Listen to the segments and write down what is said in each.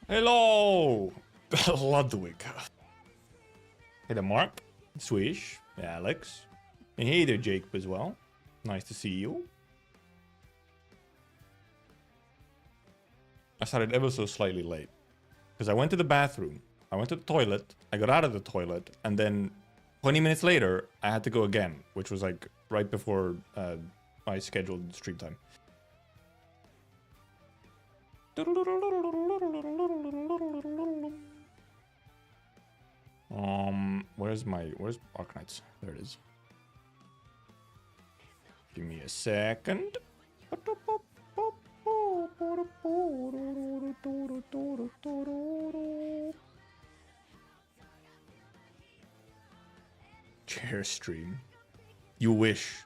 Hello, Ludwig. Hey there, Mark, Swish, Alex, and hey there, Jacob as well. Nice to see you. I started ever so slightly late because I went to the bathroom, I went to the toilet, I got out of the toilet, and then 20 minutes later I had to go again, which was like right before my scheduled stream time. Where's Arknights? There it is. Give me a second. Chair stream. You wish.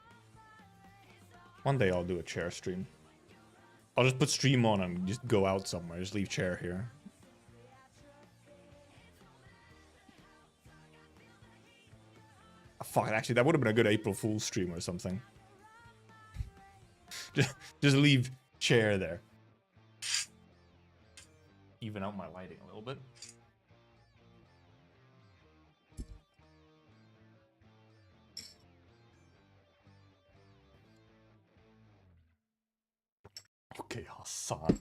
One day I'll do a chair stream. I'll just put stream on and just go out somewhere. Just leave chair here. Oh, fuck it, actually, that would have been a good April Fool's stream or something. just leave chair there. Even out my lighting a little bit. Okay, Hassan.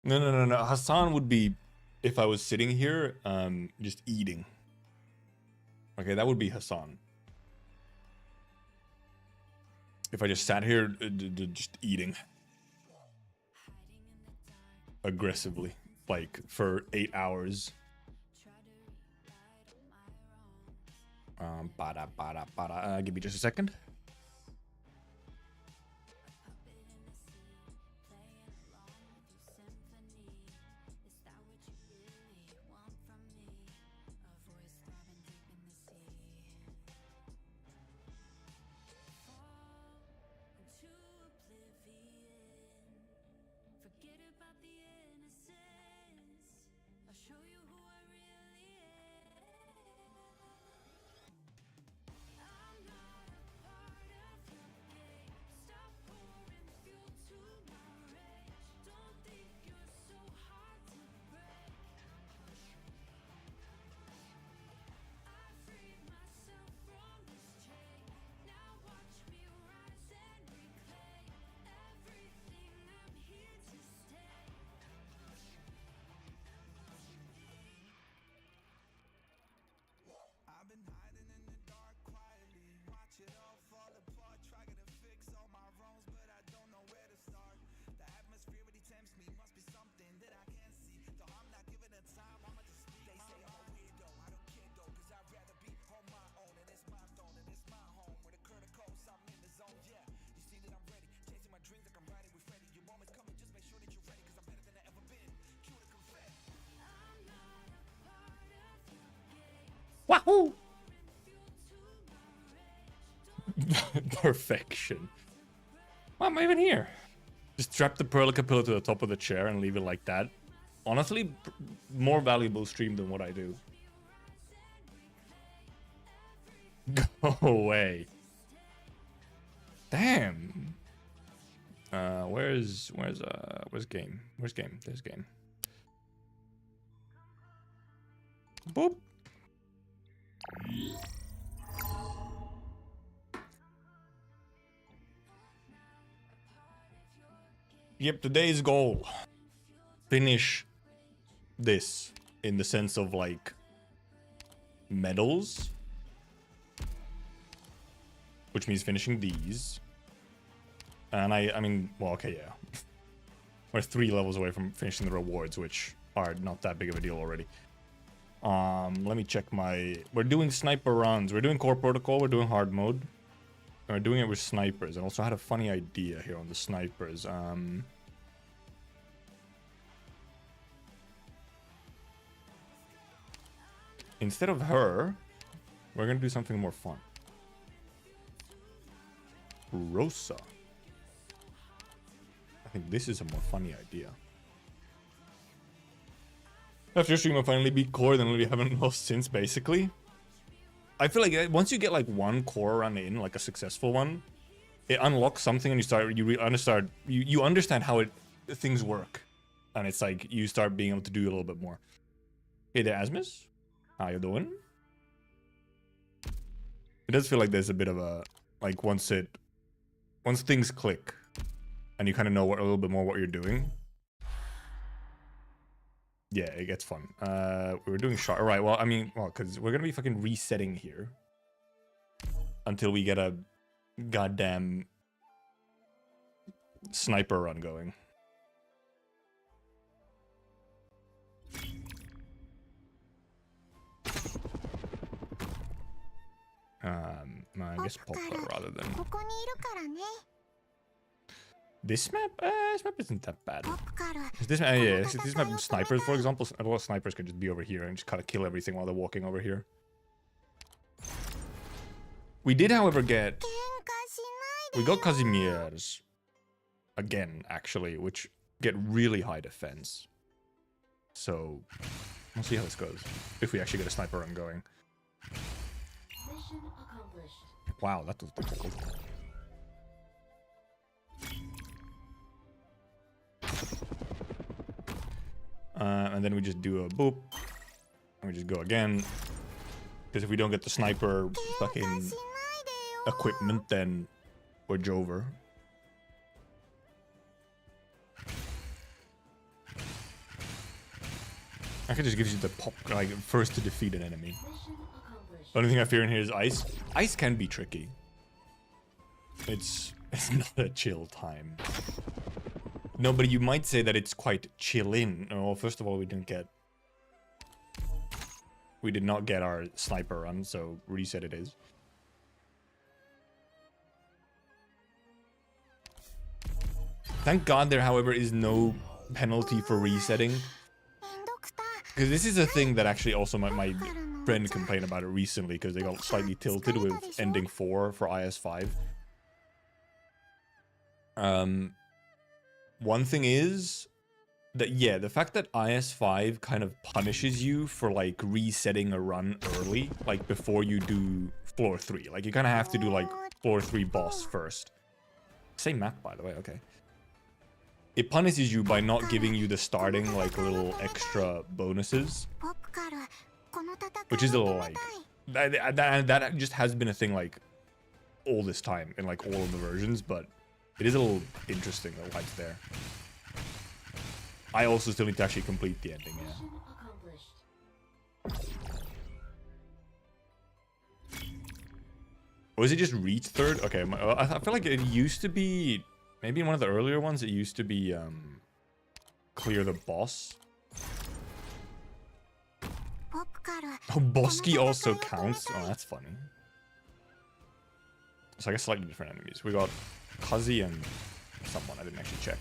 No. Hassan would be if I was sitting here, just eating. Okay, that would be Hassan. If I just sat here, just eating. Aggressively. Like, for 8 hours. Give me just a second. Woo! Perfection. Why am I even here? Just strap the Perlica pillow to the top of the chair and leave it like that. Honestly, more valuable stream than what I do. Go away. Damn. Where's game? Where's game? There's game. Boop. Yep, today's goal. Finish this in the sense of like medals, which means finishing these. And I mean, well, okay, yeah. We're 3 levels away from finishing the rewards, which are not that big of a deal already. Let me check my... We're doing sniper runs. We're doing core protocol. We're doing hard mode. And we're doing it with snipers. And also I had a funny idea here on the snipers. Instead of her, we're going to do something more fun. Rosa. I think this is a more funny idea. After stream, I finally beat core, then we haven't lost since, basically. I feel like once you get like one core run in, like a successful one, it unlocks something, and you understand how things work, and it's like you start being able to do a little bit more. Hey there, Asmus, how you doing? It does feel like there's a bit of a like once things click, and you kind of know a little bit more what you're doing. Yeah, it gets fun. We were doing shot. Alright, well, I mean, well, because we're going to be fucking resetting here until we get a goddamn sniper run going. I guess Poplar rather than... This map? This map isn't that bad. This map, snipers, for example, a lot of snipers could just be over here and just kind of kill everything while they're walking over here. We did, however, get... We got Casimir's again, actually, which get really high defense. So, we'll see how this goes. If we actually get a sniper run going. Wow, that was difficult. And then we just do a boop. And we just go again. Because if we don't get the sniper fucking equipment, then we're Jover. Actually just gives you the pop, like, first to defeat an enemy. The only thing I fear in here is ice. Ice can be tricky. It's not a chill time. No, but you might say that it's quite chillin'. Oh, first of all, we did not get our sniper run, so reset it is. Thank God there, however, is no penalty for resetting. Because this is a thing that actually also my friend complained about it recently, because they got slightly tilted with ending 4 for IS5. One thing is that, yeah, the fact that IS5 kind of punishes you for, like, resetting a run early, like, before you do floor 3. Like, you kind of have to do, like, floor 3 boss first. Same map, by the way, okay. It punishes you by not giving you the starting, like, little extra bonuses. Which is a little, like... That just has been a thing, like, all this time in, like, all of the versions, but... It is a little interesting though, why it's there. I also still need to actually complete the ending, yeah. Or is it just reach third? Okay, I feel like it used to be... Maybe in one of the earlier ones, it used to be clear the boss. Oh, Bosky also counts? Oh, that's funny. So I guess slightly different enemies. We got Kazi and someone, I didn't actually check.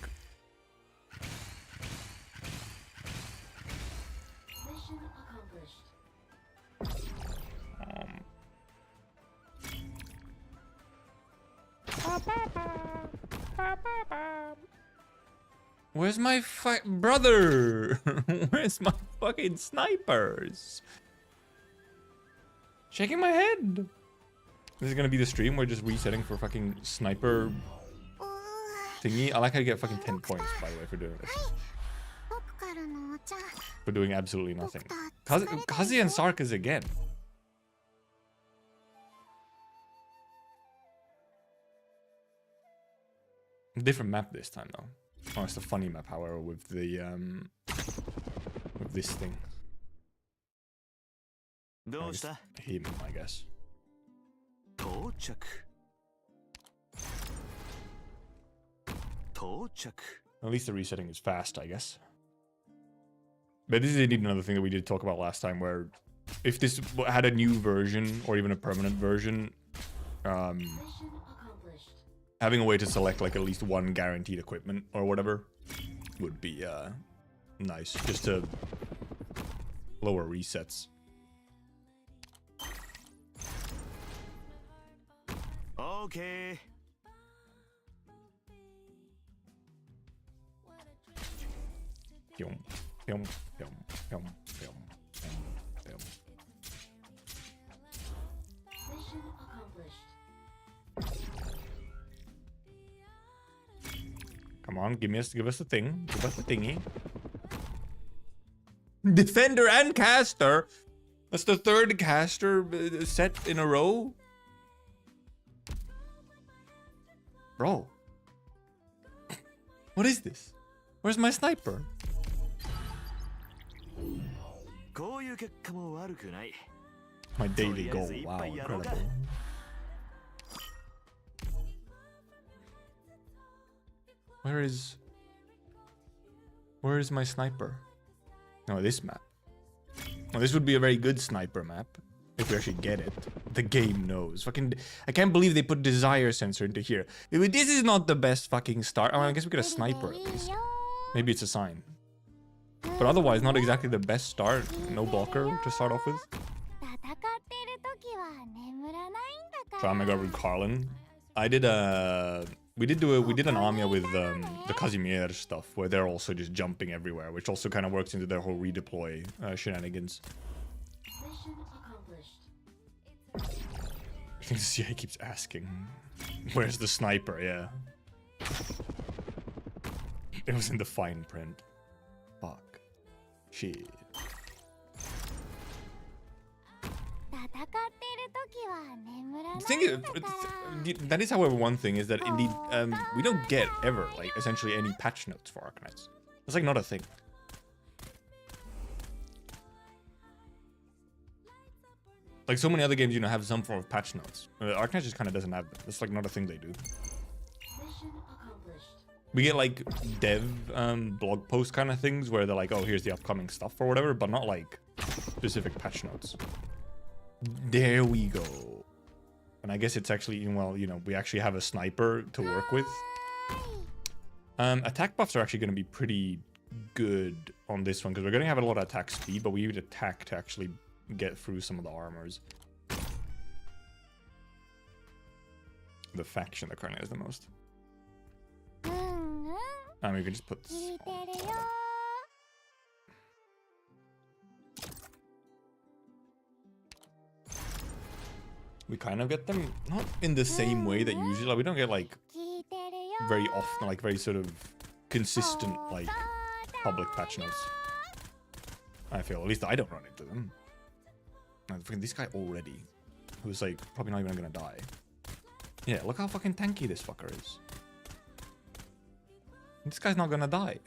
Where's my brother? Where's my fucking snipers? Shaking my head. This is gonna be the stream. We're just resetting for fucking sniper thingy. I like how you get fucking 10 points, by the way, for doing this. For doing absolutely nothing. Kazi and Sarkis again. Different map this time, though. Oh, it's the funny map, however, with the with this thing. Him, I guess. At least the resetting is fast, I guess. But this is indeed another thing that we did talk about last time, where if this had a new version or even a permanent version, having a way to select like at least one guaranteed equipment or whatever would be nice, just to lower resets. Okay. Yum, yum, yum, yum, yum, yum. Mission accomplished. Come on, give us the thing. Give us the thingy. Defender and caster. That's the third caster set in a row. Bro. What is this? Where's my sniper? My daily goal. Wow, incredible. Where is my sniper? No, this map. Well, this would be a very good sniper map if we actually get it. The game knows. Fucking, I can't believe they put desire sensor into here. This is not the best fucking start. I mean, I guess we get a sniper at least. Maybe it's a sign. But otherwise, not exactly the best start. No blocker to start off with. So I'm gonna go with Carlin. I did we did an Amia with the Casimir stuff, where they're also just jumping everywhere, which also kind of works into their whole redeploy shenanigans. Mission accomplished. I think CI keeps asking, where's the sniper? Yeah. It was in the fine print. Fuck. Shit. The thing is, that is, however, one thing is that indeed we don't get ever like essentially any patch notes for Arknights. That's like not a thing. Like so many other games, you know, have some form of patch notes. Arknights just kind of doesn't have them. It's like not a thing they do. Mission accomplished. We get like dev blog post kind of things where they're like, oh, here's the upcoming stuff or whatever, but not like specific patch notes. There we go. And I guess it's actually, well, you know, we actually have a sniper to work with. Attack buffs are actually going to be pretty good on this one because we're going to have a lot of attack speed, but we need attack to actually get through some of the armors. The faction that currently has the most. I mean, we can just put this on top. We kind of get them not in the same way that usually, like, we don't get like very often, like very sort of consistent like public patch notes. I feel, at least I don't run into them. And fucking this guy already, who's like probably not even gonna die. Yeah, look how fucking tanky this fucker is. This guy's not gonna die.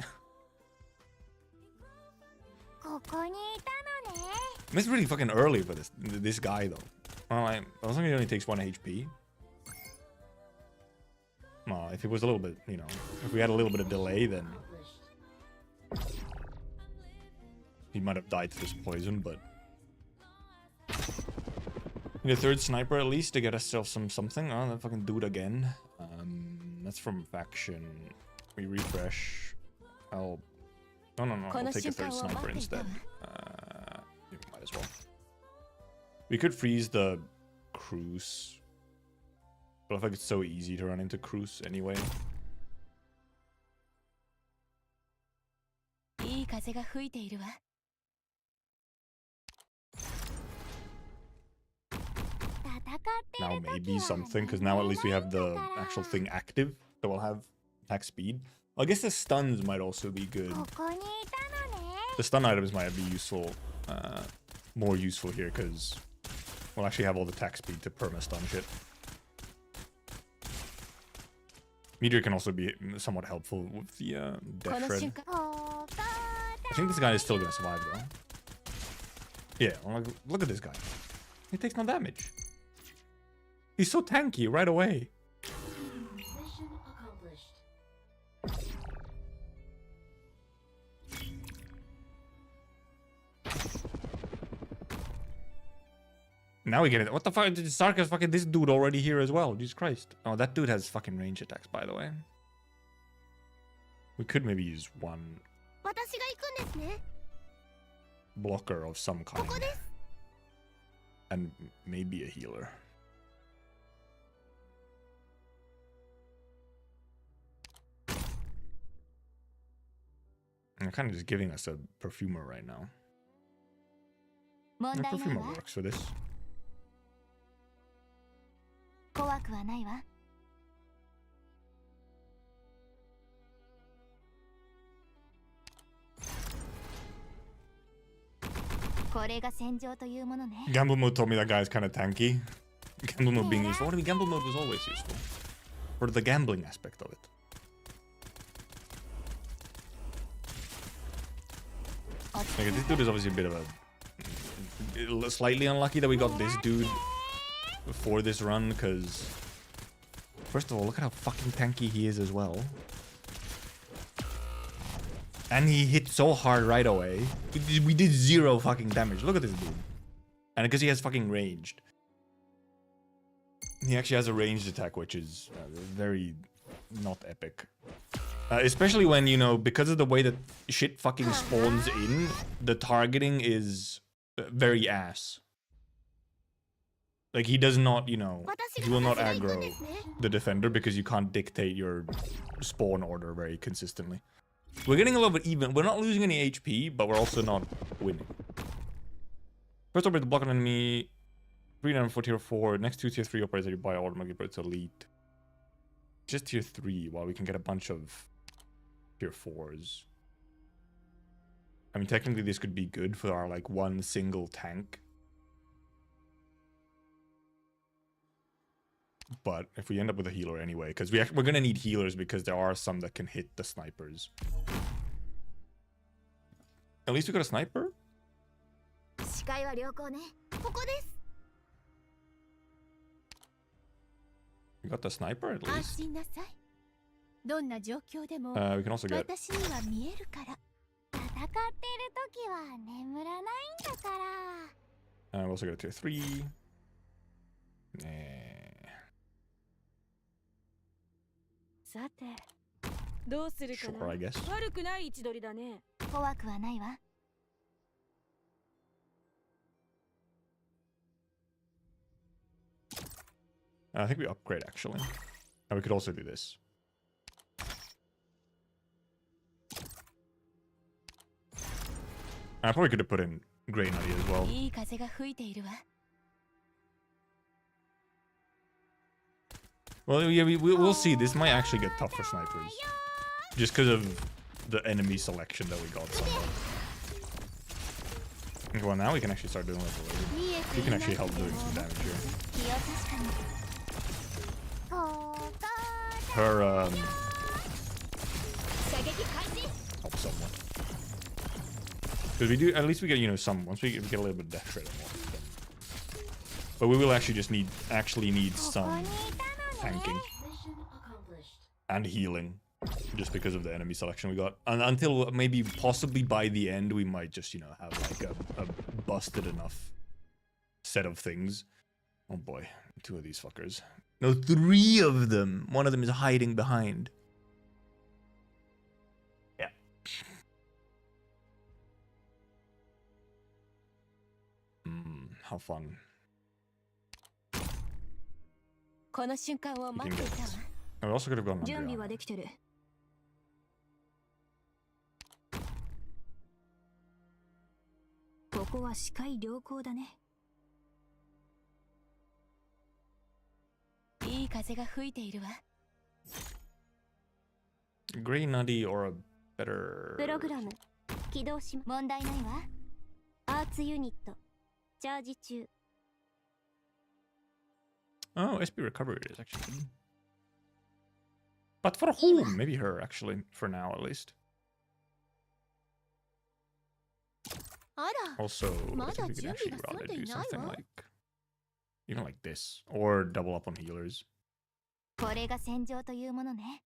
It's really fucking early for this guy though. Well, I was thinking it only takes 1 HP. Well, if it was a little bit, you know, if we had a little bit of delay, then he might have died to this poison, but need a third sniper at least to get ourselves something. Oh, that fucking do it again. That's from faction. We refresh. No, we'll take a third sniper instead. We might as well. We could freeze the cruise, but I feel like it's so easy to run into cruise anyway. 風が吹いているわ。 Now maybe something, because now at least we have the actual thing active, so we'll have attack speed. I guess the stuns might also be good. The stun items might be useful, more useful here, because we'll actually have all the attack speed to perma stun shit. Meteor can also be somewhat helpful with the death shred. I think this guy is still gonna survive though. Yeah, look at this guy. He takes no damage. He's so tanky right away. Mission accomplished. Now we get it. What the fuck? Stark has fucking this dude already here as well. Jesus Christ. Oh, that dude has fucking range attacks, by the way. We could maybe use one blocker of some kind. And maybe a healer. They're kind of just giving us a perfumer right now. The perfumer works for this. 怖くはないわ。これが戦場というものね。 Gamble mode told me that guy is kind of tanky. Gamble mode being useful. What do you mean? Gamble mode was always useful. For the gambling aspect of it. Okay, this dude is obviously a bit of a... slightly unlucky that we got this dude for this run, because... First of all, look at how fucking tanky he is as well. And he hit so hard right away. We did 0 fucking damage. Look at this dude. And because he has fucking ranged. He actually has a ranged attack, which is very not epic. Especially when, you know, because of the way that shit fucking spawns in, the targeting is very ass. Like, he does not, you know, he will not aggro the defender because you can't dictate your spawn order very consistently. We're getting a little bit even. We're not losing any HP, but we're also not winning. First operator to block an enemy. 3 down for tier 4. Next 2 tier 3 operators that you buy automatically, but it's elite. Just tier 3, while we can get a bunch of tier 4s. I mean, technically this could be good for our, like, one single tank. But if we end up with a healer anyway, because we're going to need healers because there are some that can hit the snipers. At least we got a sniper? We got the sniper at least. We can also get... we also got a tier 3. Sure, I guess. I think we upgrade actually. And we could also do this. I probably could have put in Grey Nutty as well. Well, yeah, we'll see. This might actually get tough for snipers. Just because of the enemy selection that we got somewhat. Okay, well, now we can actually start doing level 8. We can actually help doing some damage here. Her, help somewhat. Because we do, at least we get, you know, some, once we get a little bit of death rate. But we will actually just need some tanking and healing, just because of the enemy selection we got. And until maybe possibly by the end, we might just, you know, have like a busted enough set of things. Oh boy, 2 of these fuckers. No, 3 of them. One of them is hiding behind. Yeah. How fun. We can get this. I also could have gone Andrea. こは視界良好だね。いい風が吹いているわ。 Grey Nutty or a better... プログラム起動し問題ないわ。アーツユニットチャージ中。 Oh, SP recovery is actually good. But for whom? Maybe her, actually. For now, at least. あら、 Also, I think we could actually rather do something like... Even like this. Or double up on healers. これが戦場というものね。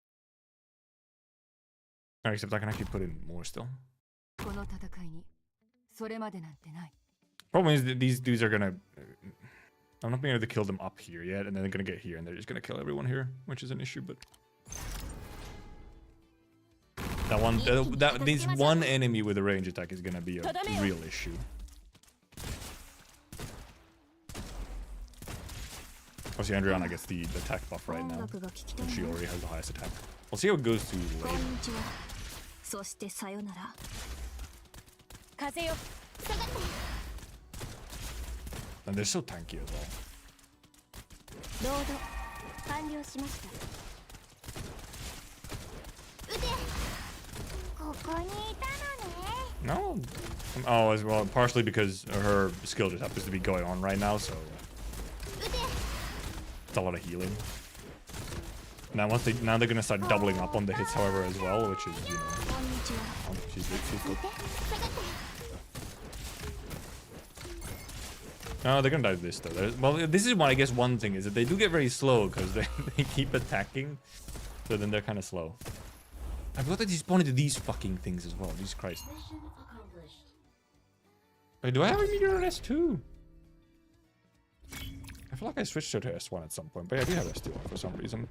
Oh, except I can actually put in more still. この戦いにそれまでなんてない。 Problem is that these dudes are gonna... I'm not being able to kill them up here yet, and then they're gonna get here, and they're just gonna kill everyone here, which is an issue, but... This one enemy with a range attack is gonna be a real issue. Obviously, Andriana gets the attack buff right now, and she already has the highest attack. We'll see how it goes to こ later. んにちは。そしてさよなら。風よ、下がって。 And they're so tanky as well. ロード完了しました。撃て。ここにいたのね。 No. Oh, as well, partially because her skill just happens to be going on right now, so... 撃て。 It's a lot of healing. Now they're gonna start doubling up on the hits, however, as well, which is, you know... こんにちは。 Oh, she's good. No, they're gonna die to this though. Well, this is what I guess one thing is that they do get very slow because they keep attacking, so then they're kind of slow. I forgot that he spawned into these fucking things as well. Jesus Christ. Mission accomplished. Wait, do I have a meteor on S2? I feel like I switched her to S1 at some point, but yeah, I do have S2 for some reason.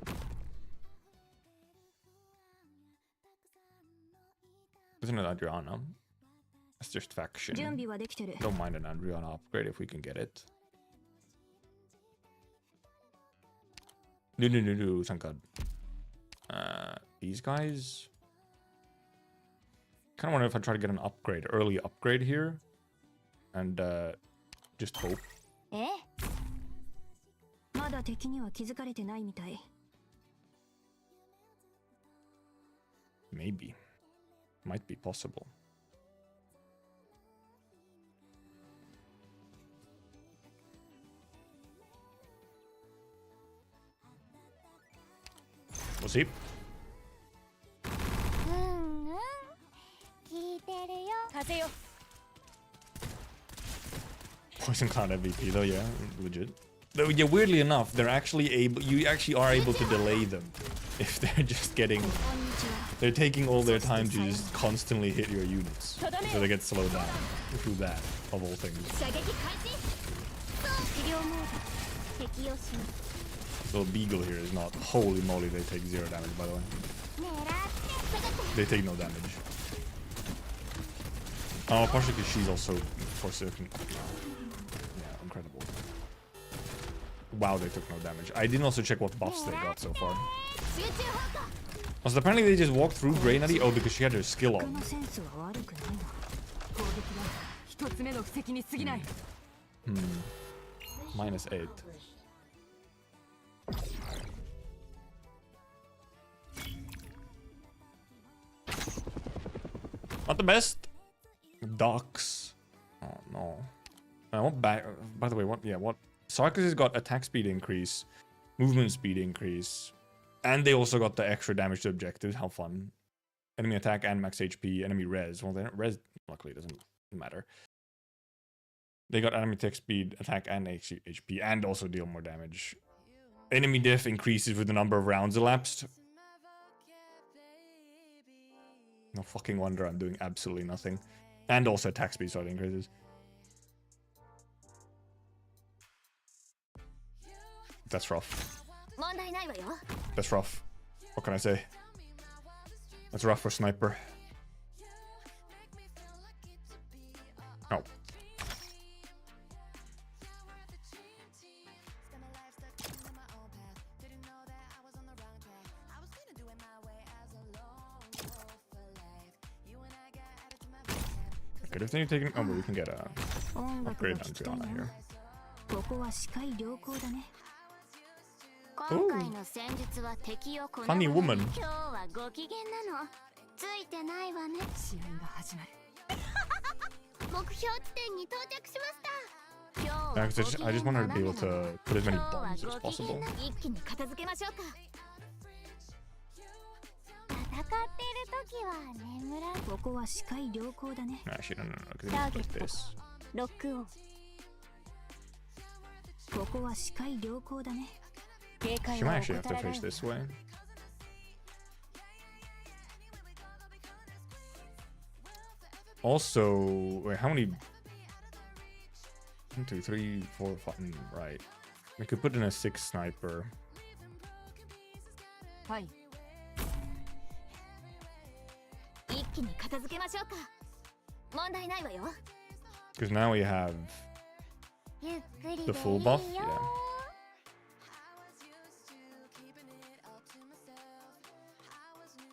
Isn't it Adriana? That's just faction. 準備はできてる。 Don't mind an Andriana upgrade if we can get it. No, thank God. These guys? Kind of wonder if I try to get an upgrade, early upgrade here. And, just hope. ええ。まだ敵には気づかれてないみたい。 Maybe. Might be possible. We'll see. うんうん。聞いてるよ。風よ。 Poison Cloud MVP though, yeah, legit. Though, yeah, weirdly enough, they're actually able. You actually are able to delay them if they're just getting. こんにちは。 They're taking all their time to just constantly hit your units, so they get slowed down. Through that, of all things. 射撃開始。治療モード適用します。 So Beagle here is not. Holy moly, they take 0 damage. By the way, 狙って下がって。 they take no damage. Oh, partially because she's also forsaken. Yeah, incredible. Wow, they took no damage. I didn't also check what buffs they got so far. 集中砲火。 Also, apparently they just walked through Grey Nutty. Oh, because she had her skill こ on. のセンスは悪くないな。攻撃は一つ目の布石に過ぎない。 Minus 8. Not the best. Docks. Oh no. I want back. By the way, what? Yeah, what? Sarkis has got attack speed increase, movement speed increase, and they also got the extra damage to objectives. How fun! Enemy attack and max HP. Enemy res. Well, then res luckily doesn't matter. They got enemy attack speed, attack, and HP, and also deal more damage. Enemy diff increases with the number of rounds elapsed. No fucking wonder I'm doing absolutely nothing. And also attack speed slightly increases. That's rough. 問題ないわよ。 That's rough. What can I say? That's rough for sniper. Oh. Good if then you're taking. Oh, but we can get a. 音楽が Upgrade 聴きたい Andriana な here. ここは視界良好だね今回の戦術は敵をこな Funny woman. 今日はご機嫌なのついてないわね試合が始まる目標地点に到着しました Yeah, 'cause I just want her to be able to put as many bombs as possible. 一気に片付けましょうか戦っている時は眠らここは視界良好だね Actually, no, because it looks like this. ロックオンここは視界良好だね警 She 戒 might は actually have 怠 to らない face this way. Also, wait, how many? 1, 2, 3, 4, 5. Right. We could put in a 6 sniper. はい一気に片付けましょうか問題ないわよ Because now we have ゆっくりでいい the よ full buff. Yeah.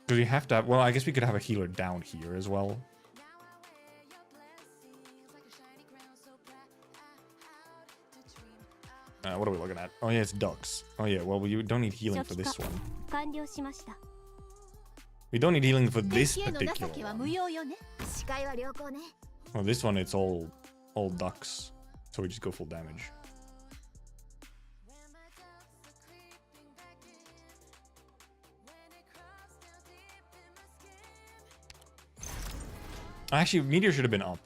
Because we have to have. Well, I guess we could have a healer down here as well. What are we looking at? Oh yeah, it's ducks. Oh yeah, well we don't need healing for this one. 完了しました We don't need healing for this 敵への particular 情けは one. 無用よね視界は良好ね Well, this one it's all ducks, so we just go full damage. Actually, meteor should have been up.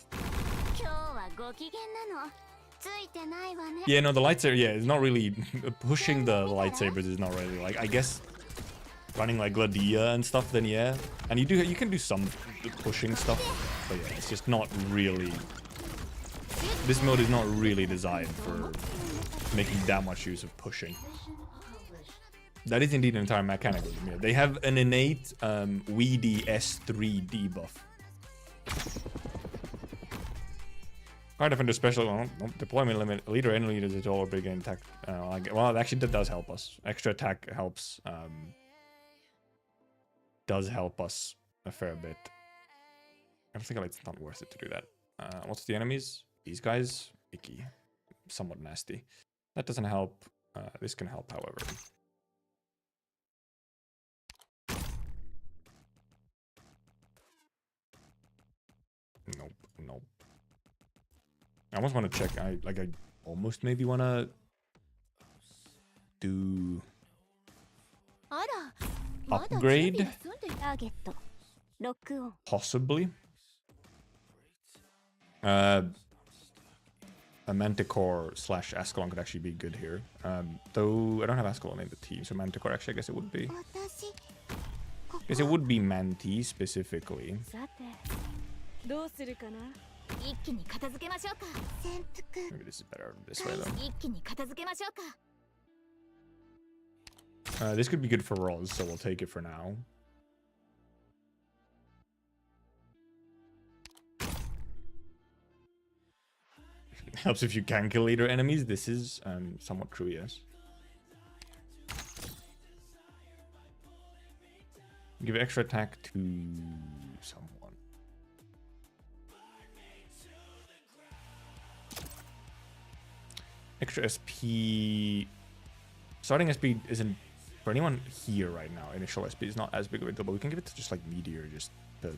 今日はご機嫌なのついてないわね Yeah, no, the lightsaber. Yeah, it's not really pushing the lightsabers. Is not really like I guess running like Gladia and stuff. Then yeah, and you can do some pushing stuff, but yeah, it's just not really. This mode is not really designed for making that much use of pushing. Mission accomplished. That is indeed an entire mechanic of them. Yeah. They have an innate Weedy S3 debuff. Fire defender special deployment limit. Leader and leaders is all big attack. Well, actually that does help us. Extra attack helps. Does help us a fair bit. I think it's not worth it to do that. What's the enemies? These guys, icky, somewhat nasty. That doesn't help. This can help, however. Nope, nope. I almost want to check. I almost maybe want to do あらまだ upgrade 準備が済んでターゲットロックオン possibly. A Manticore / Ascalon could actually be good here. Though I don't have Ascalon in the team, so Manticore actually I guess it would be. 私 Guess it would be Manti specifically. さてどうするかな一気に片付けましょうか潜伏 Maybe this is better this way though. 一気に片付けましょうか This could be good for Roz, so we'll take it for now. Helps if you can kill leader enemies. This is somewhat true, yes. Give extra attack to someone. Extra SP. Starting SP isn't for anyone here right now. Initial SP is not as big of a deal, but we can give it to just like Meteor just to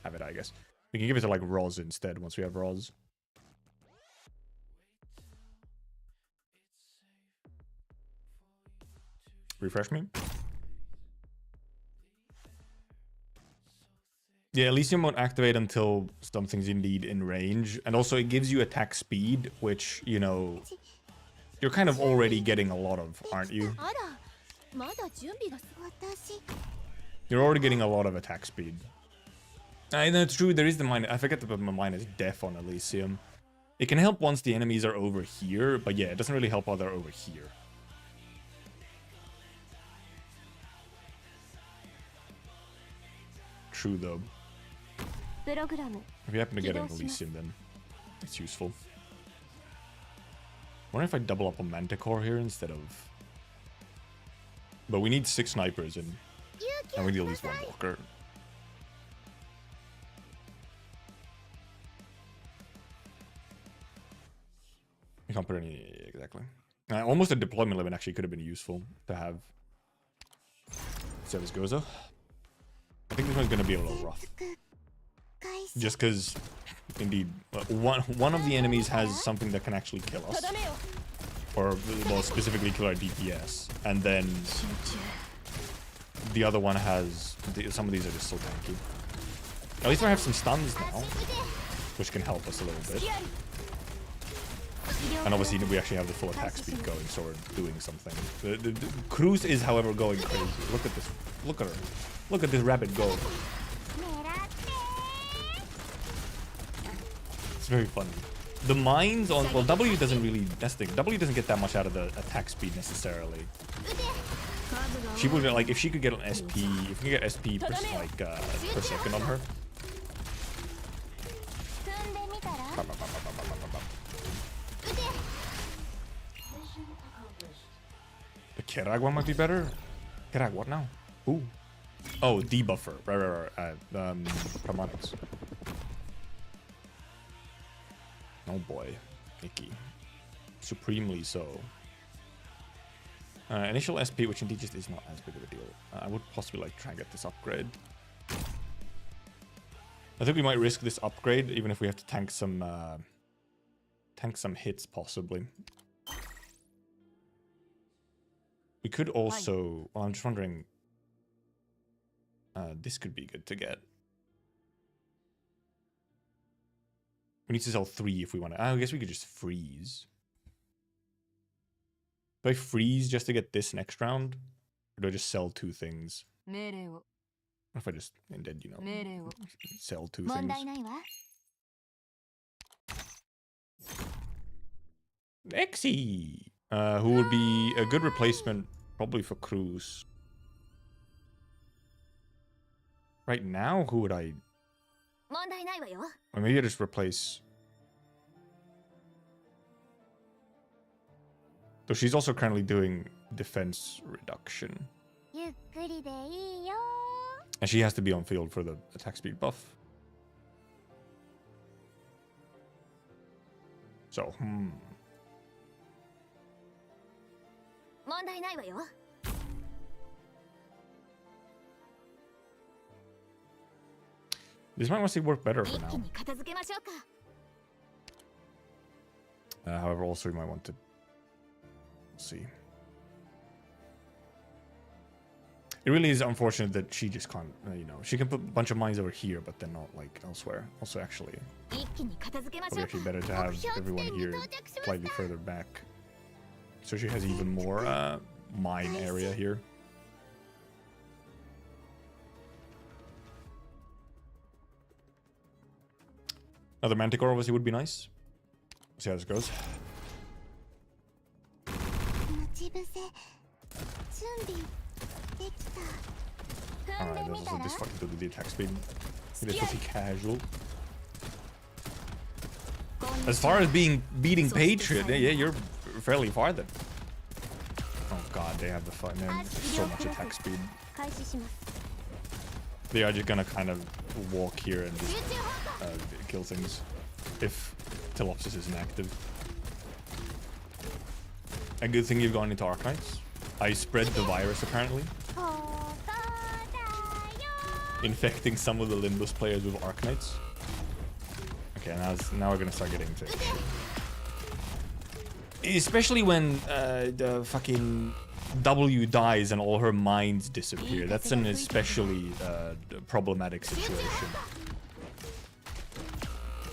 have it, I guess. We can give it to like Roz instead once we have Roz. Refresh me. Yeah, Elysium won't activate until something's indeed in range. And also it gives you attack speed, which, you know, you're kind of already getting a lot of, aren't you? あらまだ準備が私 You're already getting a lot of attack speed. I know it's true, there is the minus. I forget to put my minus def on Elysium. It can help once the enemies are over here, but yeah, it doesn't really help while they're over here. True though. プログラム If you happen to get an Elysium, then it's useful. Wonder if I double up on Manticore here instead of. But we need 6 snipers and we need at least 1 walker. You can't put any exactly. Almost a deployment limit actually could have been useful to have. See how this goes though. I think this one's gonna be a little rough. Just because, indeed, one of the enemies has something that can actually kill us. Or, well, specifically kill our DPS. And then the other one has... Some of these are just so tanky. At least I have some stuns now, which can help us a little bit. And obviously we actually have the full attack speed going, so we're doing something. The Cruz is, however, going crazy. Look at this. Look at her. Look at this rabbit go. It's very funny. The mines on... Well, W doesn't really... That's the thing. W doesn't get that much out of the attack speed necessarily. She would, like, if she could get an SP... If we could get SP per, like, per second on her... The Kerag one might be better. Kerag, what now? Ooh. Oh, debuffer. Right. Pragmatics. Oh boy. Icky. Supremely so. Initial SP, which indeed just is not as big of a deal. I would possibly like try and get this upgrade. I think we might risk this upgrade, even if we have to tank some hits, possibly. We could also... Well, I'm just wondering... this could be good to get. We need to sell 3 if we want to... I guess we could just freeze. Do I freeze just to get this next round? Or do I just sell 2 things? What if I just, indeed, you know, sell 2 things? Exy! Who would be a good replacement, probably for Cruz. Right now, who would I... Or maybe I just replace... So she's also currently doing defense reduction. And she has to be on field for the attack speed buff. So, This might honestly work better for now. However, also we might want to see. It really is unfortunate that she just can't, you know, she can put a bunch of mines over here, but then not like elsewhere. Also, actually, probably actually better to have everyone here slightly further back, so she has even more mine area here. Another Manticore obviously would be nice. Let's see how this goes. Alright, there's also this fucking dude with the attack speed. It is pretty casual. As far as beating Patriot, yeah, you're fairly far then. Oh god, they have the fun. There's so much attack speed. They are just gonna kind of walk here and just kill things if Telopsis isn't active. A good thing you've gone into Arknights. I spread the virus apparently, infecting some of the Limbus players with Arknights. Okay, now we're gonna start getting into it. Especially when the fucking W dies and all her mines disappear. That's an especially problematic situation.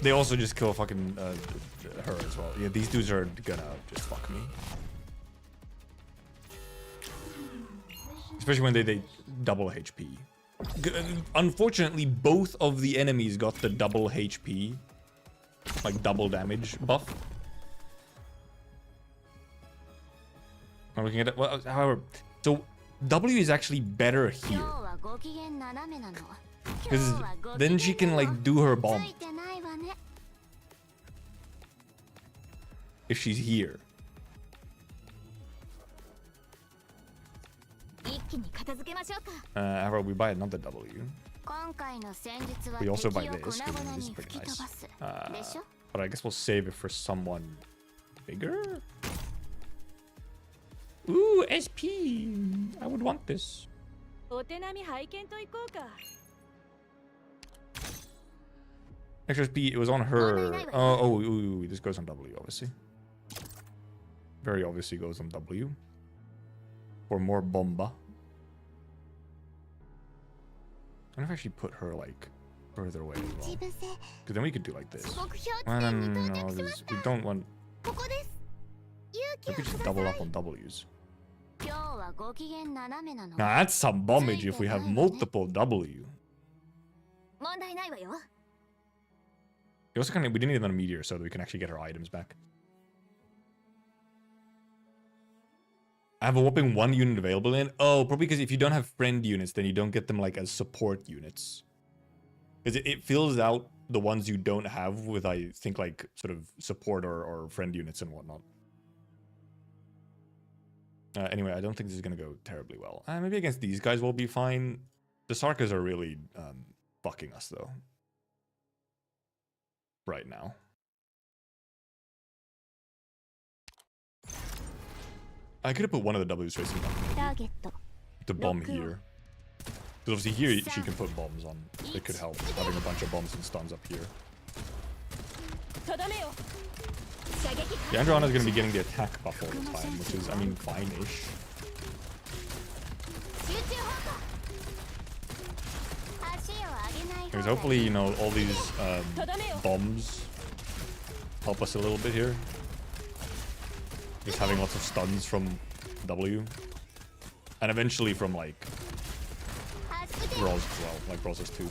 They also just kill fucking her as well. Yeah, these dudes are gonna just fuck me. Especially when they double HP. Unfortunately, both of the enemies got the double HP, like double damage buff. I'm looking at it. Well, however, so W is actually better here, because then she can like do her bomb if she's here. However, we buy another W. We also buy this, because this is pretty nice. But I guess we'll save it for someone bigger? Ooh, SP. I would want this. お手並み拝見といこうか。 Extra SP, it was on her. Oh, ooh, this goes on W, obviously. Very obviously goes on W. For more bomba. I wonder if I actually put her, like, further away as well. Because then we could do like this. No, we don't want... We could just double up on W's. Now that's some bombage if we have multiple W. We also we didn't need another meteor so that we can actually get our items back. I have a whopping 1 unit available in. Oh, probably because if you don't have friend units, then you don't get them like as support units. Because it fills out the ones you don't have with, I think, like sort of support or friend units and whatnot. Anyway, I don't think this is going to go terribly well. Maybe against these guys we'll be fine. The Sarkas are really fucking us, though. Right now. I could have put one of the W's facing the bomb here. Because obviously here she can put bombs on. It could help, having a bunch of bombs and stuns up here. Yeah, Andromada's going to be getting the attack buff all the time, which is, I mean, fine-ish. Because hopefully, you know, all these bombs help us a little bit here. Just having lots of stuns from W. And eventually from, like, Rolls as well, like Rolls 2.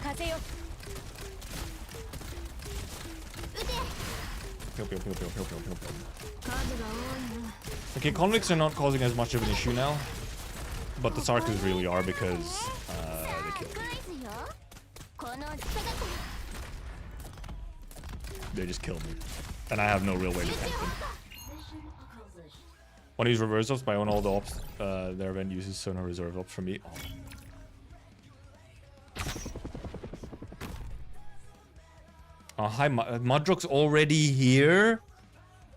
Okay, convicts are not causing as much of an issue now. But the Sarkas really are because they kill me. They just kill me. And I have no real way to tank them. Want to use reverse ops, but I own all the ops their event uses, so no reserve ops for me. Oh. Oh, hi, Modrok's already here?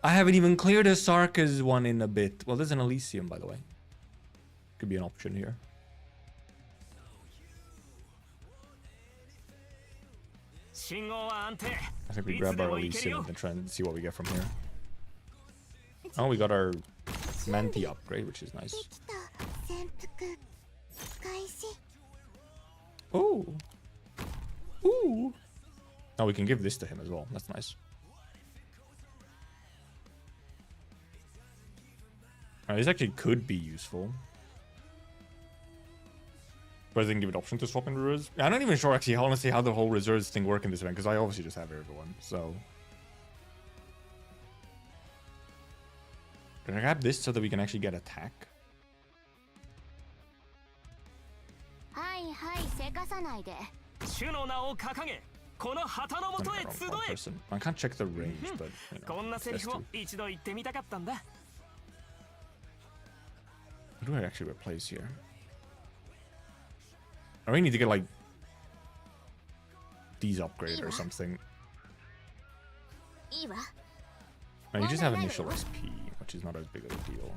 I haven't even cleared a Sarkas one in a bit. Well, there's an Elysium, by the way. Could be an option here. I think we grab our Elysium and then try and see what we get from here. Oh, we got our Manti upgrade, which is nice. Ooh. Ooh. Oh, we can give this to him as well. That's nice. This actually could be useful. But I didn't give it option to swap in reserves. I'm not even sure actually, honestly, how the whole reserves thing work in this event, because I obviously just have everyone, so. Can I grab this so that we can actually get attack? I can't check the range, but you know, what do I actually replace here? I really need to get like these upgraded or something. No, you just have initial SP, which is not as big of a deal.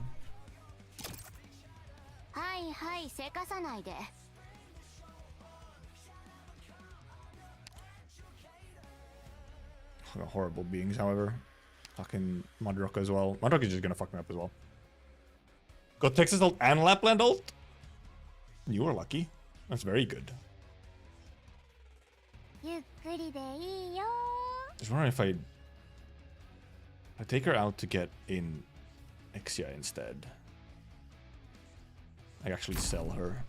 Horrible beings, however. Fucking Modrok as well. Modrok is just gonna fuck me up as well. Got Texas ult and Lapland ult? You were lucky. That's very good. Just wondering if I take her out to get in Exia instead. I actually sell her.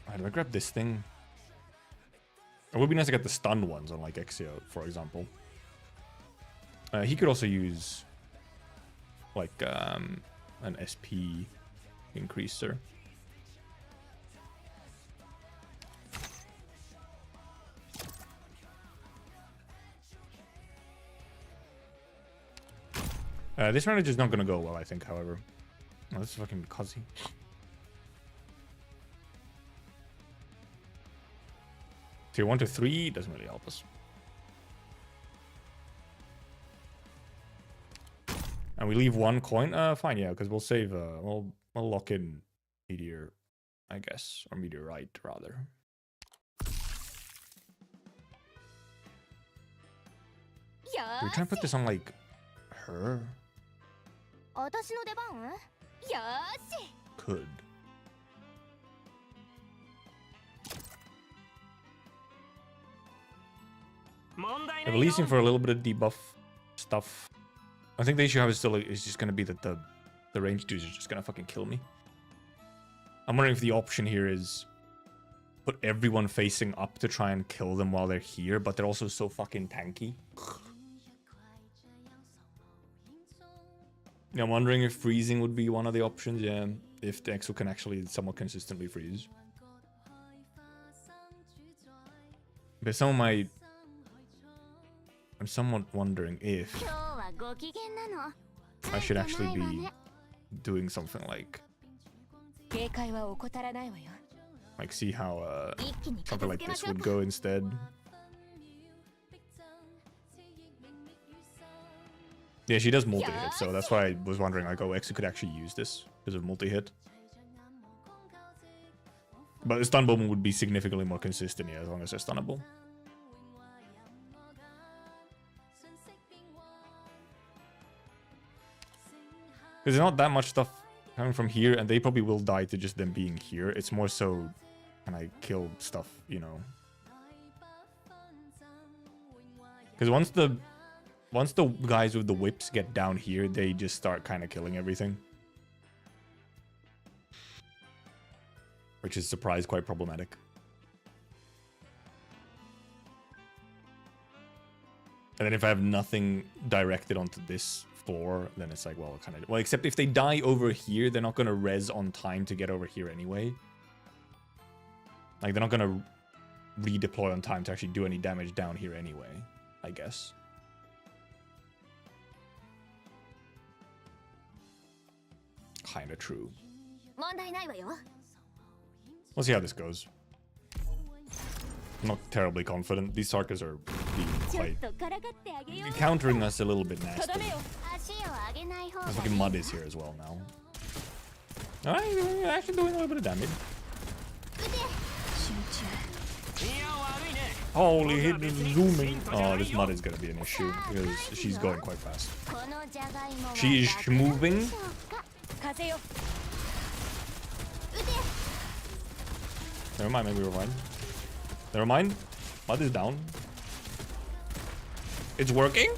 Alright, do I grab this thing? It would be nice to get the stun ones on like Exia, for example. He could also use like an SP increaser. This round is just not gonna go well, I think, however. Oh, this is fucking Kazi. Tier 1 to 3 doesn't really help us. And we leave 1 coin? Fine, yeah, because we'll save, we'll lock in Meteor, I guess. Or Meteorite, rather. Do we try and put this on, like, her? 私の出番？よーし。 Could. They're releasing for a little bit of debuff stuff. I think the issue I have is still is just gonna be that the range dudes are just gonna fucking kill me. I'm wondering if the option here is put everyone facing up to try and kill them while they're here, but they're also so fucking tanky. Yeah, I'm wondering if freezing would be one of the options, yeah. If the Exo can actually somewhat consistently freeze. But some of my... I'm somewhat wondering if I should actually be doing something like see how something like this would go instead. Yeah, she does multi-hit, so that's why I was wondering, like, oh, Exo could actually use this because of multi-hit. But the stun bomb would be significantly more consistent, yeah, as long as they're stunnable. Because there's not that much stuff coming from here, and they probably will die to just them being here. It's more so, can I kill stuff, you know? Because once the guys with the whips get down here, they just start kind of killing everything. Which is, surprise, quite problematic. And then if I have nothing directed onto this floor, then it's like, well, kind of... Well, except if they die over here, they're not going to res on time to get over here anyway. Like, they're not going to redeploy on time to actually do any damage down here anyway, I guess. Kinda true. We'll see how this goes. I'm not terribly confident. These Sarkas are being quite... countering us a little bit nasty. There's fucking mud is here as well now. Alright, we're actually doing a little bit of damage. Holy, hit zooming. Oh, this mud is gonna be an issue because she's going quite fast. She is moving. Never mind, maybe we're fine. Never mind. Mud is down. It's working?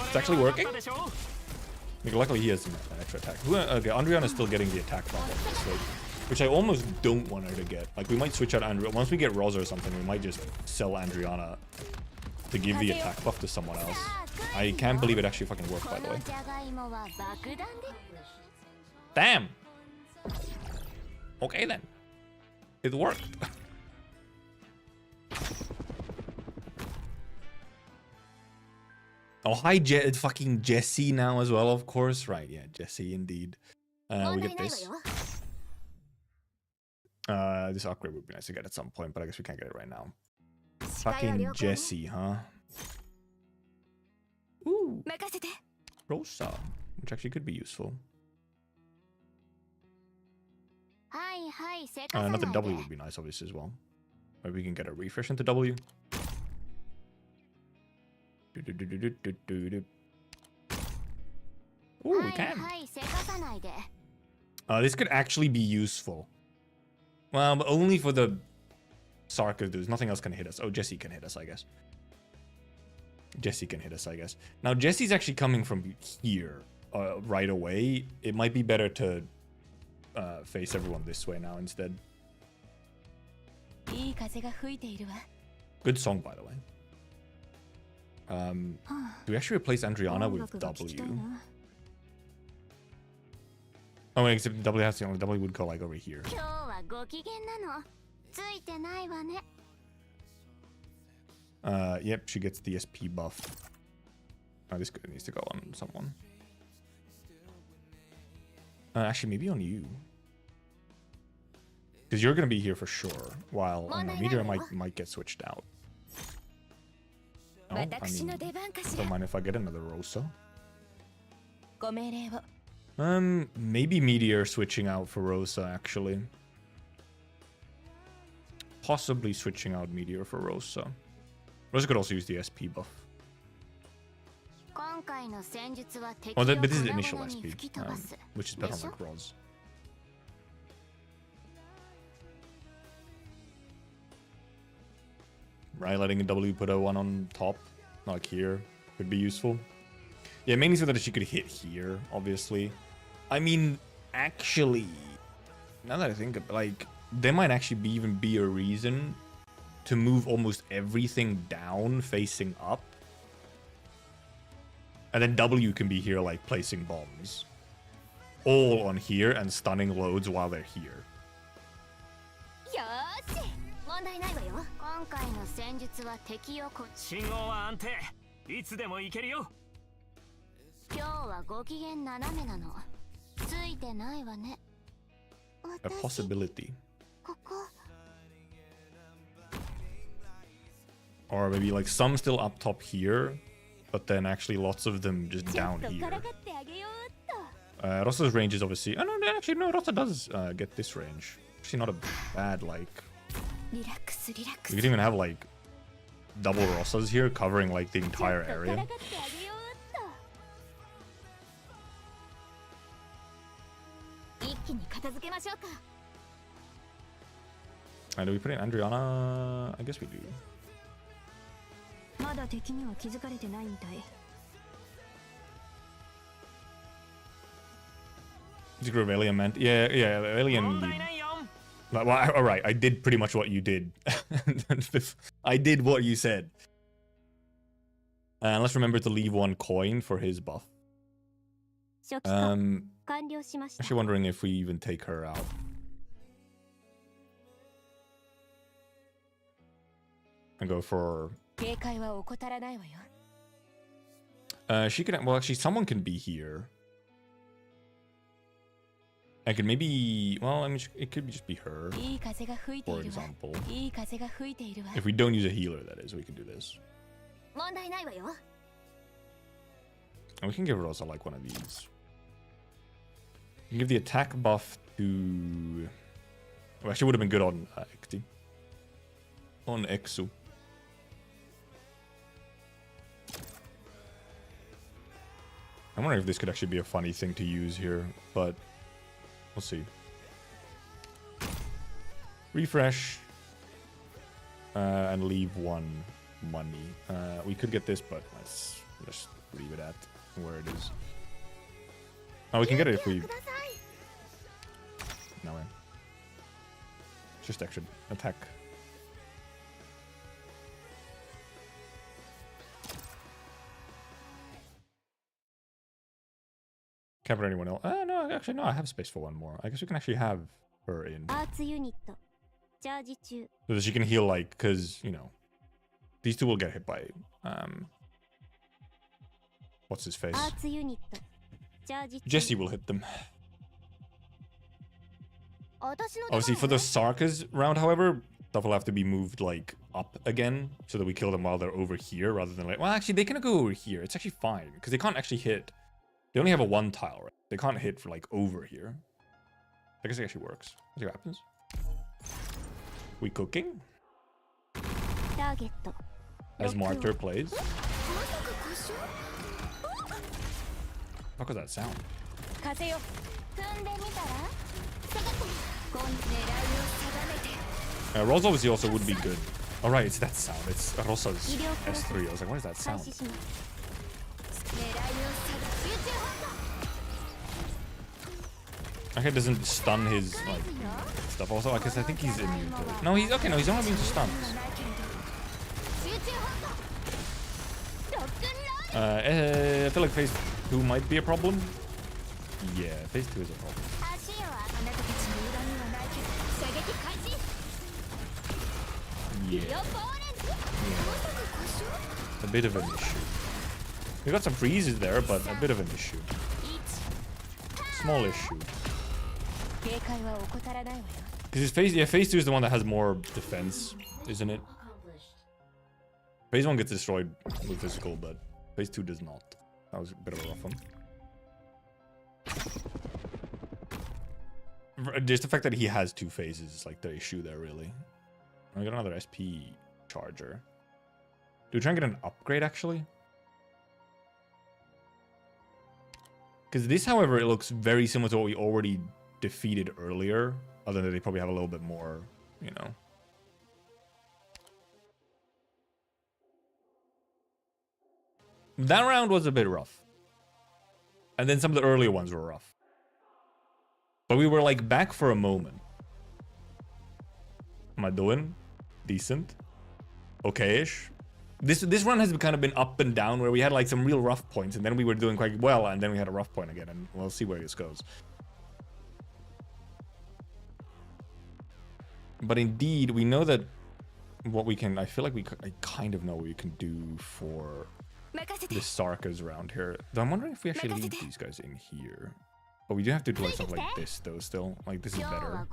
It's actually working? Like, luckily he has an extra attack. Okay, Andriana's still getting the attack buff off this way, which I almost don't want her to get. Like, we might switch out Andriana. Once we get Rosa or something, we might just sell Andriana to give the attack buff to someone else. I can't believe it actually fucking worked, by the way. Damn! Okay then. It worked. Oh, hi, fucking Jesse now as well, of course. Right, yeah, Jesse indeed. We get this. This upgrade would be nice to get at some point, but I guess we can't get it right now. Fucking Jesse, huh? Ooh. Rosa, which actually could be useful. Another W would be nice, obviously, as well. Maybe we can get a refresh into W. Ooh, we can. This could actually be useful. Well, but only for the Sarka dudes. Nothing else can hit us. Oh, Jesse can hit us, I guess. Jesse can hit us, I guess. Now, Jesse's actually coming from here right away. It might be better to face everyone this way now instead. Good song, by the way. Do we actually replace Andriana with W? Oh, except W has to, W would go like over here. Yep, she gets the SP buff. Oh, this needs to go on someone. Actually, maybe on you. Because you're gonna be here for sure. While Meteor might get switched out. Oh, I mean, don't mind if I get another Rosa. Maybe Meteor switching out for Rosa actually. Possibly switching out Meteor for Rosa. Rosa could also use the SP buff. Oh, but this is the initial SP, which is better on like Roz. Right, letting a W put a 1 on top, like here, could be useful. Yeah, mainly so that she could hit here, obviously. I mean, actually, now that I think of it, like, there might actually even be a reason to move almost everything down facing up. And then W can be here, like, placing bombs. All on here and stunning loads while they're here. A possibility. Or maybe like some still up top here, but then actually lots of them just down here. Rosa's range is obviously... Oh no, actually no, Rosa does get this range. Actually not a bad, like... We could even have like double Rosas here covering like the entire area. And do we put in Andriana? I guess we do. Is it Raidian meant? Yeah, Raidian. Well, alright, I did pretty much what you did. I did what you said. And let's remember to leave 1 coin for his buff. Actually wondering if we even take her out. And go for... she can... Well, actually, someone can be here. I could maybe... Well, I mean, it could just be her, for example. If we don't use a healer, that is, we can do this. And we can give Rosa, like, one of these. We can give the attack buff to... Well, actually, would have been good on Ekti. On Exu. I'm wondering if this could actually be a funny thing to use here, but we'll see. Refresh. And leave 1 money. We could get this, but let's just leave it at where it is. Oh, we can get it if we... No way. Just extra attack. Can't put anyone else. No, actually, no, I have space for 1 more. I guess we can actually have her in. So that she can heal, like, because, you know, these 2 will get hit by, what's his face? Jesse will hit them. Obviously, for the Sarkas round, however, stuff will have to be moved, like, up again, so that we kill them while they're over here, rather than, like, well, actually, they can go over here. It's actually fine, because they can't actually hit. They only have a 1 tile, right? They can't hit for, like, over here. I guess it actually works. Let's see what happens. We cooking? As Martyr plays. What was that sound? Rosa obviously also would be good. Alright, it's that sound. It's Rosa's S3. I was like, what is that sound? Okay, it doesn't stun his, like, stuff. Also, I guess I think he's immune to it. No, he's okay. No, he's not immune to stuns. I feel like phase 2 might be a problem. Yeah, phase 2 is a problem. Yeah. A bit of an issue. We got some freezes there, but a bit of an issue. Small issue. Because his phase 2 is the one that has more defense, isn't it? Accomplished. Phase 1 gets destroyed with physical, but phase 2 does not. That was a bit of a rough one. Just the fact that he has 2 phases is like the issue there, really. I got another SP charger. Do we try and get an upgrade, actually? Because this, however, it looks very similar to what we already defeated earlier. Other than they probably have a little bit more, you know. That round was a bit rough. And then some of the earlier ones were rough. But we were like back for a moment. Am I doing decent? Okay-ish. This run has kind of been up and down where we had like some real rough points and then we were doing quite well and then we had a rough point again and we'll see where this goes. But indeed, we know that what we can... I feel like I kind of know what we can do for the Sarkas around here. Though I'm wondering if we actually leave these guys in here. But we do have to do like something like this though still. Like this is better.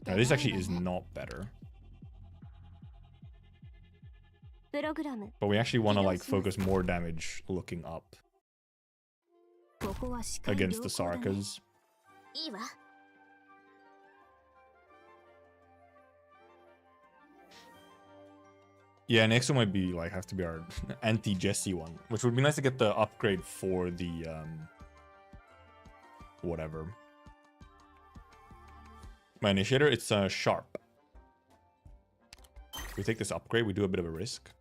Now, this actually is not better. But we actually want to like focus more damage looking up against the Sarkas. Yeah, next one might be like have to be our anti-Jesse one, which would be nice to get the upgrade for the whatever. My initiator, it's sharp. We take this upgrade, we do a bit of a risk.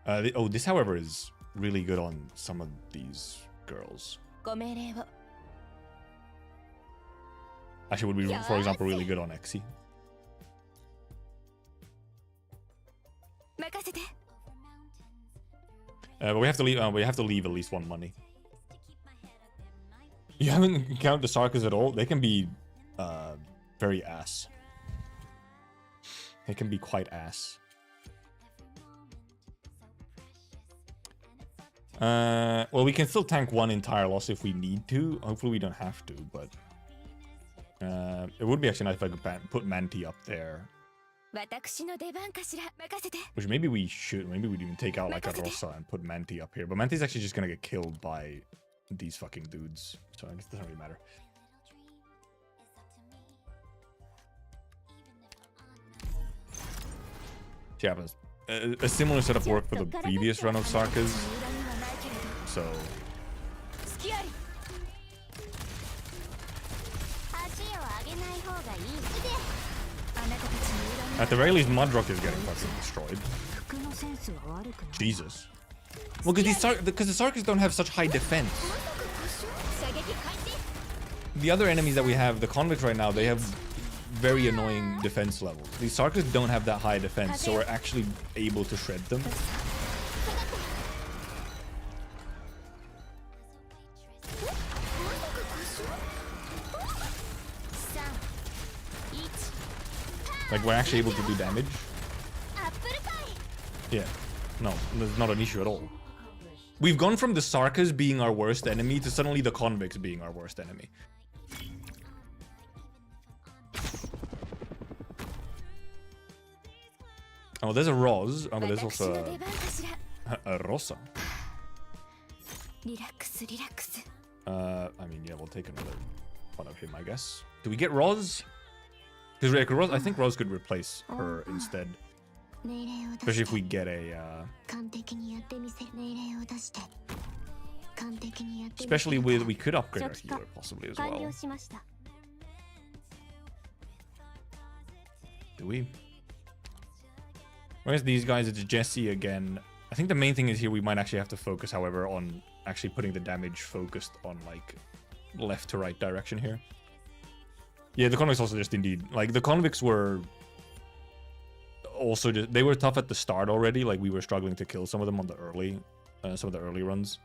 This, however, is really good on some of these girls. Actually, would be, for example, really good on Exy. But we have to leave. We have to leave at least 1 money. You haven't counted the Sarkas at all. They can be very ass. They can be quite ass. Well, we can still tank 1 entire loss if we need to. Hopefully, we don't have to. But it would be actually nice if I could put Manti up there. Which maybe we should. Maybe we'd even take out like a Rosa and put Manti up here. But Manti's actually just gonna get killed by these fucking dudes. So I guess it doesn't really matter. Yeah, but a similar setup worked for the previous run of Sarkas. So... At the very least, Mudrock is getting fucking destroyed. Jesus. Well, because the Sarkas don't have such high defense. The other enemies that we have, the convicts right now, they have very annoying defense levels. These Sarkas don't have that high defense, so we're actually able to shred them. Like, we're actually able to do damage. Yeah. No, there's not an issue at all. We've gone from the Sarkas being our worst enemy to suddenly the convicts being our worst enemy. Oh, there's a Roz. Oh, but there's also a Rosa. I mean, yeah, we'll take another one of him, I guess. Do we get Roz? Because I think Roz could replace her instead. Especially if we get a... Especially with... We could upgrade our healer possibly as well. Do we? Whereas these guys, it's Jesse again. I think the main thing is here we might actually have to focus, however, on actually putting the damage focused on, like, left to right direction here. Yeah, the convicts also just indeed... Like, the convicts were... Also, just, they were tough at the start already. Like, we were struggling to kill some of them on the early... some of the early runs.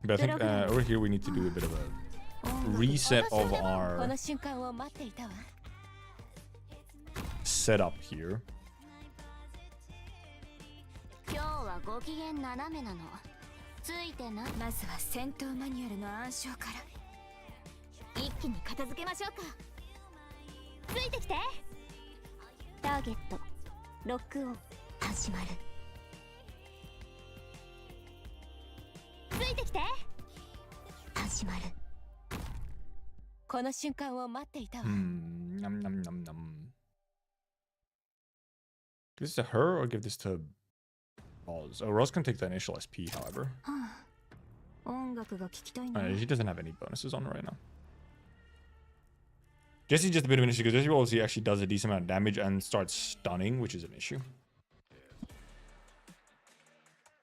But I think over here we need to do a bit of a reset of our setup here. ご機嫌斜めなの。ついてな。まずは戦闘マニュアルの暗唱から。一気に片付けましょうか。ついてきて。ターゲットロックオン始まる。ついてきて。始まる。この瞬間を待っていたわ。Nom nom nom nom. Give this to her or give this to Roz? Oh, Roz can take the initial SP, however. 音楽が聴きたいな。 She doesn't have any bonuses on her right now. Jesse's just a bit of an issue because Jesse obviously actually does a decent amount of damage and starts stunning, which is an issue.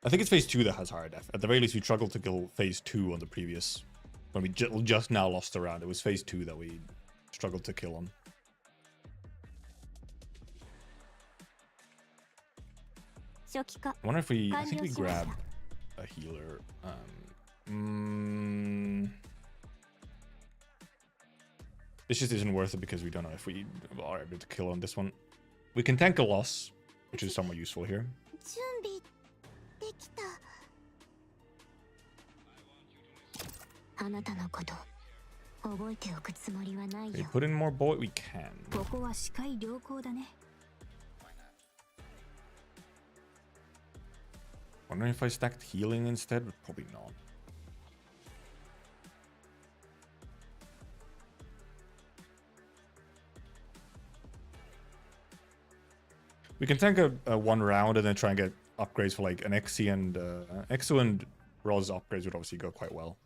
I think it's phase 2 that has higher death. At the very least, we struggled to kill phase 2 on the previous. When we just now lost the round. It was phase 2 that we struggled to kill on. I wonder if we... I think we grab a healer. This just isn't worth it because we don't know if we are able to kill on this one. We can tank a loss, which is somewhat useful here. 準備できた。あなたのこと覚えておくつもりはない Can よ。 we put in more bullet? We can. ここは視界良好だね。 Wondering if I stacked healing instead, but probably not. We can tank a one round and then try and get upgrades for like an Exi and Exo and Roz upgrades would obviously go quite well.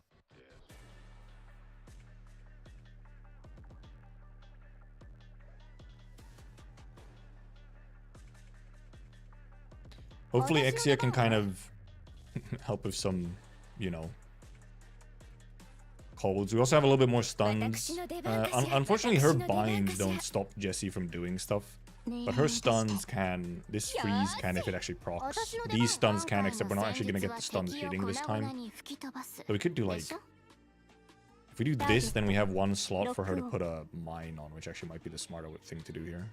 Hopefully Exia can kind of help with some, you know, colds. We also have a little bit more stuns. Unfortunately, her binds don't stop Jessie from doing stuff. But her stuns can, this freeze can if it actually procs. These stuns can, except we're not actually going to get the stuns hitting this time. So we could do like, if we do this, then we have one slot for her to put a mine on, which actually might be the smarter thing to do here.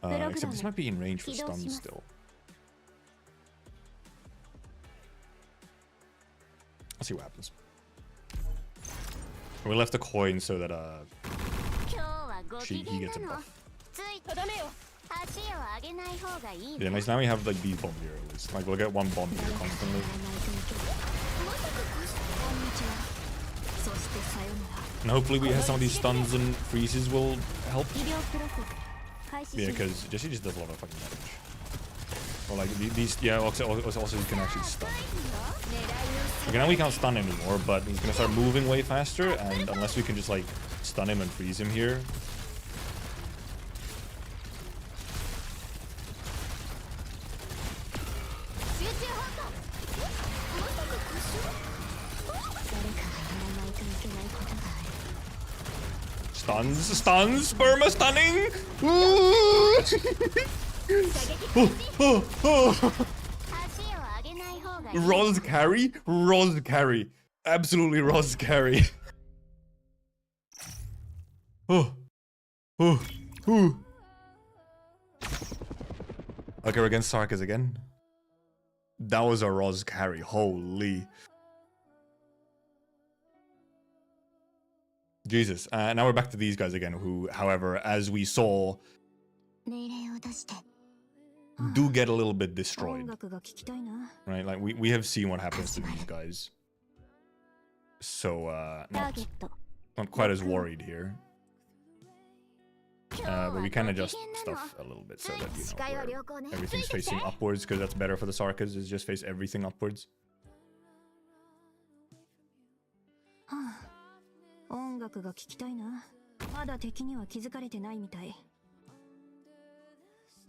Except this might be in range for stuns still. Let's see what happens. We left a coin so that he gets a buff. Yeah, nice. Now we have like these bomb here at least. Like we'll get one bomb here constantly. And hopefully we have some of these stuns and freezes will help. Yeah, because Jessie just does a lot of fucking damage. Or like these, yeah. Also you can actually stun. Okay, now we can't stun anymore, but he's gonna start moving way faster, and unless we can just like stun him and freeze him here. Stuns, sperma stunning! Ooh! Roz carry? Roz carry. Absolutely Roz carry. Okay, we're against Sarkis again. That was a Roz carry. Holy. Jesus. Now we're back to these guys again, who, however, as we saw, do get a little bit destroyed. Right? Like, we have seen what happens to these guys. So, not quite as worried here. But we can adjust stuff a little bit so that, you know, everything's facing upwards, because that's better for the Sarkas, is just face everything upwards.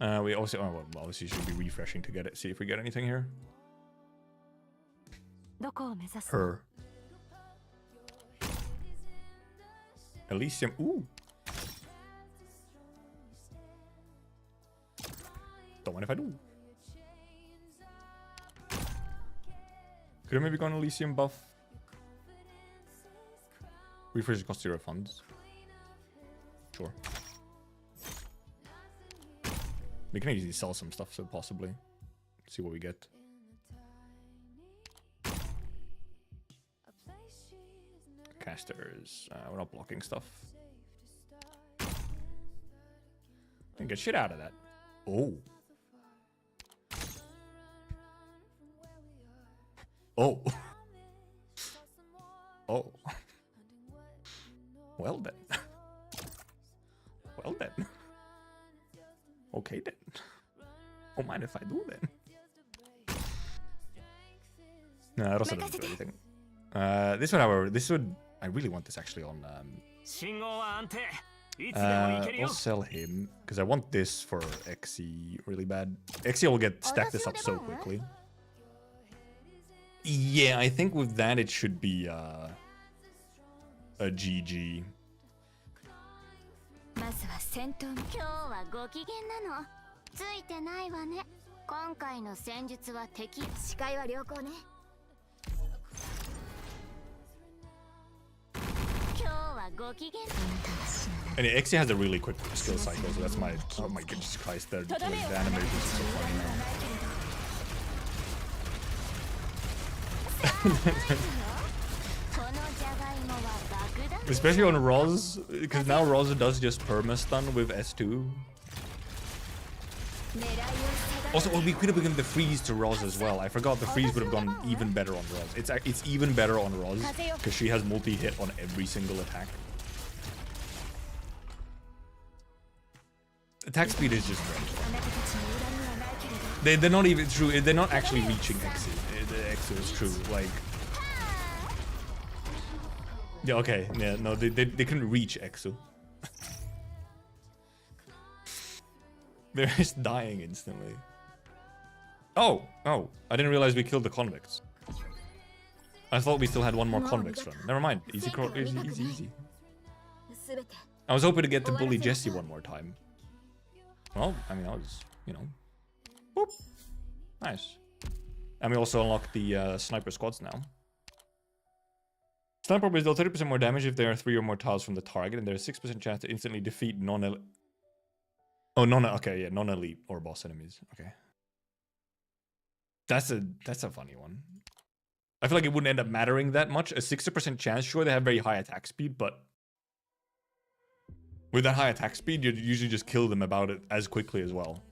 We also, well, obviously should be refreshing to get it, see if we get anything here. Her. Elysium, ooh! Don't mind if I do. Could have maybe gone Elysium buff. Refresh cost 0 funds. Sure. We can easily sell some stuff, so possibly. See what we get. Casters. We're not blocking stuff. And get shit out of that. Oh. Oh. Oh. Well then. Well then. Okay then. Don't mind if I do then. No, it also doesn't do anything. This one, however, I really want this actually on. I'll sell him because I want this for Xe really bad. Xe will stack this up so quickly. Yeah, I think with that it should be a GG. まずは戦闘に今日はご機嫌なのついてないわね今回の戦術は敵視界は良好ね今日はご機嫌 And Xe has a really quick skill cycle, so that's my... Oh my goodness Christ, the animations are so funny now. Especially on Roz, because now Roz does just perma-stun with S2. Also, we could have given the freeze to Roz as well. I forgot the freeze would have gone even better on Roz. It's even better on Roz, because she has multi-hit on every single attack. Attack speed is just great. They're not even true. They're not actually reaching Xe. Xe is true. Like, yeah, okay, yeah, no, they couldn't reach Xe. They're just dying instantly. Oh, I didn't realize we killed the convicts. I thought we still had one more convicts run. Never mind. Easy. I was hoping to get to bully Jesse one more time. Well, I mean, I was, you know. Whoop. Nice. And we also unlocked the sniper squads now. Sniper bombers deal 30% more damage if there are 3 or more tiles from the target, and there's a 6% chance to instantly defeat non-elite. Oh, okay, yeah, non-elite or boss enemies. Okay. That's a funny one. I feel like it wouldn't end up mattering that much. A 60% chance, sure, they have very high attack speed, but with that high attack speed, you'd usually just kill them about it as quickly as well.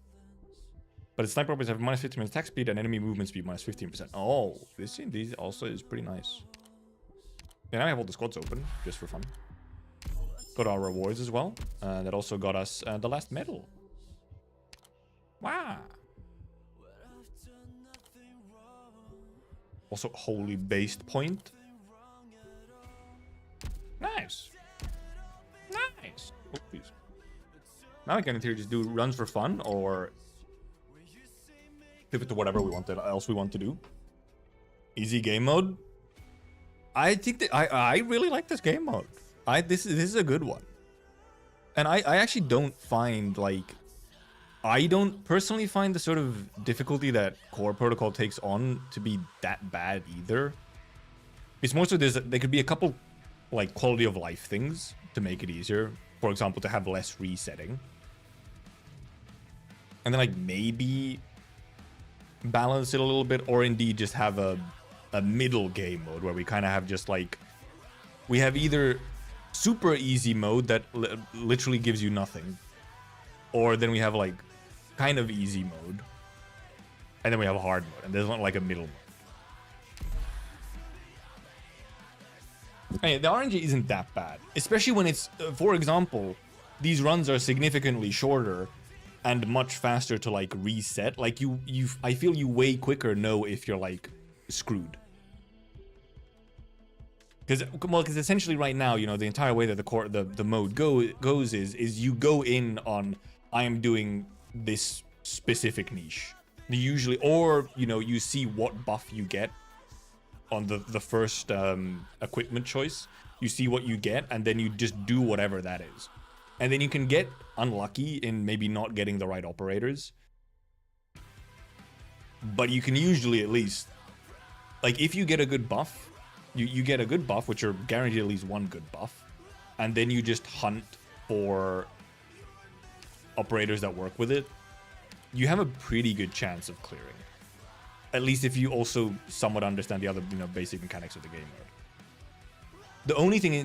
But sniper bombers have minus 15% attack speed and enemy movement speed minus 15%. Oh, this indeed also is pretty nice. Yeah, now I have all the squads open, just for fun. Got our rewards as well. That also got us the last medal. Wow. Also, holy based point. Nice. Nice. Oh, please. Now we can either just do runs for fun or pivot to whatever we want else we want to do. Easy game mode. I think that I really like this game mode. This is a good one. And I actually don't find, like, I don't personally find the sort of difficulty that Core Protocol takes on to be that bad either. It's more so there could be a couple, like, quality of life things to make it easier. For example, to have less resetting. And then, like, maybe balance it a little bit, or indeed just have a middle game mode where we kind of have just, like, we have either super easy mode that literally gives you nothing, or then we have, like, kind of easy mode, and then we have a hard mode, and there's not like a middle mode. Hey, the RNG isn't that bad, especially when it's, for example, these runs are significantly shorter and much faster to, like, reset. Like, I feel you way quicker know if you're, like, screwed. Because essentially right now, you know, the entire way that the mode goes is you go in on, I am doing this specific niche. Usually, or, you know, you see what buff you get on the first equipment choice. You see what you get, and then you just do whatever that is. And then you can get unlucky in maybe not getting the right operators. But you can usually at least, like, if you get a good buff, you get a good buff, which are guaranteed at least one good buff, and then you just hunt for operators that work with it. you have a pretty good chance of clearing. At least if you also somewhat understand the other, basic mechanics of the game mode.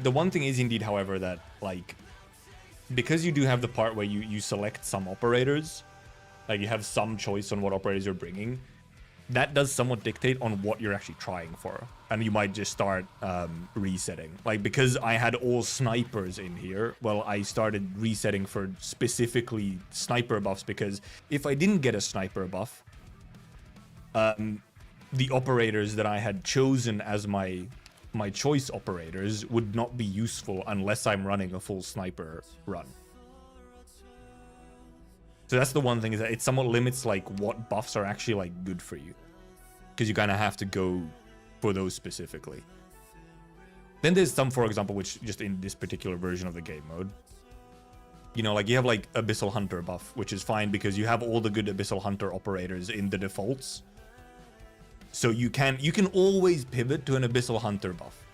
The one thing is indeed, however, that like, because you do have the part where you select some operators, like you have some choice on what operators you're bringing, that does somewhat dictate on what you're actually trying for. And you might just start resetting. Like, because I had all snipers in here, well, I started resetting for specifically sniper buffs, because if I didn't get a sniper buff, the operators that I had chosen as my choice operators would not be useful unless I'm running a full sniper run. So that's the one thing, is that it somewhat limits like what buffs are actually like good for you, because you kind of have to go for those specifically. Then there's some, for example, which just in this particular version of the game mode, like you have like Abyssal Hunter buff, which is fine because you have all the good Abyssal Hunter operators in the defaults. So you can always pivot to an Abyssal Hunter buff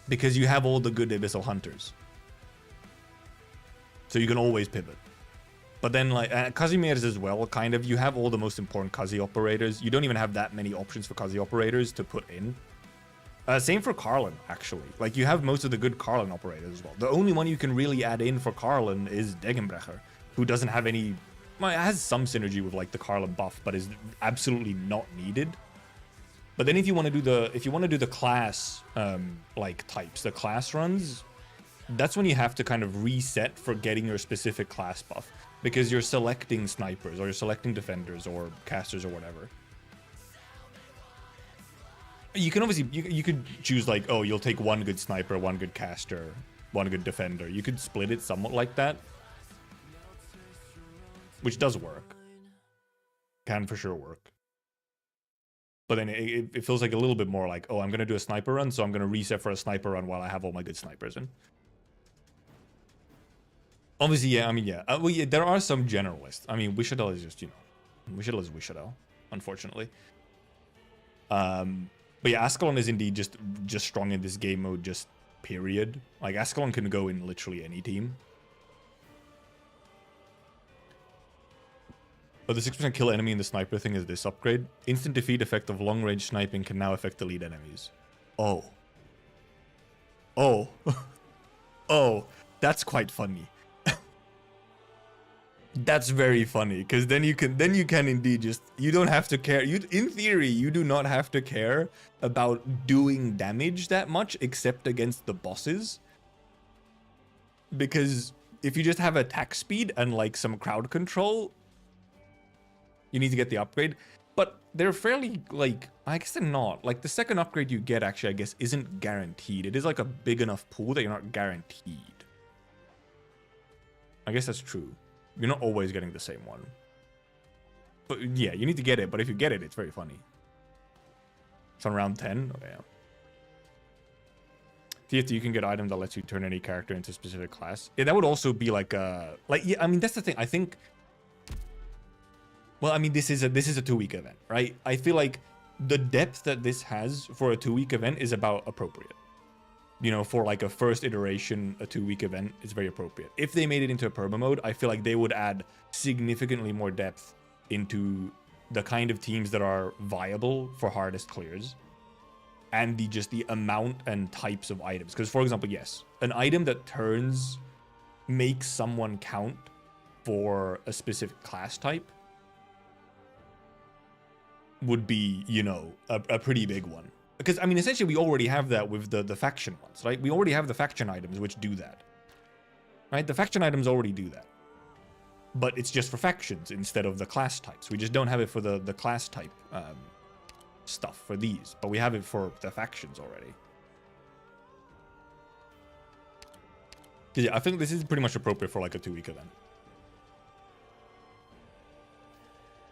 because you have all the good Abyssal Hunters. So you can always pivot. But then like Kazimier's as well, kind of, you have all the most important Kazi operators. You don't even have that many options for Kazi operators to put in. Same for Karlin, actually. Like, you have most of the good Karlin operators as well. The only one you can really add in for Karlin is Degenbrecher, who doesn't have any... Well, it has some synergy with like the Karlin buff, but is absolutely not needed. But then if you want to do the class like types, the class runs, that's when you have to kind of reset for getting your specific class buff, because you're selecting snipers or you're selecting defenders or casters or whatever. You can obviously you could choose like, oh, you'll take one good sniper, one good caster, one good defender. You could split it somewhat like that, which does work. Can for sure work. But then it feels like a little bit more like, oh, I'm going to do a sniper run, so I'm going to reset for a sniper run while I have all my good snipers in. Obviously, yeah, I mean, yeah. Well, yeah, there are some generalists. I mean, Wishadel is just, Wishadel is Wishadel, unfortunately. But yeah, Ascalon is indeed just strong in this game mode, just period. Like, Ascalon can go in literally any team. But the 6% kill enemy in the sniper thing is this upgrade. Instant defeat effect of long-range sniping can now affect elite enemies. Oh. Oh. Oh. That's quite funny. That's very funny, because then you can indeed just, you don't have to care. In theory, you do not have to care about doing damage that much except against the bosses. Because if you just have attack speed and like some crowd control, you need to get the upgrade. But they're fairly, like, I guess they're not. Like, the second upgrade you get, actually, I guess, isn't guaranteed. It is like a big enough pool that you're not guaranteed. I guess that's true. You're not always getting the same one. But yeah, you need to get it. But if you get it, it's very funny. It's on round 10? Okay, yeah. TFT, you can get an item that lets you turn any character into a specific class. Yeah, that would also be like a... Like, yeah, I mean, that's the thing. I think... Well, I mean, this is a 2-week event, right? I feel like the depth that this has for a 2-week event is about appropriate. For like a first iteration, a 2-week event is very appropriate. If they made it into a perma mode, I feel like they would add significantly more depth into the kind of teams that are viable for hardest clears, and the amount and types of items. Because, for example, yes, an item that makes someone count for a specific class type would be, a pretty big one. Because, I mean, essentially, we already have that with the faction ones, right? We already have the faction items which do that. Right? The faction items already do that. But it's just for factions instead of the class types. We just don't have it for the class type stuff for these. But we have it for the factions already. Yeah, I think this is pretty much appropriate for like a 2-week event.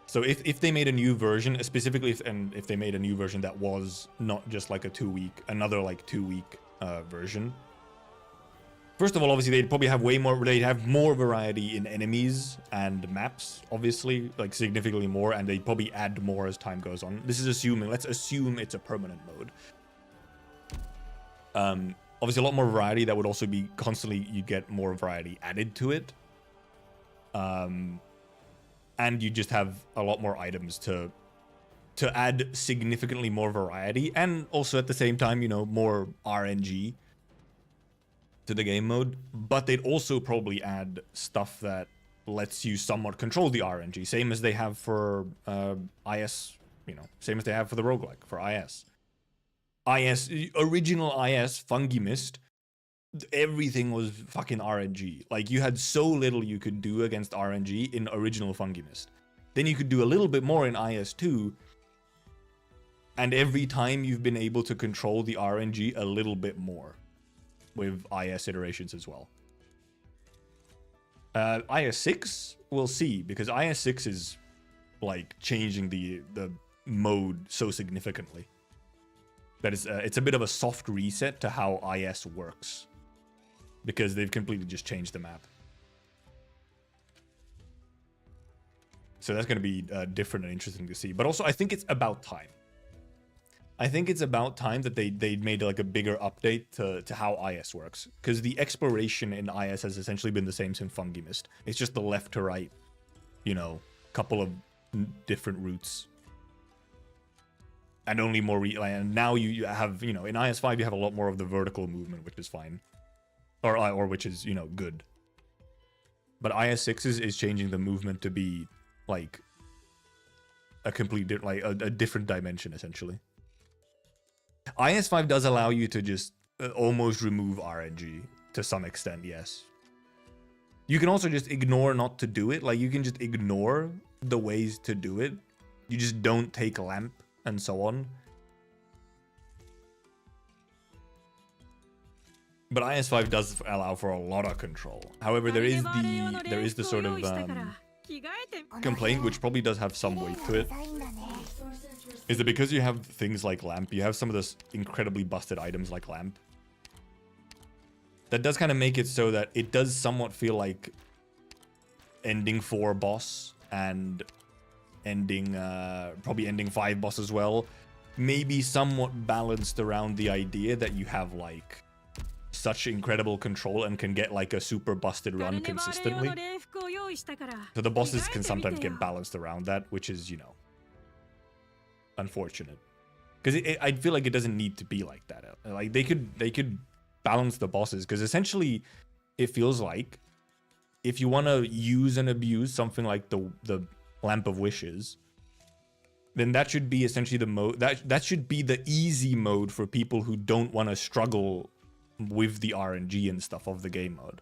So if they made a new version, specifically if they made a new version that was not just like a 2-week, another like 2-week version. First of all, obviously they'd probably have they'd have more variety in enemies and maps, obviously, like significantly more, and they'd probably add more as time goes on. This is let's assume it's a permanent mode. Obviously a lot more variety, that would also be constantly, you get more variety added to it. and you just have a lot more items to add significantly more variety, and also at the same time, you know, more RNG to the game mode. But they'd also probably add stuff that lets you somewhat control the RNG, same as they have for IS, you know, same as they have for the roguelike, for IS. Original IS, Fungi Mist, everything was fucking RNG. Like, you had so little you could do against RNG in original Fungi Mist. Then you could do a little bit more in IS2, and every time you've been able to control the RNG a little bit more with IS iterations as well. IS6, we'll see, because IS6 is like changing the mode so significantly that it's a bit of a soft reset to how IS works, because they've completely just changed the map. So that's going to be different and interesting to see. But also, I think it's about time. I think it's about time that they made like a bigger update to how IS works, because the exploration in IS has essentially been the same since Fungi Mist. It's just the left to right, you know, couple of different routes, and only more. And now you have, you know, in IS5 you have a lot more of the vertical movement, which is fine, or which is, you know, good. But IS6 is changing the movement to be like a complete a different dimension essentially. IS5 does allow you to just almost remove RNG to some extent, yes. You can also just ignore not to do it. Like, you can just ignore the ways to do it. You just don't take lamp and so on. But IS5 does allow for a lot of control. However, there is the sort of complaint, which probably does have some weight to it, is that because you have things like lamp, you have some of those incredibly busted items like lamp. That does kind of make it so that it does somewhat feel like ending 4 boss and ending, probably ending 5 boss as well, maybe somewhat balanced around the idea that you have like such incredible control and can get like a super busted run consistently. So the bosses can sometimes get balanced around that, which is, you know, unfortunate, because I feel like it doesn't need to be like that. Like, they could balance the bosses, because essentially it feels like if you want to use and abuse something like the Lamp of Wishes, then that should be essentially the mode that should be the easy mode for people who don't want to struggle with the RNG and stuff of the game mode.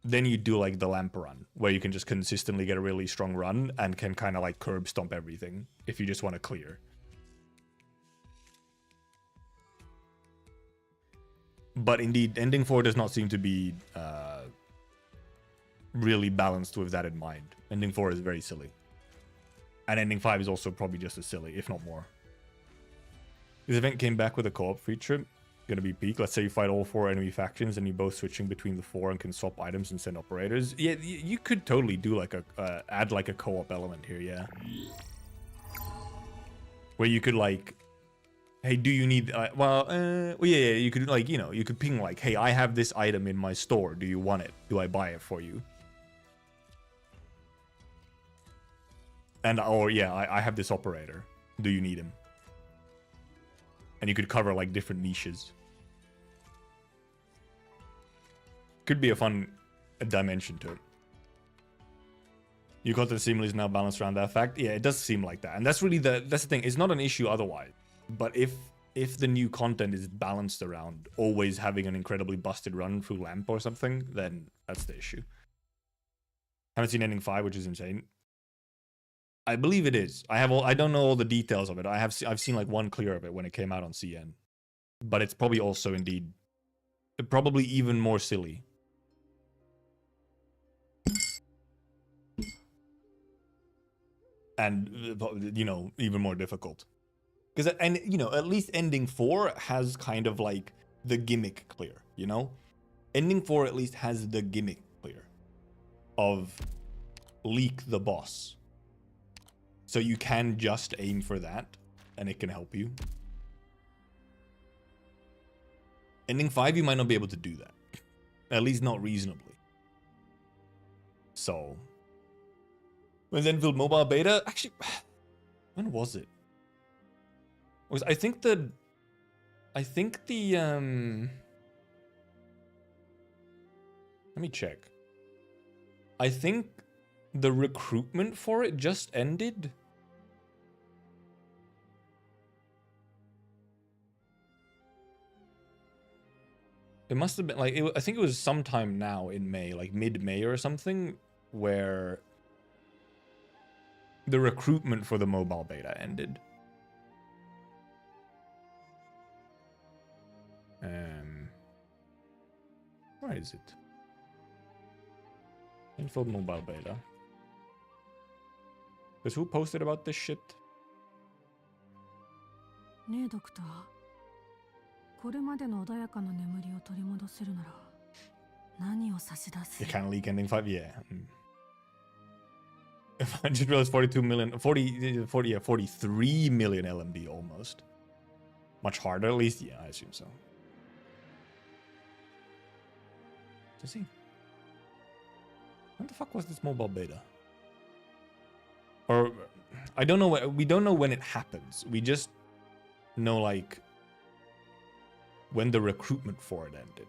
Then you do like the lamp run, where you can just consistently get a really strong run and can kind of like curb stomp everything if you just want to clear. But indeed, ending 4 does not seem to be really balanced with that in mind. Ending 4 is very silly. And ending 5 is also probably just as silly, if not more. This event came back with a co-op feature. Gonna be peak. Let's say you fight all 4 enemy factions and you're both switching between the 4 and can swap items and send operators. Yeah, you could totally do like a add like a co-op element here, yeah. Where you could like, hey, do you need well, yeah, you could like, you know, you could ping like, hey, I have this item in my store, do you want it? Do I buy it for you? And or yeah, I have this operator, do you need him? And you could cover like different niches. Could be a fun dimension to it. You got the seemingly is now balanced around that fact. Yeah, it does seem like that, and that's really that's the thing. It's not an issue otherwise. But if the new content is balanced around always having an incredibly busted run through lamp or something, then that's the issue. Haven't seen ending 5, which is insane. I believe it is. I don't know all the details of it. I've seen like one clear of it when it came out on CN, but it's probably also indeed probably even more silly. And you know, even more difficult. Because and you know, at least ending 4 has kind of like the gimmick clear, you know? Ending 4 at least has the gimmick clear of leak the boss. So you can just aim for that, and it can help you. Ending 5, you might not be able to do that. At least not reasonably. So, When's Enfield Mobile Beta? Actually, when was it? I think the let me check. I think the recruitment for it just ended. It must have been like I think it was sometime now in May, like mid-May or something, where the recruitment for the mobile beta ended. Where is it? Enfield mobile beta. Because who posted about this shit? ねえドクター、これまでの穏やかな眠りを取り戻せるなら何を差し出す? You can't leak ending 5? Yeah. I just realized 42 million, 43 million LMB almost. Much harder, at least? Yeah, I assume so. To see. When the fuck was this mobile beta? Or, I don't know, we don't know when it happens. We just know, like, when the recruitment for it ended.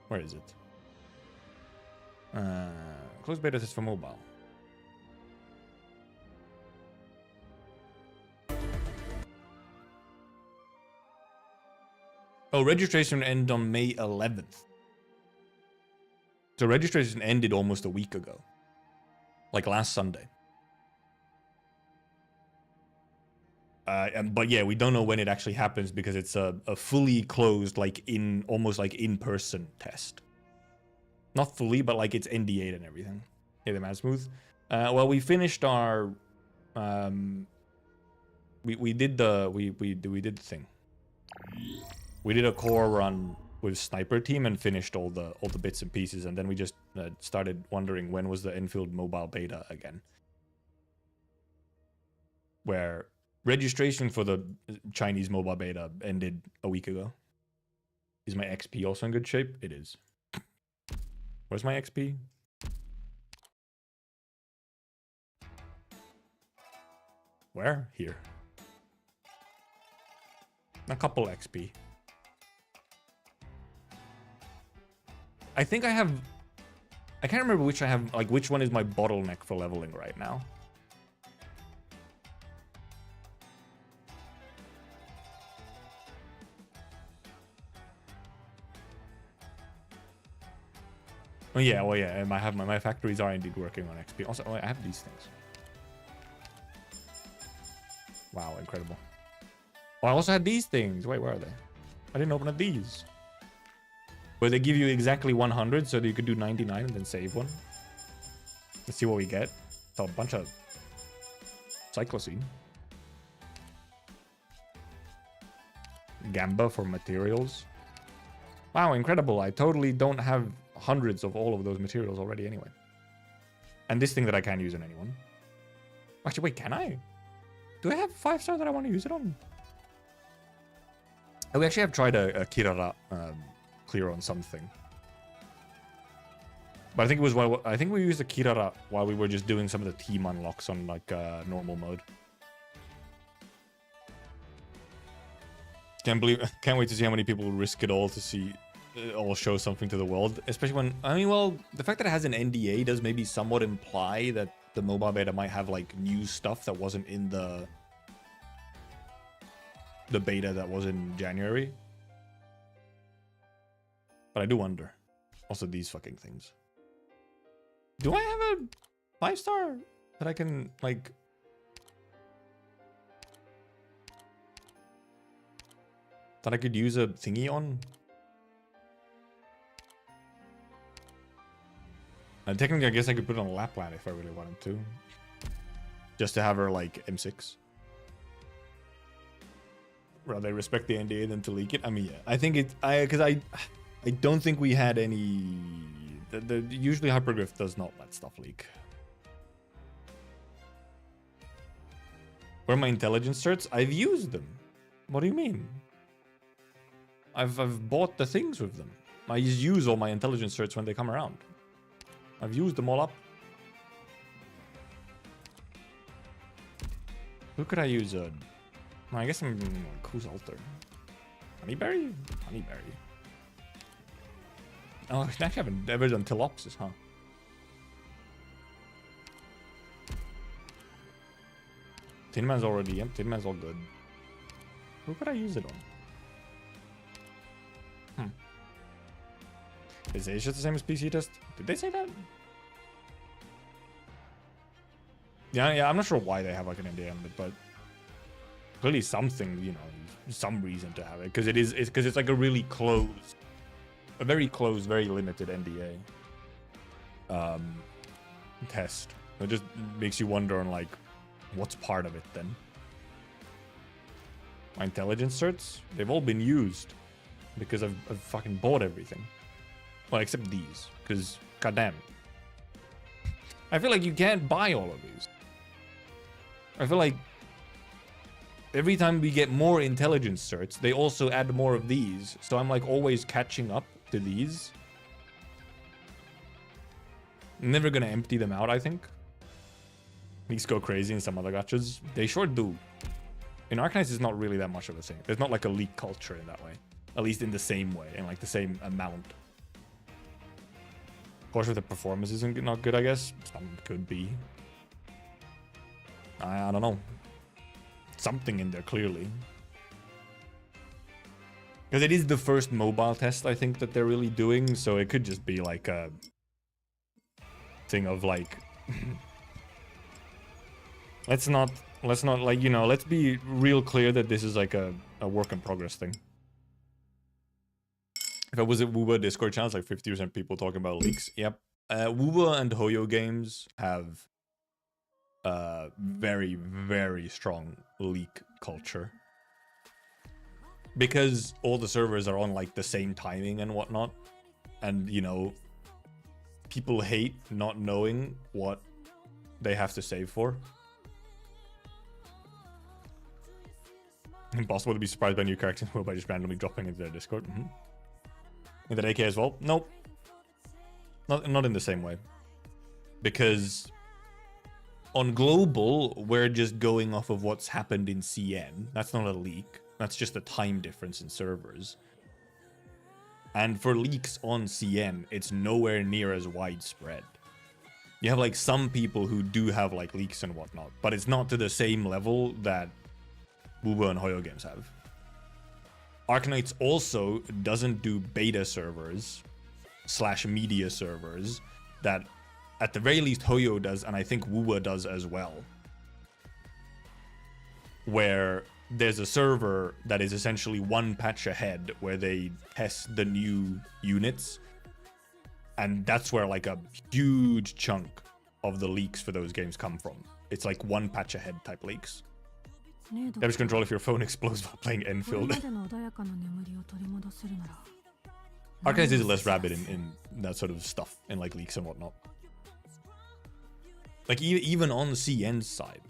Where is it? Closed beta is for mobile. Oh, registration ended on May 11th. So registration ended almost a week ago. Like last Sunday. But yeah, we don't know when it actually happens because it's a fully closed, like almost like in-person test. Not fully, but like it's NDA'd and everything. Yeah, the man smooth. Well, we finished our we did the thing. We did a core run with Sniper Team and finished all the bits and pieces, and then we just started wondering when was the Enfield mobile beta again. Where registration for the Chinese mobile beta ended a week ago. Is my XP also in good shape? It is. Where's my XP? Where? Here. A couple XP. I think I have... I can't remember which I have, like which one is my bottleneck for leveling right now. Oh yeah, well yeah, I have my factories are indeed working on XP. Also, oh, I have these things. Wow, incredible. Oh, I also had these things. Wait, where are they? I didn't open up these. Where they give you exactly 100 so that you could do 99 and then save one. Let's see what we get. It's a bunch of cyclocene. Gamba for materials. Wow, incredible. I totally don't have hundreds of all of those materials already anyway. And this thing that I can't use on anyone. Actually, wait, can I? Do I have 5-star that I want to use it on? Oh, we actually have tried a Kirara clear on something. But I think it was while I think we used the Kirara while we were just doing some of the team unlocks on like normal mode. Can't wait to see how many people risk it all to see it all show something to the world. Especially when, I mean, well, the fact that it has an NDA does maybe somewhat imply that the mobile beta might have like new stuff that wasn't in the beta that was in January. But I do wonder. Also, these fucking things. Do I have a 5-star that I can, like... that I could use a thingy on? And technically, I guess I could put it on a Lapland if I really wanted to. Just to have her, like, M6. Rather respect the NDA than to leak it. I mean, yeah. I think it... Because I don't think we had any... Usually Hypergriff does not let stuff leak. Where are my intelligence certs? I've used them. What do you mean? I've bought the things with them. I just use all my intelligence certs when they come around. I've used them all up. Who could I use? I guess I'm who's alter. Honeyberry? Honeyberry. Oh, I haven't ever done Telopsis, huh? Tin Man's already empty. Tin Man's all good. Who could I use it on? Is Asia the same as PC test? Did they say that? Yeah, I'm not sure why they have like an NDA on it, but clearly something, you know, some reason to have it, because it's like a really closed, a very closed, very limited NDA test. It just makes you wonder on like what's part of it then. My intelligence certs, they've all been used because I've fucking bought everything. Well, except these, because goddamn, I feel like you can't buy all of these. I feel like every time we get more intelligence certs, they also add more of these. So I'm like always catching up to these. I'm never gonna empty them out, I think. These go crazy in some other gachas. They sure do. In Arknights, it's not really that much of a thing. There's not like a leak culture in that way. At least in the same way, in like the same amount. Of course, if the performance isn't not good, I guess. Some could be. I don't know. Something in there, clearly. Because it is the first mobile test, I think, that they're really doing. So it could just be like a thing of like... let's not like, you know, let's be real clear that this is like a work in progress thing. If I was at Woowa Discord channel, it's like 50% people talking about leaks. Yep. Woowa and Hoyo games have very, very strong leak culture. Because all the servers are on like the same timing and whatnot. And, you know, people hate not knowing what they have to save for. Impossible to be surprised by new characters by just randomly dropping into their Discord. In that AK as well? Nope. Not in the same way. Because on global, we're just going off of what's happened in CN. That's not a leak. That's just a time difference in servers. And for leaks on CN, it's nowhere near as widespread. You have like some people who do have like leaks and whatnot, but it's not to the same level that Woowa and Hoyo games have. Arknights also doesn't do beta servers / media servers that at the very least Hoyo does, and I think Woowa does as well. Where there's a server that is essentially one patch ahead where they test the new units. And that's where like a huge chunk of the leaks for those games come from. It's like one patch ahead type leaks. Damage control if your phone explodes while playing Enfield. Arknights is less rabid in that sort of stuff, in like leaks and whatnot. Like even on the CN side,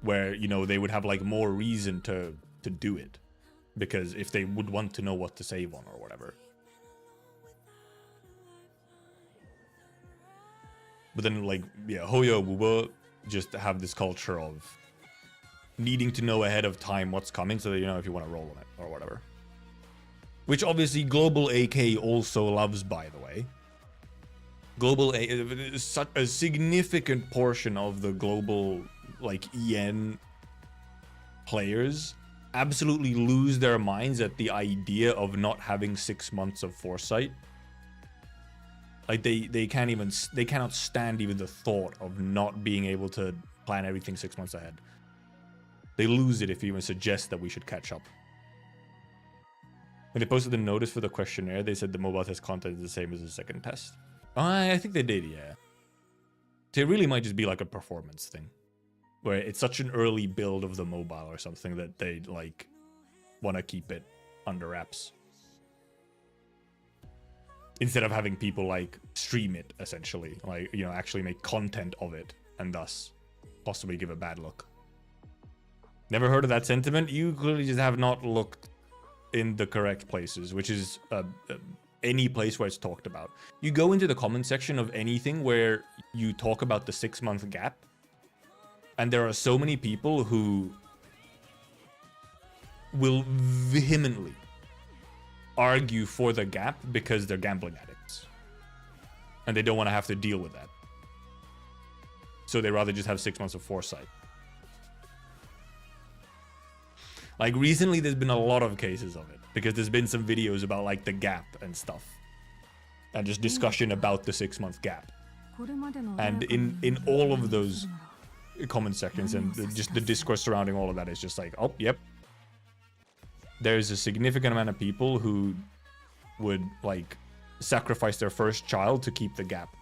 where, you know, they would have like more reason to do it, because if they would want to know what to save on or whatever. But then like, yeah, Hoyo, Woowa just have this culture of needing to know ahead of time what's coming so that you know if you want to roll on it or whatever. Which obviously Global AK also loves, by the way. Global A is such a significant portion of the global like EN players absolutely lose their minds at the idea of not having 6 months of foresight. Like they cannot stand even the thought of not being able to plan everything 6 months ahead. They lose it if you even suggest that we should catch up. When they posted the notice for the questionnaire, they said the mobile test content is the same as the second test. I think they did, yeah. So it really might just be like a performance thing, where it's such an early build of the mobile or something that they like want to keep it under wraps. Instead of having people like stream it, essentially, like, you know, actually make content of it and thus possibly give a bad look. Never heard of that sentiment? You clearly just have not looked in the correct places, which is any place where it's talked about. You go into the comment section of anything where you talk about the 6 month gap, And there are so many people who will vehemently argue for the gap because they're gambling addicts. And they don't want to have to deal with that. So they rather just have 6 months of foresight. Like recently there's been a lot of cases of it because there's been some videos about like the gap and stuff. And just discussion about the 6 month gap. And in all of those comment sections and just the discourse surrounding all of that is just like, oh, yep. There's a significant amount of people who would like sacrifice their first child to keep the gap.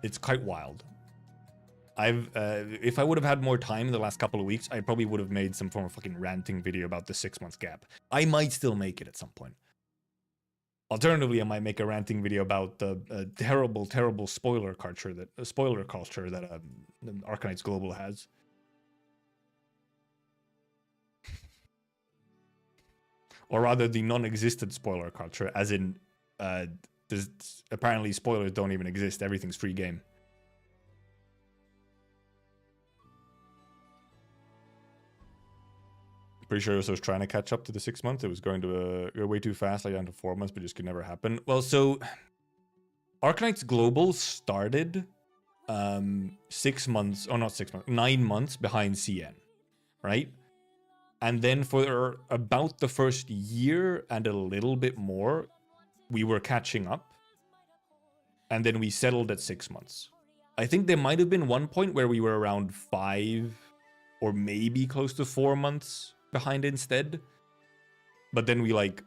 It's quite wild. If I would have had more time in the last couple of weeks, I probably would have made some form of fucking ranting video about the 6 month gap. I might still make it at some point. Alternatively, I might make a ranting video about the terrible spoiler culture that Arknights Global has. Or rather, the non-existent spoiler culture, as in, apparently spoilers don't even exist. Everything's free game. Pretty sure I was trying to catch up to the 6 months. It was going to go way too fast, like down to 4 months, but just could never happen. Well, so Arknights Global started 6 months, oh not 6 months, 9 months behind CN, right? And then for about the first year and a little bit more, we were catching up. And then we settled at 6 months. I think there might have been one point where we were around 5 or maybe close to 4 months behind instead. But then we like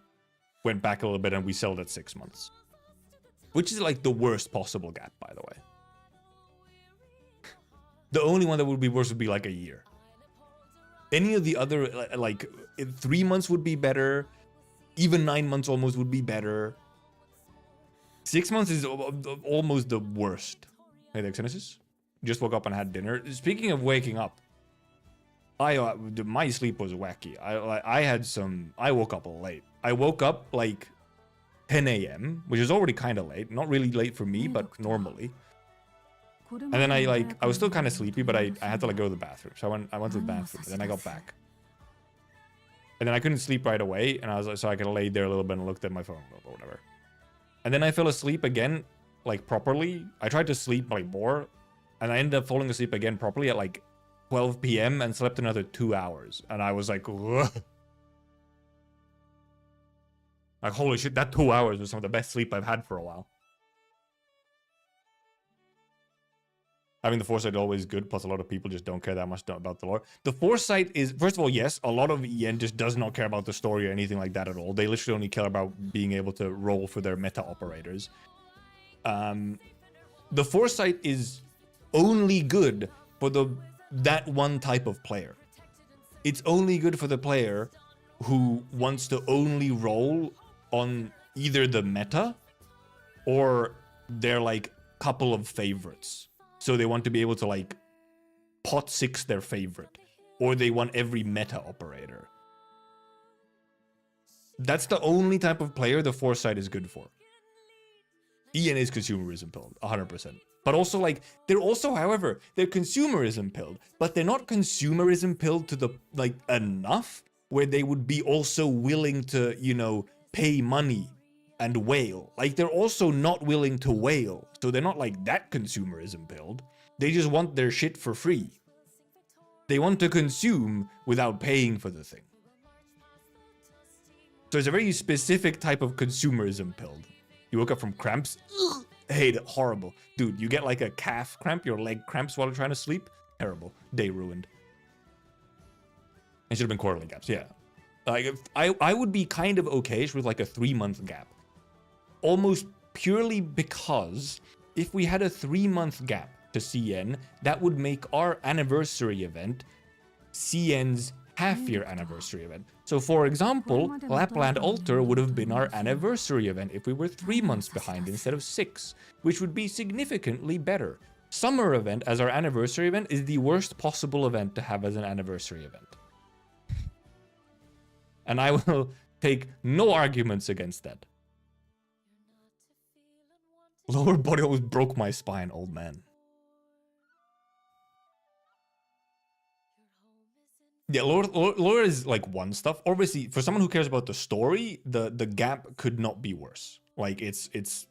went back a little bit and we settled at 6 months. Which is like the worst possible gap, by the way. The only one that would be worse would be like a year. Any of the other, like 3 months would be better. Even 9 months almost would be better. 6 months is almost the worst. Hey there, Xenesis. Just woke up and had dinner. Speaking of waking up, my sleep was wacky. I woke up late. I woke up like 10 a.m., which is already kind of late. Not really late for me, but normally. And then I was still kind of sleepy, but I had to like go to the bathroom. So I went to the bathroom, and then I got back. And then I couldn't sleep right away, and I was like, so I could lay there a little bit and looked at my phone or whatever. And then I fell asleep again, like properly. I tried to sleep like more, and I ended up falling asleep again properly at like 12 p.m. and slept another 2 hours. And I was like, ugh. Like, holy shit, that 2 hours was some of the best sleep I've had for a while. Having the foresight is always good, plus a lot of people just don't care that much about the lore. The foresight is, first of all, yes, a lot of EN just does not care about the story or anything like that at all. They literally only care about being able to roll for their meta operators. The foresight is only good for that one type of player. It's only good for the player who wants to only roll on either the meta or their like couple of favorites. So they want to be able to like pot 6 their favorite, or they want every meta operator. That's the only type of player the foresight is good for. EN is consumerism pilled, 100%. But also like, they're also, however, they're consumerism pilled, but they're not consumerism pilled to the like enough where they would be also willing to, you know, pay money and whale. Like, they're also not willing to whale, so they're not like that consumerism pilled. They just want their shit for free. They want to consume without paying for the thing. So it's a very specific type of consumerism pilled. You woke up from cramps? Ugh, hate it, horrible. Dude, you get like a calf cramp, your leg cramps while you're trying to sleep? Terrible. Day ruined. It should have been quarterly gaps, yeah. Like, I would be kind of okay with like a 3-month gap. Almost purely because if we had a 3-month gap to CN, that would make our anniversary event CN's half-year anniversary event. So for example, Lapland Alter would have been our anniversary event if we were 3 months behind instead of 6, which would be significantly better. Summer event as our anniversary event is the worst possible event to have as an anniversary event. And I will take no arguments against that. Lower body always broke my spine, old man. Yeah, lore is like one stuff. Obviously, for someone who cares about the story, the gap could not be worse. Like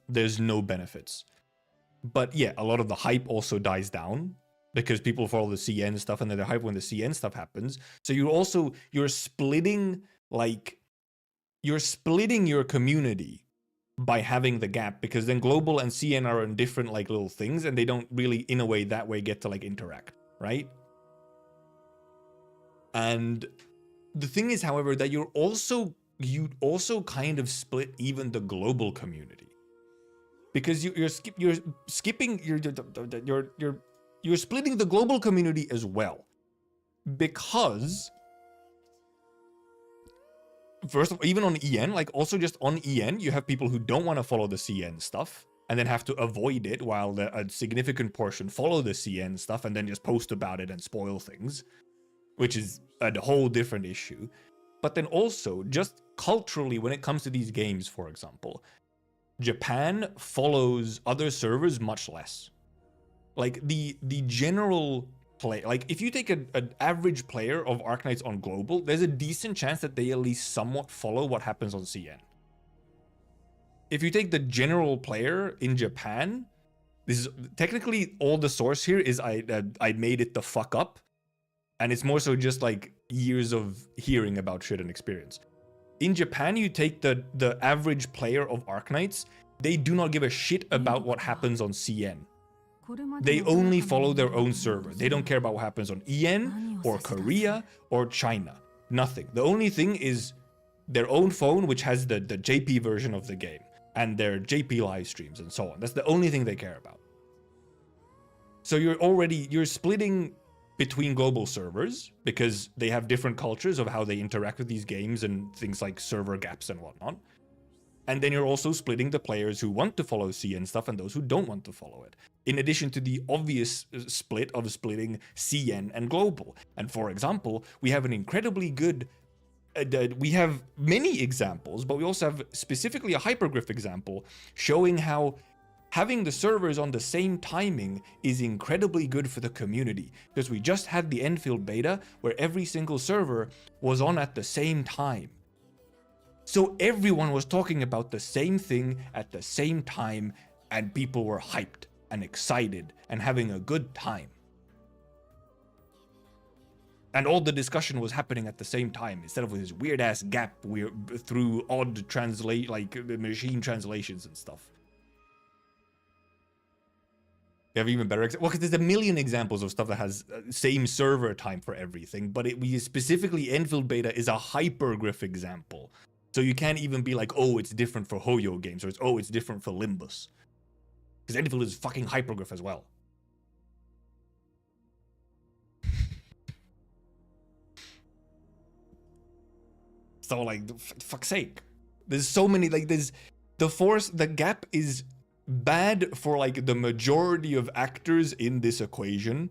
there's no benefits. But yeah, a lot of the hype also dies down because people follow the CN stuff and then they're hype when the CN stuff happens. So you're splitting your community by having the gap, because then global and CN are in different like little things and they don't really in a way that way get to like interact, right? And the thing is, however, that you also kind of split even the global community. Because you're splitting the global community as well. Because first of all, even on EN, like also just on EN, you have people who don't want to follow the CN stuff and then have to avoid it, while a significant portion follow the CN stuff and then just post about it and spoil things, which is a whole different issue. But then also, just culturally, when it comes to these games, for example, Japan follows other servers much less. Like the general play, like if you take an average player of Arknights on global, there's a decent chance that they at least somewhat follow what happens on CN. If you take the general player in Japan, this is technically all the source here is I made it the fuck up, and it's more so just like years of hearing about shit and experience. In Japan, you take the average player of Arknights, they do not give a shit about what happens on CN. They only follow their own server. They don't care about what happens on EN or Korea or China. Nothing. The only thing is their own phone, which has the JP version of the game, and their JP live streams and so on. That's the only thing they care about. So you're splitting between global servers because they have different cultures of how they interact with these games and things like server gaps and whatnot. And then you're also splitting the players who want to follow CN stuff and those who don't want to follow it. In addition to the obvious split of splitting CN and global. And for example, we have an incredibly good, we have many examples, but we also have specifically a hyperglyph example showing how having the servers on the same timing is incredibly good for the community, because we just had the Enfield beta where every single server was on at the same time. So everyone was talking about the same thing at the same time, and people were hyped and excited and having a good time. And all the discussion was happening at the same time, instead of this weird ass gap through odd machine translations and stuff. You have even better examples. Well, because there's a million examples of stuff that has same server time for everything, but we specifically Enfield beta is a hyperglyph example. So you can't even be like, oh, it's different for Hoyo games, or it's different for Limbus. Because Enfield is fucking hyperglyph as well. So like, fuck's sake. There's so many, like the gap is bad for like the majority of actors in this equation,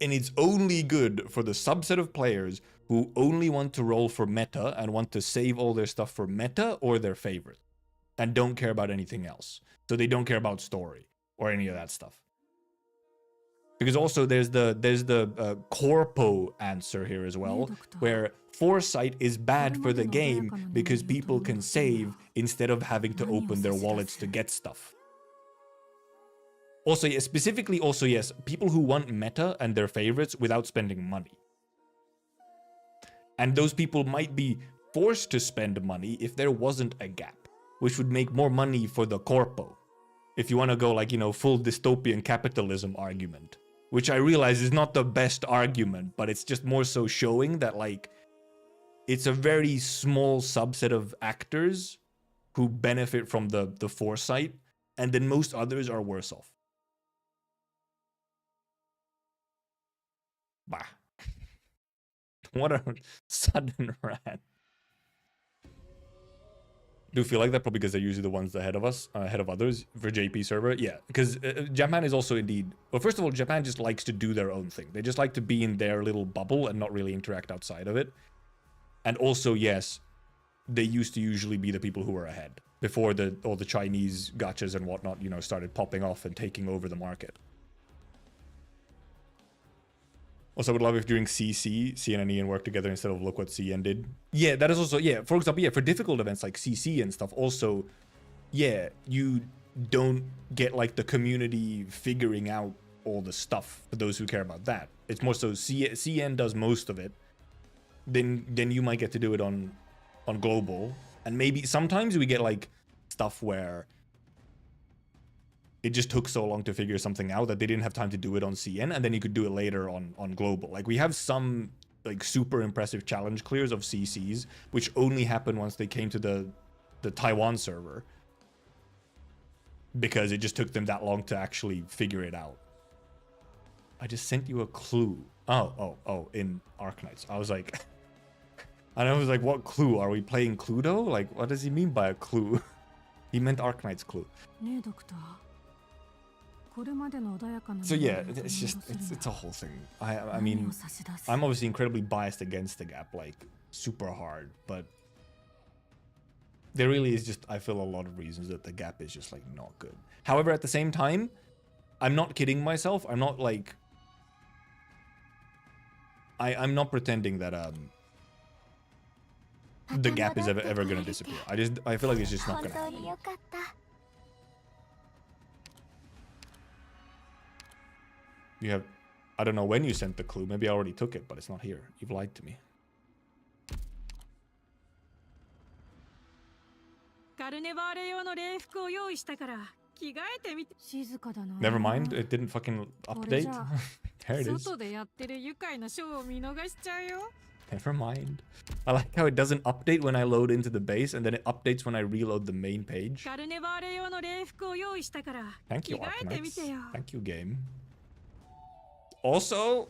and it's only good for the subset of players who only want to roll for meta and want to save all their stuff for meta or their favorite and don't care about anything else. So they don't care about story or any of that stuff. Because also there's the corpo answer here as well, where foresight is bad for the game because people can save instead of having to open their wallets to get stuff. Also, yes, specifically also, yes, people who want meta and their favorites without spending money. And those people might be forced to spend money if there wasn't a gap, which would make more money for the corpo. If you want to go like, you know, full dystopian capitalism argument, which I realize is not the best argument, but it's just more so showing that like, it's a very small subset of actors who benefit from the foresight, and then most others are worse off. Bah. What a sudden rant. Do you feel like that? Probably because they're usually the ones ahead of us, ahead of others for JP server. Yeah, because Japan is also indeed... Well, first of all, Japan just likes to do their own thing. They just like to be in their little bubble and not really interact outside of it. And also, yes, they used to usually be the people who were ahead. before all the Chinese gachas and whatnot, you know, started popping off and taking over the market. Also, I would love if during CC, CN and Ian worked together instead of look what CN did. Yeah, that is also, yeah, for example, yeah, for difficult events like CC and stuff, also, yeah, you don't get like the community figuring out all the stuff for those who care about that. It's more so CN does most of it. Then you might get to do it on global. And maybe sometimes we get like stuff where it just took so long to figure something out that they didn't have time to do it on CN, and then you could do it later on global. Like we have some like super impressive challenge clears of CCs, which only happened once they came to the Taiwan server, because it just took them that long to actually figure it out. I just sent you a clue. Oh, in Arknights. I was like, and I was like, what clue? Are we playing Cluedo? Like, what does he mean by a clue? He meant Arknights clue. So yeah, it's just, it's a whole thing. I mean, I'm obviously incredibly biased against the gap, like super hard, but there really is just, I feel a lot of reasons that the gap is just like not good. However, at the same time, I'm not kidding myself. I'm not like, I'm not pretending that the gap is ever gonna disappear. I feel like it's just not gonna happen. You have, I don't know when you sent the clue. Maybe I already took it, but it's not here. You've lied to me. Never mind, it didn't fucking update. There it is. Never mind. I like how it doesn't update when I load into the base, and then it updates when I reload the main page. Thank you, Arknights. Thank you, game. Also,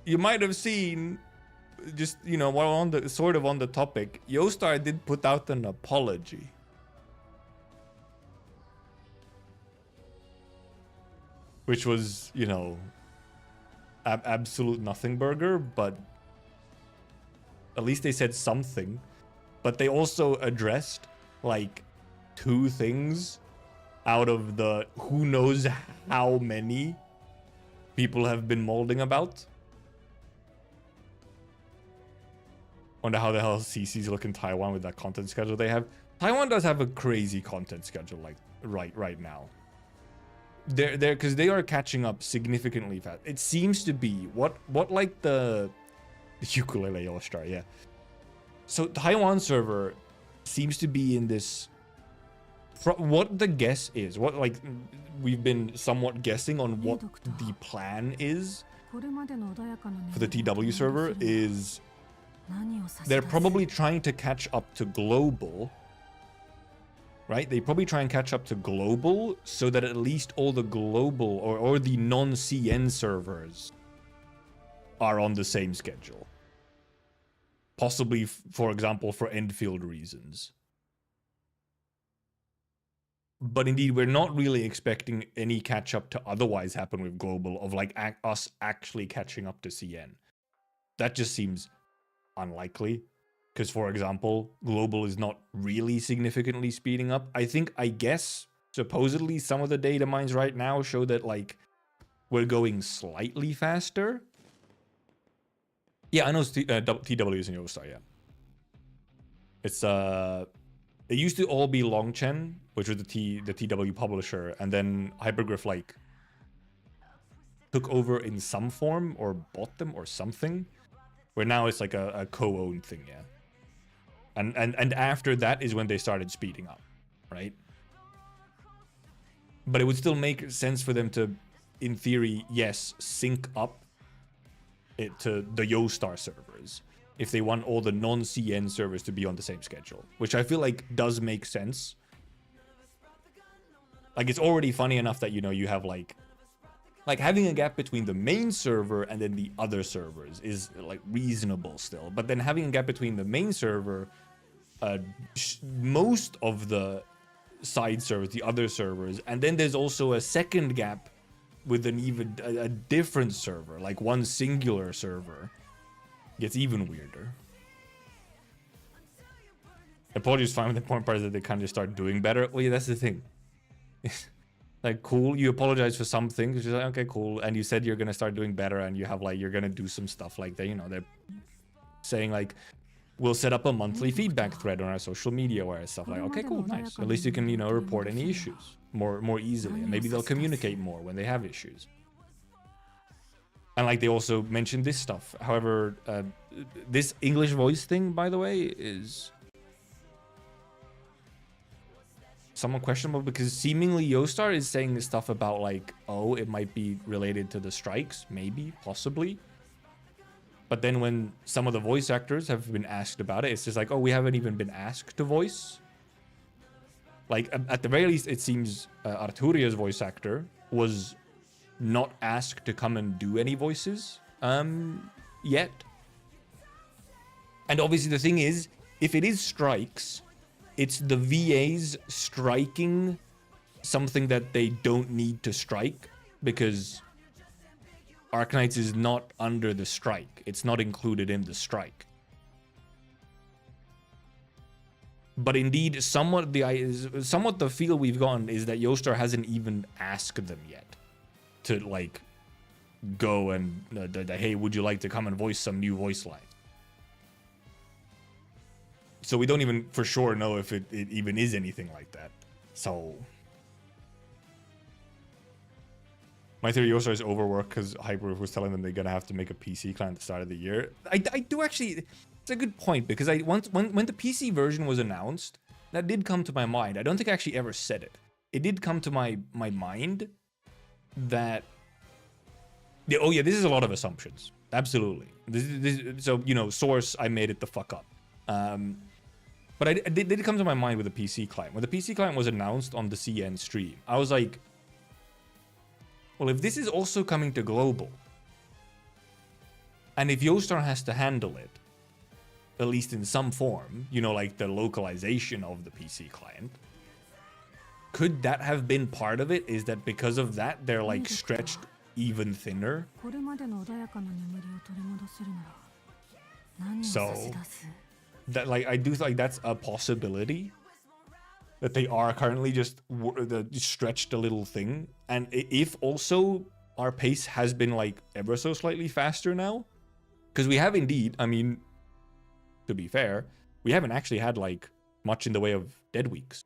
you might have seen, just, you know, while on the sort of on the topic, Yostar did put out an apology. Which was, you know, absolute nothing burger, but at least they said something. But they also addressed like 2 things out of the who knows how many people have been molding about. Wonder how the hell CC's look in Taiwan with that content schedule they have. Taiwan does have a crazy content schedule, like right now. They're because they are catching up significantly fast. It seems to be what like the ukulele All-Star, yeah. So Taiwan server seems to be in this. What the guess is, what like we've been somewhat guessing on what the plan is for the TW server is they're probably trying to catch up to global, right? They probably try and catch up to global so that at least all the global or the non-CN servers are on the same schedule. Possibly, for example, for end-field reasons. But indeed, we're not really expecting any catch-up to otherwise happen with global of like us actually catching up to CN. That just seems unlikely. Because, for example, global is not really significantly speeding up. I guess, supposedly, some of the data mines right now show that, like, we're going slightly faster. Yeah, I know TW is in Yostar, yeah. It's, it used to all be Longchen, which was the TW publisher, and then Hypergriff, like, took over in some form, or bought them, or something. Where now it's, like, a co-owned thing, yeah. And after that is when they started speeding up, right? But it would still make sense for them to, in theory, yes, sync up it to the Yostar servers if they want all the non-CN servers to be on the same schedule, which I feel like does make sense. Like, it's already funny enough that, you know, you have like having a gap between the main server and then the other servers is like reasonable still, but then having a gap between the main server, most of the side servers, the other servers, and then there's also a second gap with an even a different server, like one singular server, gets even weirder. Apologies fine, with the important part is that they kind of start doing better. Well, yeah, that's the thing. Like, cool, you apologize for some things, which is like, okay, cool, and you said you're gonna start doing better, and you have like, you're gonna do some stuff like that, you know, they're saying like, we'll set up a monthly feedback thread on our social media where stuff like, okay, cool, nice. At least you can, you know, report any issues more easily, and maybe they'll communicate more when they have issues. And like, they also mentioned this stuff. However, this English voice thing, by the way, is somewhat questionable, because seemingly Yostar is saying stuff about like, oh, it might be related to the strikes, maybe, possibly. But then when some of the voice actors have been asked about it, it's just like, oh, we haven't even been asked to voice. Like, at the very least, it seems Arturia's voice actor was not asked to come and do any voices yet. And obviously the thing is, if it is strikes, it's the VAs striking something that they don't need to strike, because Arknights is not under the strike. It's not included in the strike. But indeed, somewhat the feel we've gotten is that Yostar hasn't even asked them yet to like go and hey, would you like to come and voice some new voice line? So we don't even for sure know if it even is anything like that. So my theory Yostar is overworked because Hyper was telling them they're gonna have to make a PC client at the start of the year. I do actually. It's a good point, because when the PC version was announced, that did come to my mind. I don't think I actually ever said it. It did come to my mind that. Oh yeah, this is a lot of assumptions. Absolutely. So you know, source, I made it the fuck up. But it did come to my mind with the PC client. When the PC client was announced on the CN stream, I was like, well, if this is also coming to global, and if Yostar has to handle it, at least in some form, you know, like the localization of the PC client, could that have been part of it? Is that because of that, they're like stretched even thinner? So that, like, I do think that's a possibility, that they are currently just stretched a little thing. And if also our pace has been like ever so slightly faster now, because we have indeed, I mean, to be fair, we haven't actually had like much in the way of dead weeks.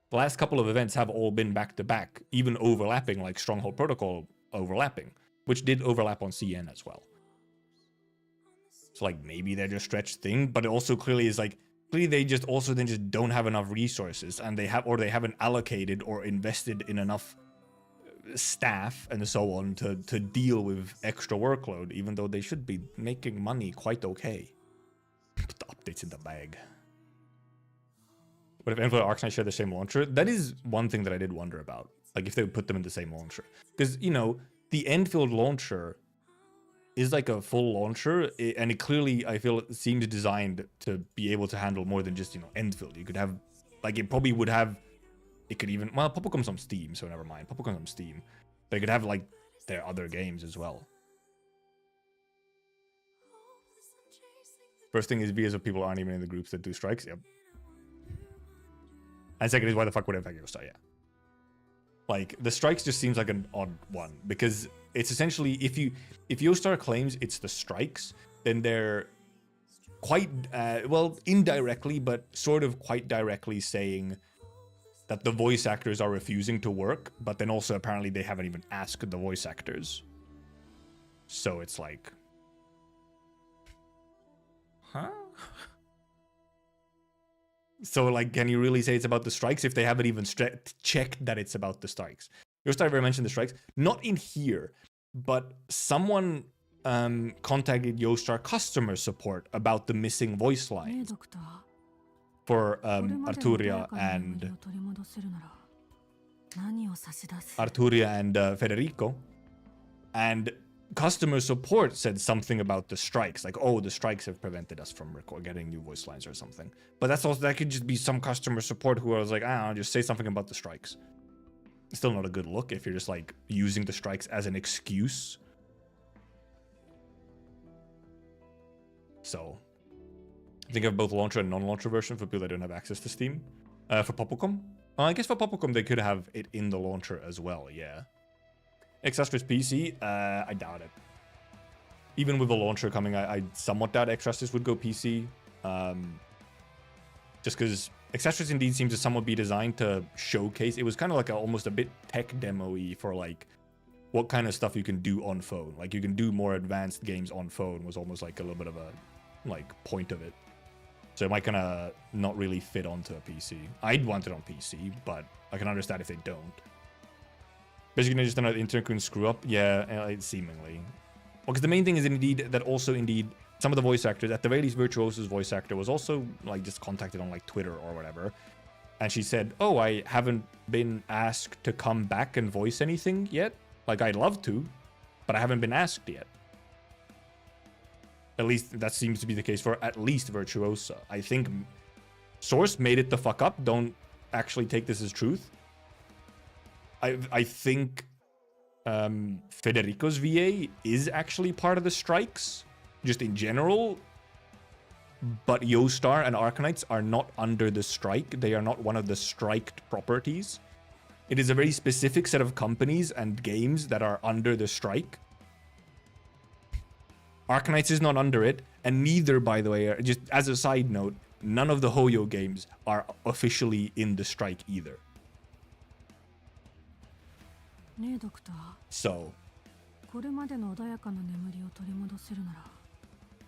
The last couple of events have all been back to back, even overlapping, like Stronghold Protocol overlapping, which did overlap on CN as well. So like, maybe they're just stretched thing, but it also clearly is like, clearly they just also then just don't have enough resources, and they haven't allocated or invested in enough staff and so on to deal with extra workload, even though they should be making money quite okay. Put the updates in the bag. But if Enfield and Arknights share the same launcher, that is one thing that I did wonder about. Like, if they would put them in the same launcher. Because, you know, the Enfield launcher is like a full launcher, and it clearly, I feel, it seemed designed to be able to handle more than just, you know, Enfield. You could have, like, it probably would have, it could even, well, Popo comes on Steam, so never mind. Popo comes on Steam. But it could have, like, their other games as well. First thing is because of people aren't even in the groups that do strikes. Yep. And second is, why the fuck would it affect Yostar? Yeah. Like, the strikes just seems like an odd one, because it's essentially, if Yostar claims it's the strikes, then they're quite, well, indirectly, but sort of quite directly saying that the voice actors are refusing to work, but then also apparently they haven't even asked the voice actors. So it's like, huh? So, like, can you really say it's about the strikes if they haven't even checked that it's about the strikes? Yostar ever mentioned the strikes? Not in here, but someone contacted Yostar customer support about the missing voice lines for Arturia and Federico, and customer support said something about the strikes, like, oh, the strikes have prevented us from getting new voice lines or something. But that's also, that could just be some customer support who was like, I don't know, just say something about the strikes. It's still not a good look if you're just like using the strikes as an excuse. So I think of both launcher and non-launcher version for people that don't have access to Steam. For Popocom? I guess for Popocom they could have it in the launcher as well, yeah. X-Astra's PC? I doubt it. Even with the launcher coming, I somewhat doubt X-Astra's would go PC. Just because X-Astra's indeed seems to somewhat be designed to showcase. It was kind of like almost a bit tech demo-y for like what kind of stuff you can do on phone. Like you can do more advanced games on phone was almost like a little bit of a like point of it. So it might kind of not really fit onto a PC. I'd want it on PC, but I can understand if they don't. Basically, just another intern couldn't screw up. Yeah, seemingly. Because the main thing is indeed that also indeed some of the voice actors, at the very least Virtuoso's voice actor was also like just contacted on like Twitter or whatever. And she said, oh, I haven't been asked to come back and voice anything yet. Like I'd love to, but I haven't been asked yet. At least that seems to be the case for at least Virtuoso. I think Source made it the fuck up. Don't actually take this as truth. I think Federico's VA is actually part of the strikes, just in general. But Yostar and Arknights are not under the strike. They are not one of the striked properties. It is a very specific set of companies and games that are under the strike. Arknights is not under it, and neither, by the way, just as a side note, none of the Hoyo games are officially in the strike either. So,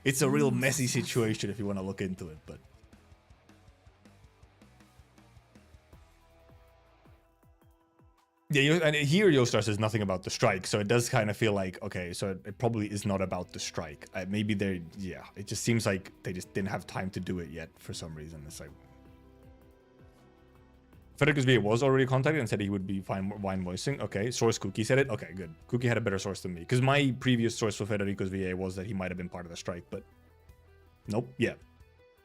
it's a real messy situation if you want to look into it, but... Yeah, and here Yostar says nothing about the strike, so it does kind of feel like, okay, so it probably is not about the strike. Maybe they're, yeah, it just seems like they just didn't have time to do it yet for some reason. It's like... Federico's VA was already contacted and said he would be fine voicing. Okay, source Cookie said it. Okay, good. Cookie had a better source than me, because my previous source for Federico's VA was that he might have been part of the strike, but... Nope, yeah.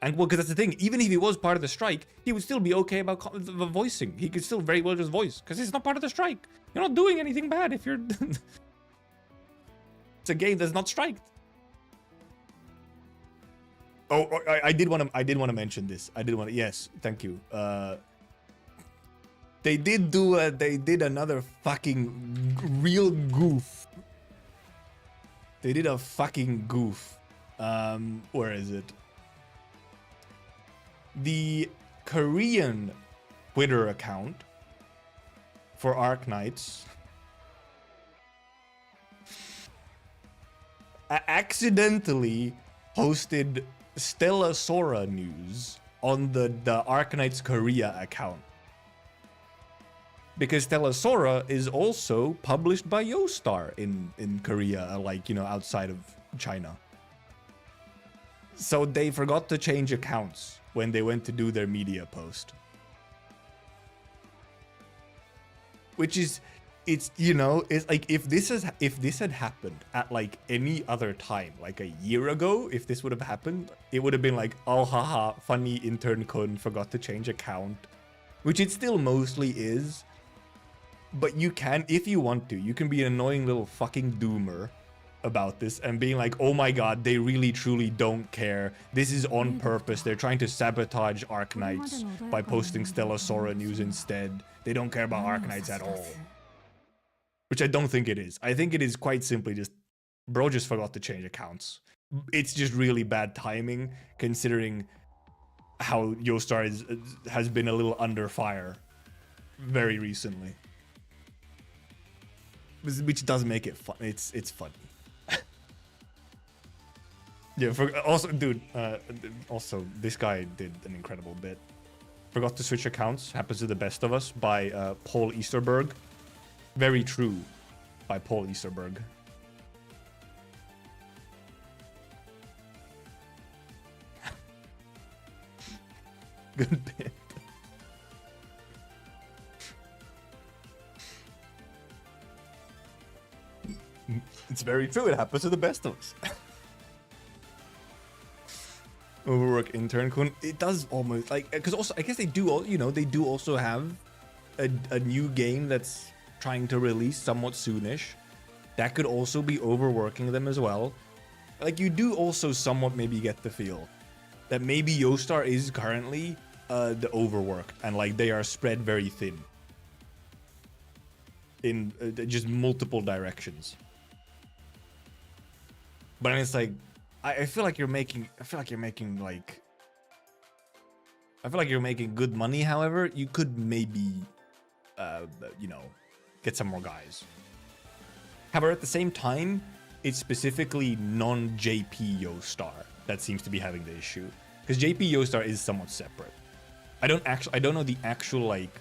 And well, because that's the thing, even if he was part of the strike, he would still be okay about the voicing. He could still very well just voice, because he's not part of the strike. You're not doing anything bad if you're... It's a game that's not striked. Oh, I did want to mention this. Yes, thank you. They did another fucking real goof. They did a fucking goof. Where is it? The Korean Twitter account for Arknights accidentally posted Stella Sora news on the Arknights Korea account. Because Stella Sora is also published by Yostar in Korea, like, you know, outside of China. So they forgot to change accounts when they went to do their media post. Which is, it's, you know, it's like if this had happened at like any other time, like a year ago, if this would have happened, it would have been like, oh haha, funny intern Kun forgot to change account. Which it still mostly is. But you can, if you want to, you can be an annoying little fucking doomer about this and being like, oh my god, they really truly don't care. This is on purpose. They're trying to sabotage Arknights by posting Stella Sora news instead. They don't care about Arknights at all. Which I don't think it is. I think it is quite simply just, bro just forgot to change accounts. It's just really bad timing considering how Yostar has been a little under fire very recently. Which does make it fun. It's funny. Yeah, also, dude, also, this guy did an incredible bit. Forgot to switch accounts, happens to the best of us, by Paul Easterberg. Very true, by Paul Easterberg. Good bit. It's very true, it happens to the best of us. Overwork intern Kun. It does almost like, because also I guess they do all, you know, they do also have a new game that's trying to release somewhat soonish. That could also be overworking them as well. Like, you do also somewhat maybe get the feel that maybe Yostar is currently the overworked, and like they are spread very thin in just multiple directions. But it's like, I feel like you're making good money. However, you could maybe, you know, get some more guys. However, at the same time, it's specifically non-JP Yostar that seems to be having the issue, because JP Yostar is somewhat separate. I don't know the actual like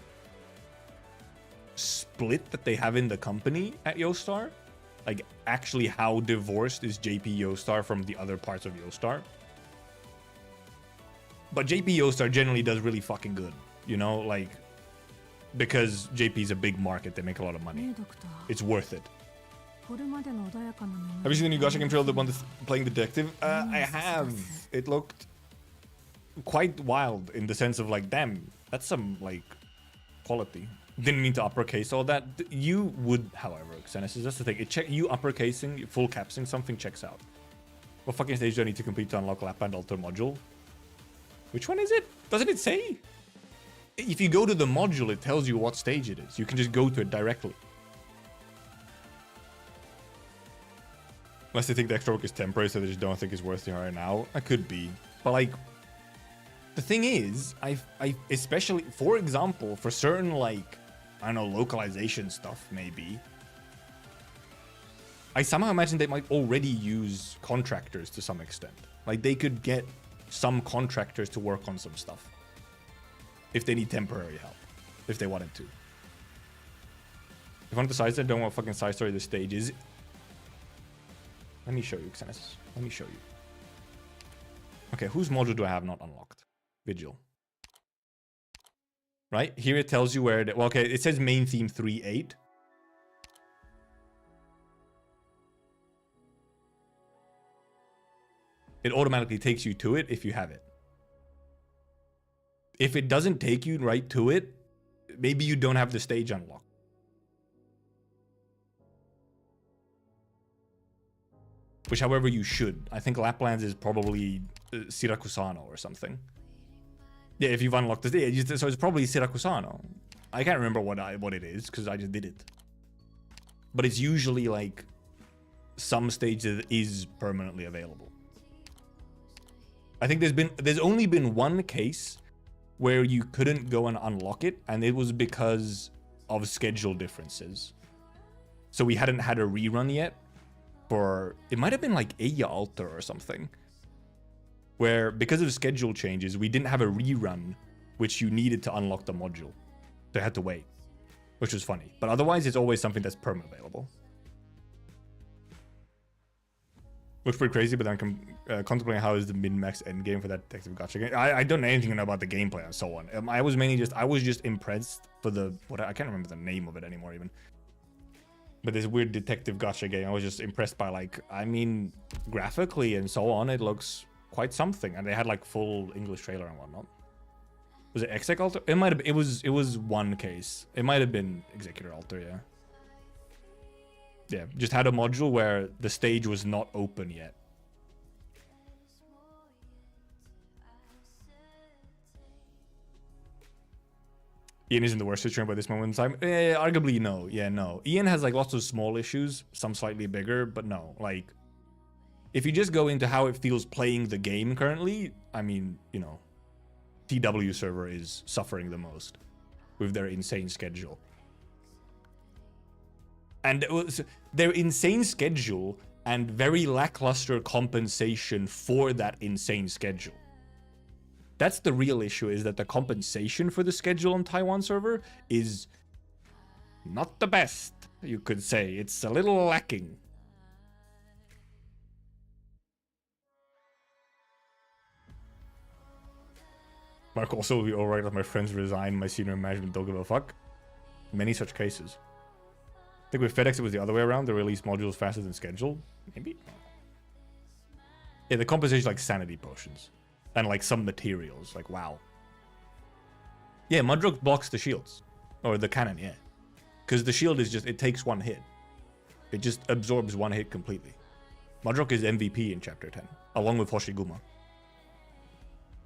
split that they have in the company at Yostar. Like actually how divorced is JP Yostar from the other parts of Yostar. But JP Yostar generally does really fucking good, you know, like because JP is a big market, they make a lot of money. It's worth it. Have you seen the new gacha game trailer, the one that's playing detective? I have. It looked quite wild in the sense of like, damn, that's some like quality. Didn't mean to uppercase all that. You would, however, Xenesis, that's the thing. You uppercasing, full capsing something checks out. What fucking stage do I need to complete to unlock Lapland Alter module? Which one is it? Doesn't it say? If you go to the module, it tells you what stage it is. You can just go to it directly. Unless they think the extra work is temporary, so they just don't think it's worth it right now. It could be. But like, the thing is, I especially, for example, for certain like, I don't know, localization stuff maybe, I somehow imagine they might already use contractors to some extent. Like they could get some contractors to work on some stuff if they need temporary help, if they wanted to. If one of the sides that don't want fucking side story the stage is, let me show you, Xenesis. Let me show you. Okay, whose module do I have not unlocked? Vigil. Right? Here it tells you where... well, okay, it says main theme 3.8. It automatically takes you to it if you have it. If it doesn't take you right to it, maybe you don't have the stage unlocked. Which, however, you should. I think Laplands is probably Sirakusano or something. Yeah, if you've unlocked the stage, so it's probably Sirakusano. I can't remember what it is because I just did it. But it's usually like some stage that is permanently available. I think there's only been one case where you couldn't go and unlock it, and it was because of schedule differences. So we hadn't had a rerun yet. For it might have been like Aya Alter or something, where because of schedule changes we didn't have a rerun which you needed to unlock the module, so I had to wait, which was funny. But otherwise it's always something that's permanent available. Looks pretty crazy, but I'm contemplating how is the min-max endgame for that detective gacha game. I don't know anything about the gameplay and so on. I was just impressed for the I can't remember the name of it anymore even. But this weird detective gacha game, I was just impressed by, like, I mean, graphically and so on, it looks quite something. And they had like full English trailer and whatnot. Was it Exec Alter? It might have. It was one case. It might have been Executor Alter, yeah. Yeah, just had a module where the stage was not open yet. Ian is in the worst situation by this moment in time. Arguably, no. Yeah, no. Ian has like lots of small issues, some slightly bigger, but no. Like, if you just go into how it feels playing the game currently, I mean, you know, TW server is suffering the most with their insane schedule. And it was their insane schedule and very lackluster compensation for that insane schedule. That's the real issue, is that the compensation for the schedule on Taiwan server is not the best, you could say. It's a little lacking. Mark also will be alright if my friends resign, my senior management don't give a fuck. Many such cases. I think with FedEx it was the other way around. They released modules faster than scheduled. Maybe? Yeah, the compensation is like sanity potions. And like some materials, like wow. Yeah, Mudrock blocks the shields. Or the cannon, yeah. Because the shield is just, it takes one hit. It just absorbs one hit completely. Mudrock is MVP in chapter 10, along with Hoshiguma.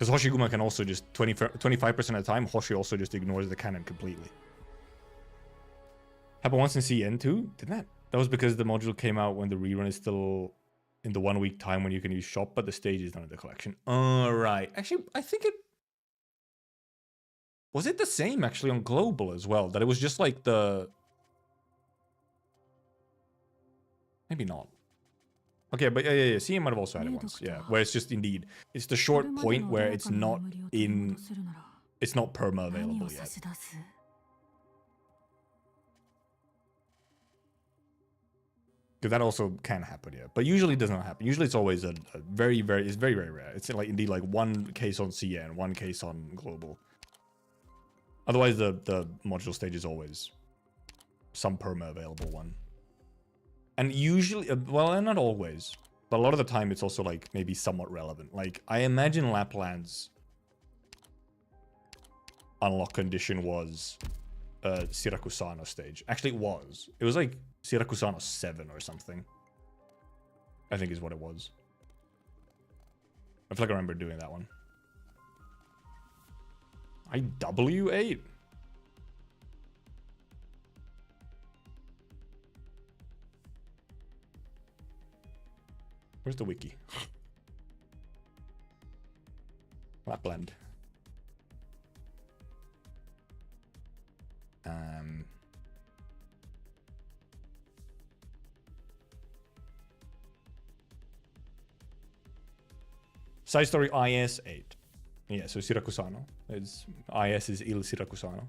Because Hoshiguma can also just 25% of the time, Hoshi also just ignores the cannon completely. Happened once in CN too? Did that? That was because the module came out when the rerun is still in the 1 week time when you can use shop, but the stage is not in the collection. Alright. Actually, I think it... Was it the same actually on global as well? That it was just like the... Maybe not. Okay, but yeah. CN might have also had it once. Yeah, where it's just indeed... It's the short point where it's not in... It's not perma available yet. Because that also can happen, yeah. But usually it does not happen. Usually it's always a very, it's very, very rare. It's like indeed like one case on CN, one case on global. Otherwise the module stage is always some perma available one. And usually, well, not always, but a lot of the time it's also like maybe somewhat relevant. Like I imagine Lapland's unlock condition was Sirakusano stage. Actually it was. It was like Sirakusano 7 or something. I think is what it was. I feel like I remember doing that one. IW8? Where's the wiki? Lapland. Side story IS8. Yeah, so Sirakusano. It's IS is Il Sirakusano.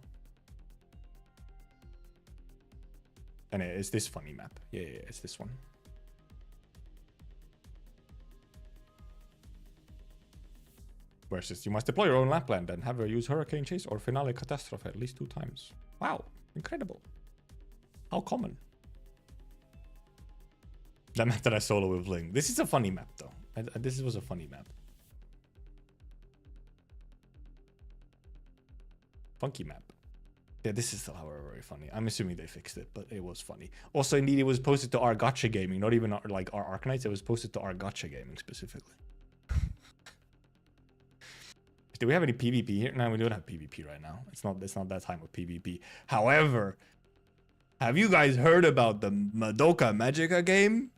And it's this funny map. Yeah, it's this one. Where it says you must deploy your own Lapland and have her use Hurricane Chase or Finale Catastrophe at least 2 times. Wow, incredible. How common. That map that I solo with Ling. This is a funny map though. This was a funny map. Funky map. Yeah, this is still, however, very funny. I'm assuming they fixed it, but it was funny. Also, indeed, it was posted to our gacha gaming, not even like our Arknights. It was posted to our gacha gaming specifically. Do we have any PvP here? No, we don't have PvP right now. It's not that time of PvP. However, have you guys heard about the Madoka Magica game?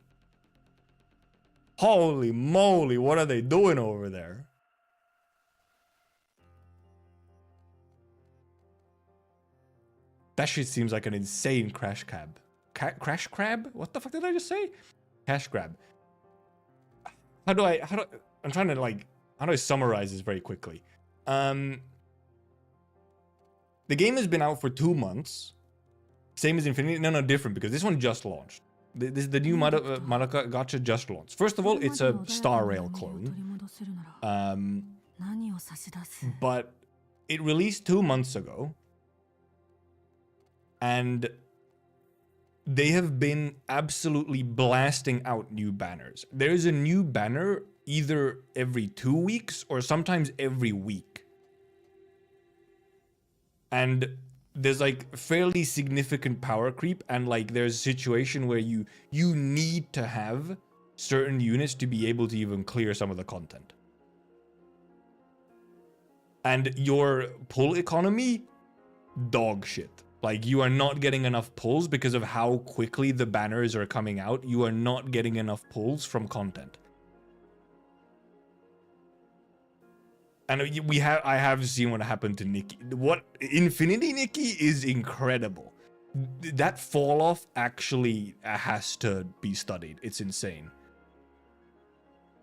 Holy moly, what are they doing over there? That shit seems like an insane crash crab. Crash crab? What the fuck did I just say? Cash grab. I'm trying to like, how do I summarize this very quickly? The game has been out for 2 months. Same as Infinity. No, different because this one just launched. The new Madoka gacha just launched. First of all, it's a Star Rail clone. But it released 2 months ago. And they have been absolutely blasting out new banners. There is a new banner either every 2 weeks or sometimes every week. And there's like fairly significant power creep, and like there's a situation where you need to have certain units to be able to even clear some of the content. And your pull economy, dog shit. Like, you are not getting enough pulls because of how quickly the banners are coming out. You are not getting enough pulls from content. And I have seen what happened to Nikki. What Infinity Nikki is incredible. That fall off actually has to be studied. It's insane.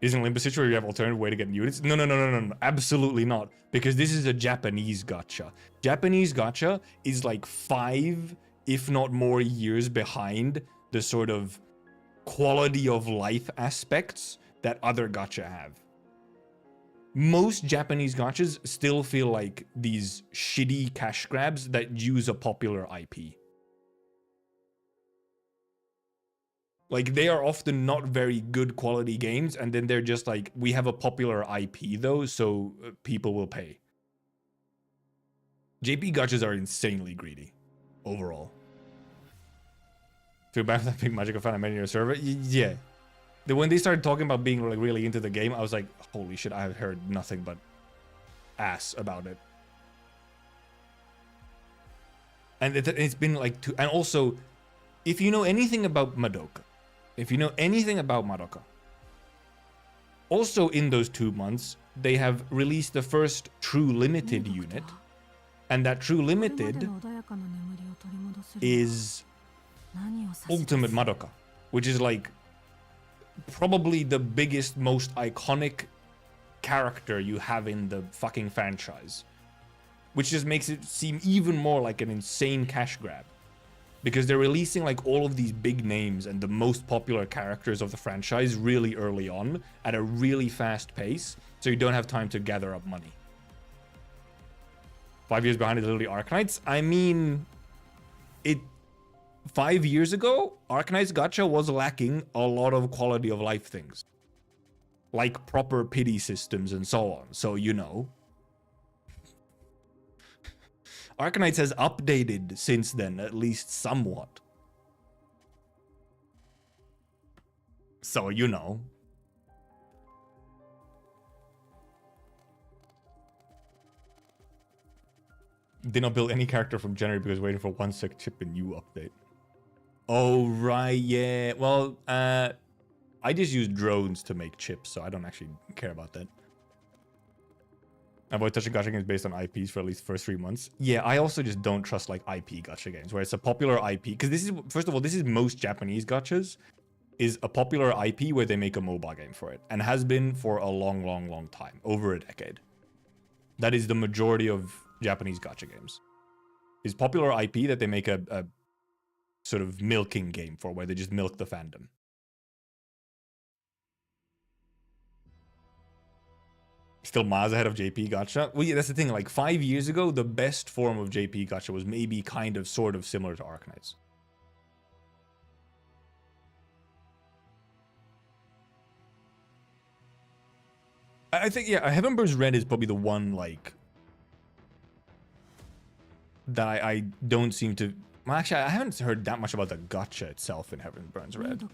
Isn't Limbo Situ where you have alternative way to get units? No, absolutely not. Because this is a Japanese gacha. Japanese gacha is like 5, if not more years behind the sort of quality of life aspects that other gacha have. Most Japanese gachas still feel like these shitty cash grabs that use a popular IP. Like, they are often not very good quality games, and then they're just like, we have a popular IP though, so people will pay. JP gachas are insanely greedy, overall. Feel bad for that big Magica fan I made in your server? Yeah. When they started talking about being like really into the game, I was like, holy shit, I have heard nothing but ass about it. And it's been like and also, if you know anything about Madoka, also in those 2 months, they have released the first true limited unit, and that true limited is Ultimate Madoka, which is like probably the biggest, most iconic character you have in the fucking franchise, which just makes it seem even more like an insane cash grab, because they're releasing like all of these big names and the most popular characters of the franchise really early on at a really fast pace, so you don't have time to gather up money. 5 years behind is literally Arknights. I mean, 5 years ago, Arknights gacha was lacking a lot of quality of life things, like proper pity systems and so on. So, you know, Arknights has updated since then, at least somewhat. So, you know. Did not build any character from January because waiting for one sec chip and new update. Oh, right, yeah. Well, I just use drones to make chips, so I don't actually care about that. Avoid touching gacha games based on IPs for at least the first 3 months. Yeah, I also just don't trust like IP gacha games where it's a popular IP, because this is, first of all, this is most Japanese gachas, is a popular IP where they make a mobile game for it, and has been for a long time, over a decade. That is the majority of Japanese gacha games. Is popular IP that they make a sort of milking game for, where they just milk the fandom. Still miles ahead of JP gacha. Well, yeah, that's the thing. Like 5 years ago, the best form of JP gacha was maybe kind of sort of similar to Arknights. I think, yeah, Heaven Burns Red is probably the one, like, that I don't seem to... Well, actually, I haven't heard that much about the gacha itself in Heaven Burns Red.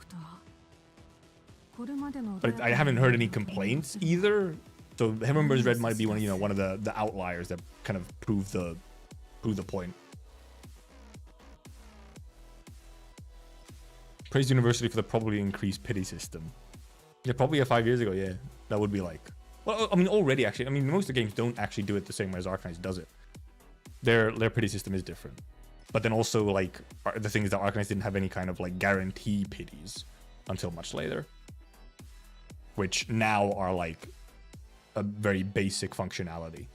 But I haven't heard any complaints either. So Heaven Burns Red might be one, you know, one of the outliers that kind of prove the point. Praise University for the probably increased pity system. Yeah, probably 5 years ago, yeah. That would be like... Well, I mean, already, actually. I mean, most of the games don't actually do it the same way as Arknights does it. Their pity system is different. But then also, like, the thing is that Arknights didn't have any kind of, like, guarantee pities until much later. Which now are, like, a very basic functionality.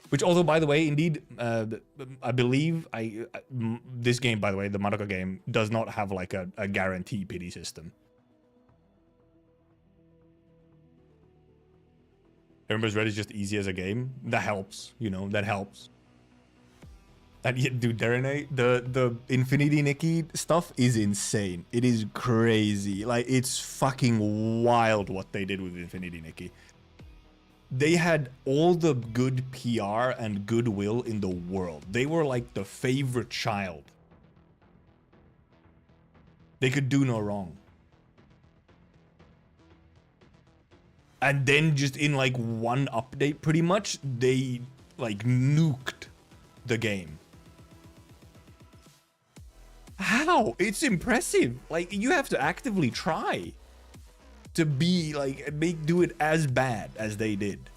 Which, although, by the way, indeed, I believe this game, by the way, the Madoka game, does not have, like, a guarantee pity system. Remember, Red is just easy as a game. That helps, you know, that helps. That, dude, Darene, the Infinity Nikki stuff is insane. It is crazy. Like, it's fucking wild what they did with Infinity Nikki. They had all the good PR and goodwill in the world. They were like the favorite child. They could do no wrong. And then just in like one update, pretty much, they like nuked the game. How? It's impressive. Like, you have to actively try to be like, do it as bad as they did.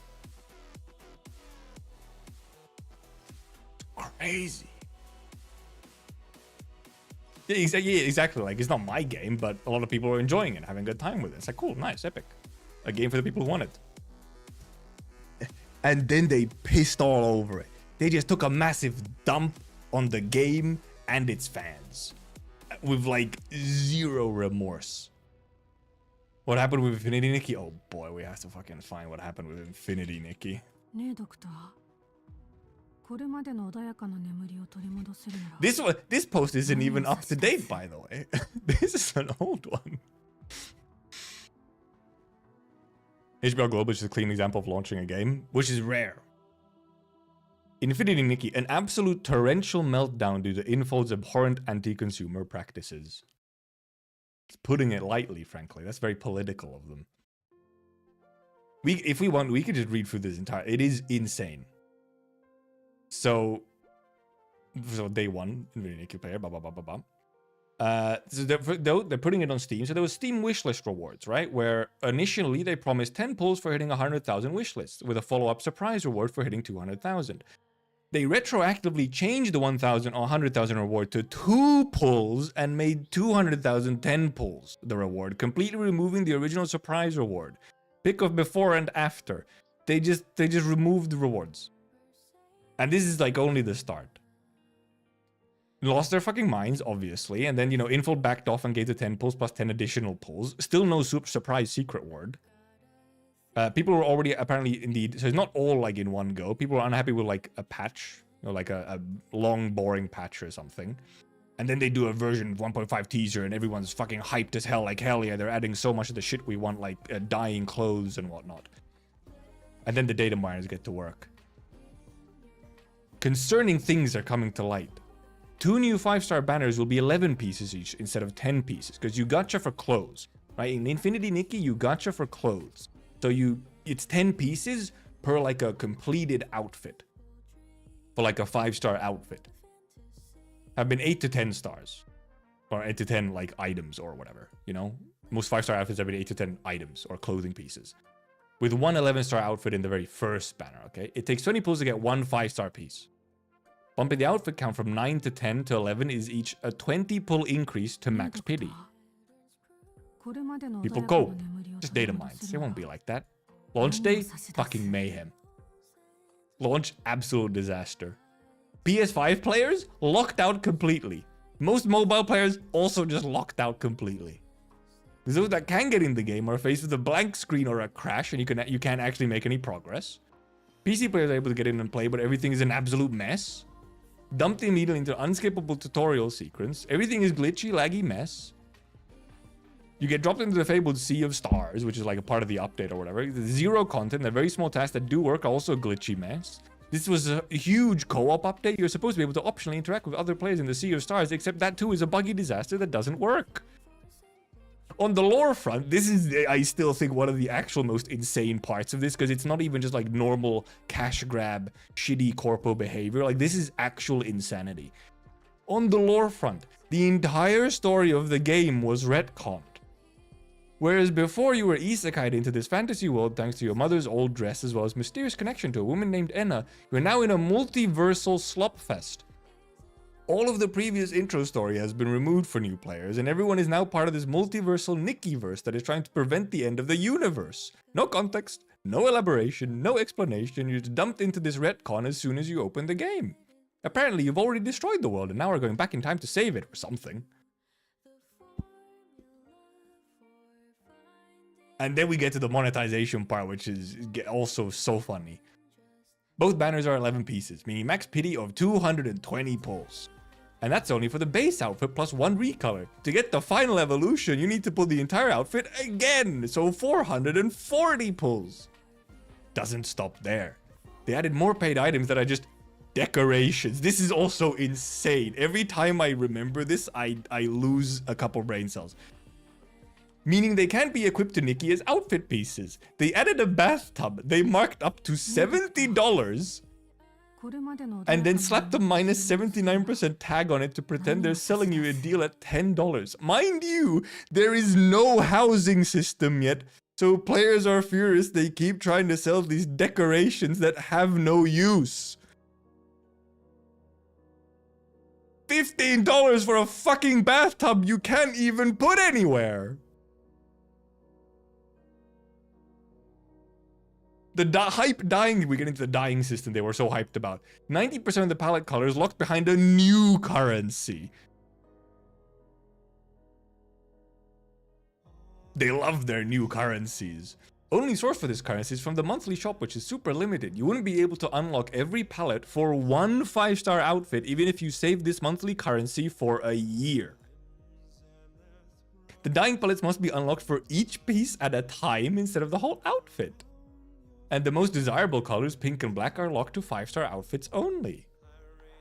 Crazy. Yeah, exactly. Like, it's not my game, but a lot of people are enjoying it, having a good time with it. It's like, cool, nice, epic. A game for the people who want it. And then they pissed all over it. They just took a massive dump on the game and its fans with like zero remorse. What happened with Infinity Nikki? Oh boy, we have to fucking find what happened with Infinity Nikki. This post isn't even up to date, by the way. This is an old one. HBO Global is just a clean example of launching a game, which is rare. Infinity Nikki, an absolute torrential meltdown due to Infold's abhorrent anti-consumer practices. It's putting it lightly, frankly. That's very political of them. If we want, we could just read through this entire. It is insane. So day one, Nikki player, blah blah blah blah blah. So they're putting it on Steam. So there was Steam wishlist rewards, right? Where initially they promised 10 pulls for hitting 100,000 wishlists, with a follow-up surprise reward for hitting 200,000. They retroactively changed the 1,000 or 100,000 reward to 2 pulls and made 200,000 10 pulls the reward, completely removing the original surprise reward. Pick of before and after. They just removed the rewards. And this is like only the start. Lost their fucking minds, obviously, and then, you know, Info backed off and gave the 10 pulls plus 10 additional pulls. Still no surprise secret word. People were already apparently indeed, so it's not all like in one go. People were unhappy with like a patch, you know, like a long boring patch or something. And then they do a version 1.5 teaser and everyone's fucking hyped as hell, like hell yeah, they're adding so much of the shit we want, like dyeing clothes and whatnot. And then the data miners get to work. Concerning things are coming to light. 2 new 5-star banners will be 11 pieces each instead of 10 pieces, because you gacha for clothes, right? In Infinity Nikki, you gacha for clothes. So it's 10 pieces per like a completed outfit. For like a 5-star outfit. Have been 8 to 10 stars. Or 8 to 10 like items or whatever, you know? Most 5-star outfits have been 8 to 10 items or clothing pieces. With one 11-star outfit in the very first banner, okay? It takes 20 pulls to get one 5-star piece. Bumping the outfit count from 9 to 10 to 11 is each a 20 pull increase to max pity. People go. Just data mines. It won't be like that. Launch day, fucking mayhem. Launch, absolute disaster. PS5 players, locked out completely. Most mobile players also just locked out completely. Those that can get in the game are faced with a blank screen or a crash, and you can't actually make any progress. PC players are able to get in and play, but everything is an absolute mess. Dumped immediately into an unskippable tutorial sequence. Everything is glitchy, laggy mess. You get dropped into the fabled sea of stars, which is like a part of the update or whatever. There's zero content, the very small tasks that do work are also a glitchy mess. This was a huge co-op update. You're supposed to be able to optionally interact with other players in the sea of stars, except that too is a buggy disaster that doesn't work. On the lore front, this is, I still think, one of the actual most insane parts of this, because it's not even just like normal cash grab, shitty corpo behavior. Like, this is actual insanity. On the lore front, the entire story of the game was retconned. Whereas before you were isekai'd into this fantasy world thanks to your mother's old dress as well as mysterious connection to a woman named Enna, you're now in a multiversal slopfest. All of the previous intro story has been removed for new players, and everyone is now part of this multiversal Nikkiverse that is trying to prevent the end of the universe. No context, no elaboration, no explanation, you're just dumped into this retcon as soon as you open the game. Apparently you've already destroyed the world and now are going back in time to save it or something. And then we get to the monetization part, which is also so funny. Both banners are 11 pieces, meaning max pity of 220 pulls. And that's only for the base outfit plus 1 recolor. To get the final evolution, you need to pull the entire outfit again, so 440 pulls. Doesn't stop there. They added more paid items that are just decorations. This is also insane. Every time I remember this, I lose a couple brain cells. Meaning they can't be equipped to Nikki as outfit pieces. They added a bathtub they marked up to $70 and then slapped a minus 79% tag on it to pretend they're selling you a deal at $10. Mind you, there is no housing system yet, so players are furious they keep trying to sell these decorations that have no use. $15 for a fucking bathtub you can't even put anywhere. The hype dying, we get into the dying system they were so hyped about. 90% of the palette colors locked behind a new currency. They love their new currencies. Only source for this currency is from the monthly shop, which is super limited. You wouldn't be able to unlock every palette for one 5-star outfit, even if you save this monthly currency for a year. The dying palettes must be unlocked for each piece at a time instead of the whole outfit. And the most desirable colors, pink and black, are locked to 5-star outfits only.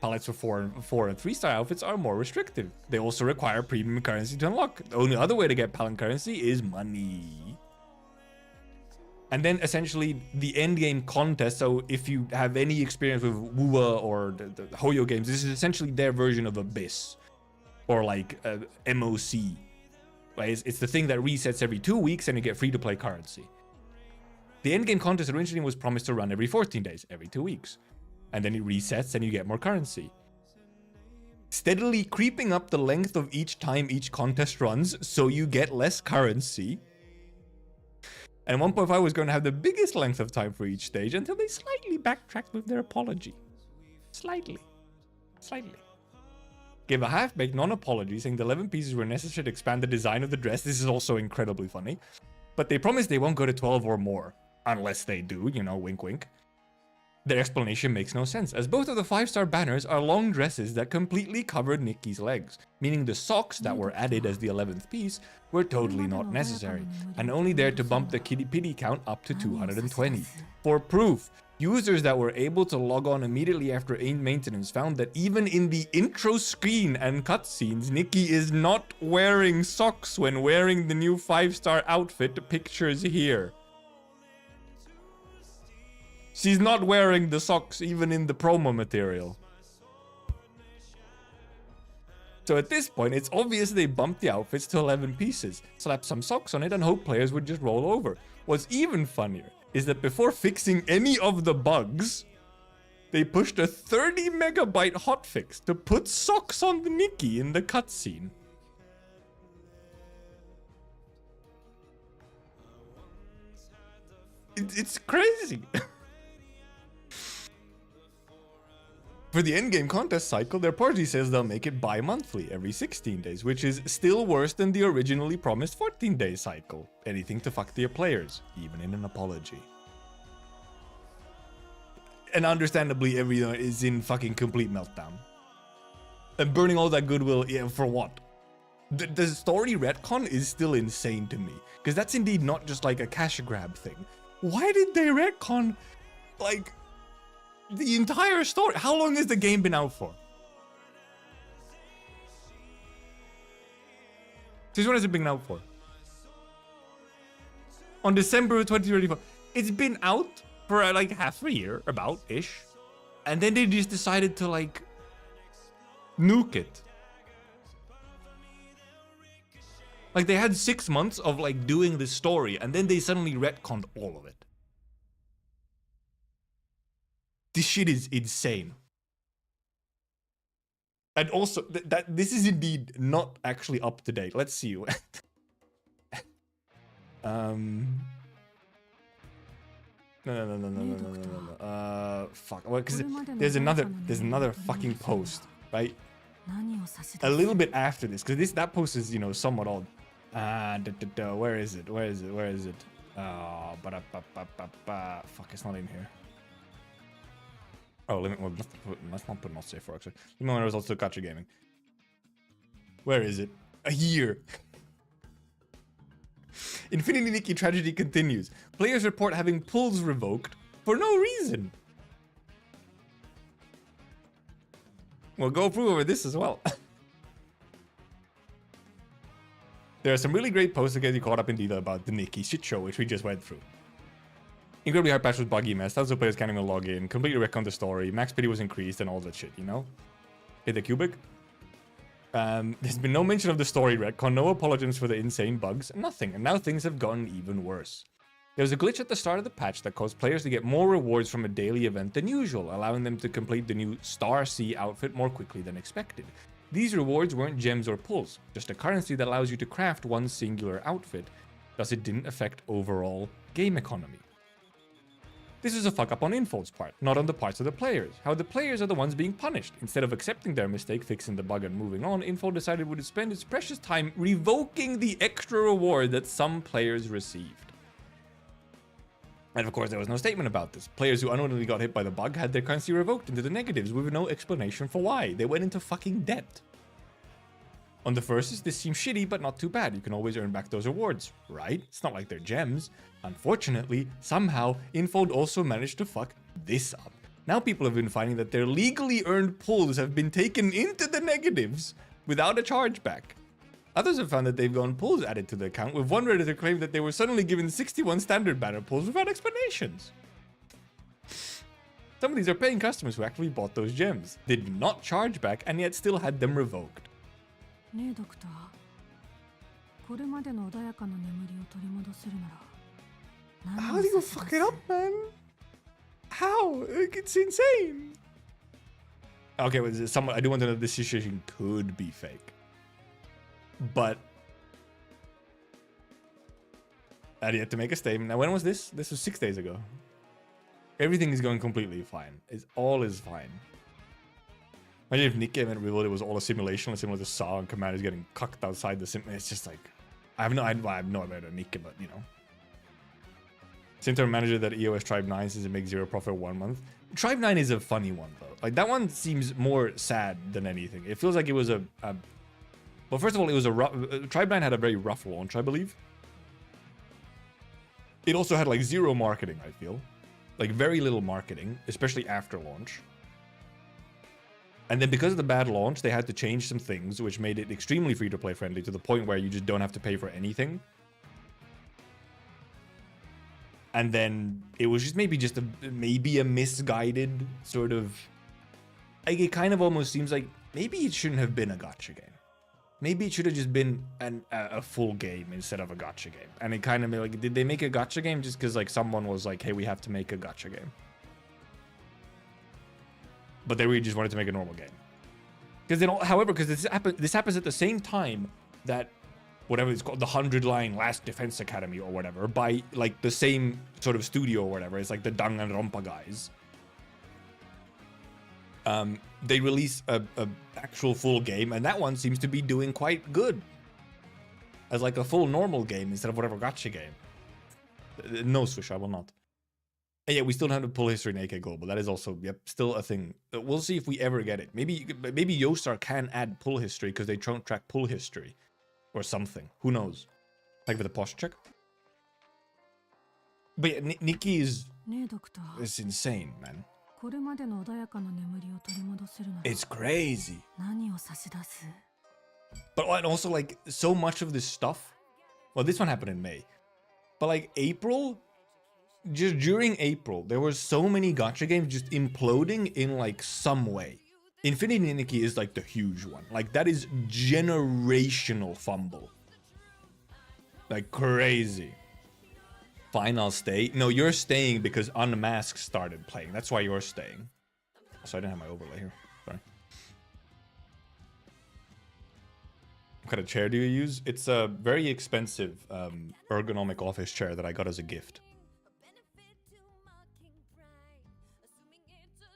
Palettes for 4 and 3-star outfits are more restrictive. They also require premium currency to unlock. The only other way to get palette currency is money. And then essentially the end game contest. So if you have any experience with Wuwa or the Hoyo games, this is essentially their version of Abyss or like MOC. Right? It's the thing that resets every 2 weeks and you get free to play currency. The end game contest originally was promised to run every 14 days, every 2 weeks. And then it resets and you get more currency. Steadily creeping up the length of each time each contest runs, so you get less currency. And 1.5 was going to have the biggest length of time for each stage until they slightly backtracked with their apology. Slightly. Gave a half-baked non-apology saying the 11 pieces were necessary to expand the design of the dress. This is also incredibly funny. But they promised they won't go to 12 or more. Unless they do, you know, wink wink. Their explanation makes no sense, as both of the 5-star banners are long dresses that completely covered Nikki's legs, meaning the socks that were added as the 11th piece were totally not necessary, and only there to bump the kitty pity count up to 220. For proof, users that were able to log on immediately after maintenance found that even in the intro screen and cutscenes, Nikki is not wearing socks when wearing the new 5-star outfit pictures here. She's not wearing the socks even in the promo material. So at this point, it's obvious they bumped the outfits to 11 pieces, slapped some socks on it, and hoped players would just roll over. What's even funnier is that before fixing any of the bugs, they pushed a 30 megabyte hotfix to put socks on the Nikki in the cutscene. It's crazy. For the endgame contest cycle, their party says they'll make it bi-monthly, every 16 days, which is still worse than the originally promised 14-day cycle. Anything to fuck their players, even in an apology. And understandably, everyone is in fucking complete meltdown. And burning all that goodwill, yeah, for what? The story retcon is still insane to me, because that's indeed not just like a cash grab thing. Why did they retcon, like, the entire story? How long has the game been out for? Since when has it been out for? On December 2024. It's been out for like half a year, about-ish. And then they just decided to like nuke it. Like they had 6 months of like doing this story and then they suddenly retconned all of it. This shit is insane. And also, this is indeed not actually up to date. Let's see. No. Fuck. Well, because there's another fucking post, right? A little bit after this, because that post is, you know, somewhat old. Where is it? Fuck, it's not in here. Oh, let's not put not safe for actually. Limit my results to gacha gaming. Where is it? A year. Infinity Nikki tragedy continues. Players report having pulls revoked for no reason. We'll go through over this as well. There are some really great posts to get you caught up in detail about the Nikki shit show, which we just went through. Incredibly hard patch with buggy mess. Thousands of players can't even log in. Completely retconned the story. Max pity was increased and all that shit, you know? Hit the cubic. There's been no mention of the story retcon, no apologies for the insane bugs, nothing. And now things have gotten even worse. There was a glitch at the start of the patch that caused players to get more rewards from a daily event than usual, allowing them to complete the new Star C outfit more quickly than expected. These rewards weren't gems or pulls, just a currency that allows you to craft one singular outfit, thus it didn't affect overall game economy. This is a fuck up on Infold's part, not on the parts of the players. How the players are the ones being punished. Instead of accepting their mistake, fixing the bug and moving on, Infold decided it would spend its precious time revoking the extra reward that some players received. And of course there was no statement about this. Players who unknowingly got hit by the bug had their currency revoked into the negatives with no explanation for why. They went into fucking debt. On the verses, this seems shitty, but not too bad. You can always earn back those rewards, right? It's not like they're gems. Unfortunately, somehow, Infold also managed to fuck this up. Now people have been finding that their legally earned pulls have been taken into the negatives without a chargeback. Others have found that they've gotten pulls added to the account, with one Redditor claimed that they were suddenly given 61 standard banner pulls without explanations. Some of these are paying customers who actually bought those gems, did not charge back, and yet still had them revoked. ねえドクター、これまでの穏やかな眠りを取り戻せるなら How do you fuck it up, man? How? It's insane. Okay, well, I do want to know this situation could be fake. But I had yet to make a statement. Now, when was this? This was 6 days ago. Everything is going completely fine. All is fine. Imagine if Nick came and revealed it was all a simulation, similar to Saw, and Commander's getting cucked outside the sim. It's just like, I have no idea about Nick, but you know. Sinter manager that EOS Tribe 9 says it makes zero profit 1 month. Tribe 9 is a funny one though. Like that one seems more sad than anything. It feels like it was well, first of all, it was Tribe 9 had a very rough launch, I believe. It also had like zero marketing, I feel. Like very little marketing, especially after launch. And then because of the bad launch, they had to change some things, which made it extremely free-to-play friendly to the point where you just don't have to pay for anything. And then it was just maybe a misguided sort of... Like it kind of almost seems like maybe it shouldn't have been a gacha game. Maybe it should have just been a full game instead of a gacha game. And it kind of like, did they make a gacha game just because like someone was like, hey, we have to make a gacha game? But they really just wanted to make a normal game. Because then, however, because this happens at the same time that whatever it's called, the 100-line Last Defense Academy or whatever, by like the same sort of studio or whatever. It's like the Danganronpa guys. They release a actual full game, and that one seems to be doing quite good as like a full normal game instead of whatever gacha game. No, Swish, I will not. And yeah, we still don't have to pull history in AK Global. That is also, yep, still a thing. We'll see if we ever get it. Maybe Yostar can add pull history because they don't track pull history or something. Who knows? Thank you for the posture check. But yeah, Nikki is insane, man. It's crazy. But also, like, so much of this stuff. Well, this one happened in May. But like April, just during April, there were so many gacha games just imploding in like some way. Infinity Nikki is like the huge one. Like that is generational fumble. Like crazy. Fine, I'll stay. No, you're staying because Unmasked started playing. That's why you're staying. So I didn't have my overlay here. Sorry. What kind of chair do you use? It's a very expensive ergonomic office chair that I got as a gift.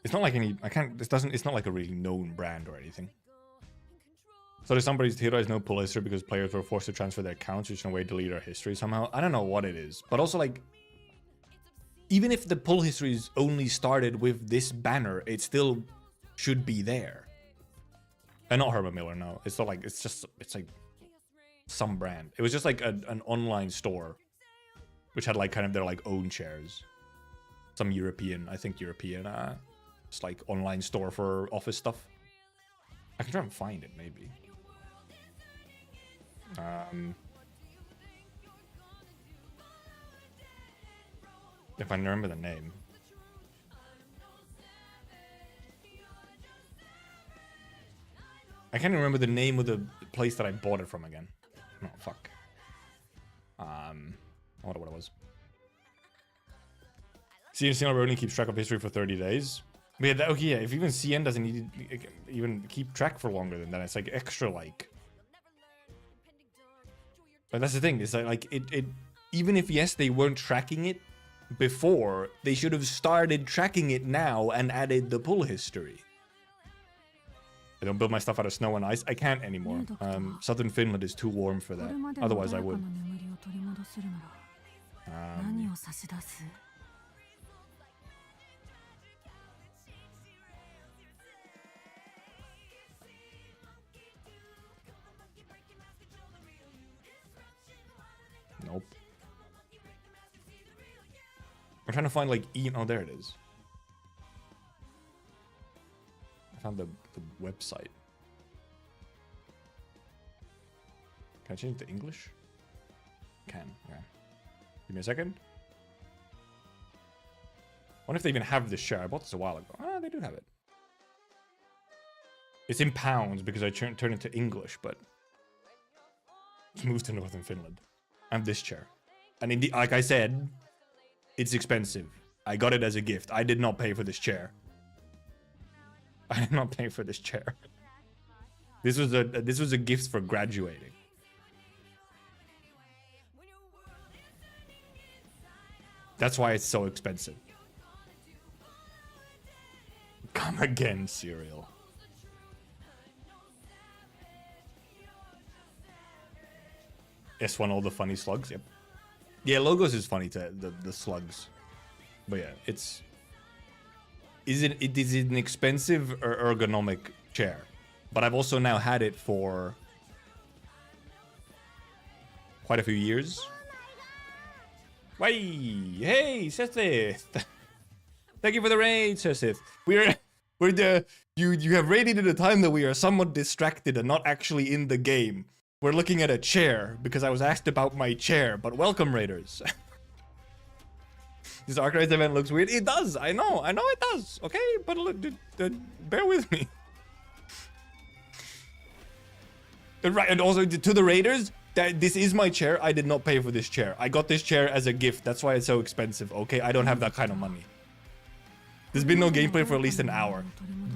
It's not like any... It's not like a really known brand or anything. So there's somebody's hero has no pull history because players were forced to transfer their accounts, which in a way delete our history somehow. I don't know what it is. But also, like, even if the pull histories only started with this banner, it still should be there. And not Herman Miller, no. It's not like, it's like some brand. It was just like an online store, which had like kind of their like own chairs. Some European, I think European, it's like online store for office stuff. I can try and find it, maybe. If I remember the name. I can't remember the name of the place that I bought it from again. No, fuck. I wonder what it was. CN only keeps track of history for 30 days. But yeah, okay, yeah, if even CN doesn't need to even keep track for longer than that, it's like extra like. But that's the thing, is that like it even if yes they weren't tracking it before, they should have started tracking it now and added the pull history. I don't build my stuff out of snow and ice. I can't anymore. Southern Finland is too warm for that. Otherwise I would. Nope. I'm trying to find like oh, there it is. I found the website. Can I change it to English? Can, yeah. Give me a second. I wonder if they even have this chair. I bought this a while ago. Ah, they do have it. It's in pounds because I turned it to English, but let's move to Northern Finland. I have this chair. And like I said, it's expensive. I got it as a gift. I did not pay for this chair. I did not pay for this chair. This was a gift for graduating. That's why it's so expensive. Come again, cereal. S1 all the funny slugs. Yep. Yeah, logos is funny to the slugs. But yeah, it is an expensive ergonomic chair. But I've also now had it for quite a few years. Hey, Sethith. Thank you for the raid, Sethith. You have raided at a time that we are somewhat distracted and not actually in the game. We're looking at a chair because I was asked about my chair, but welcome, raiders. This Arknights event looks weird. It does. I know it does. Okay, but look, bear with me. Right, and also to the raiders, this is my chair. I did not pay for this chair. I got this chair as a gift. That's why it's so expensive. Okay, I don't have that kind of money. There's been no gameplay for at least an hour.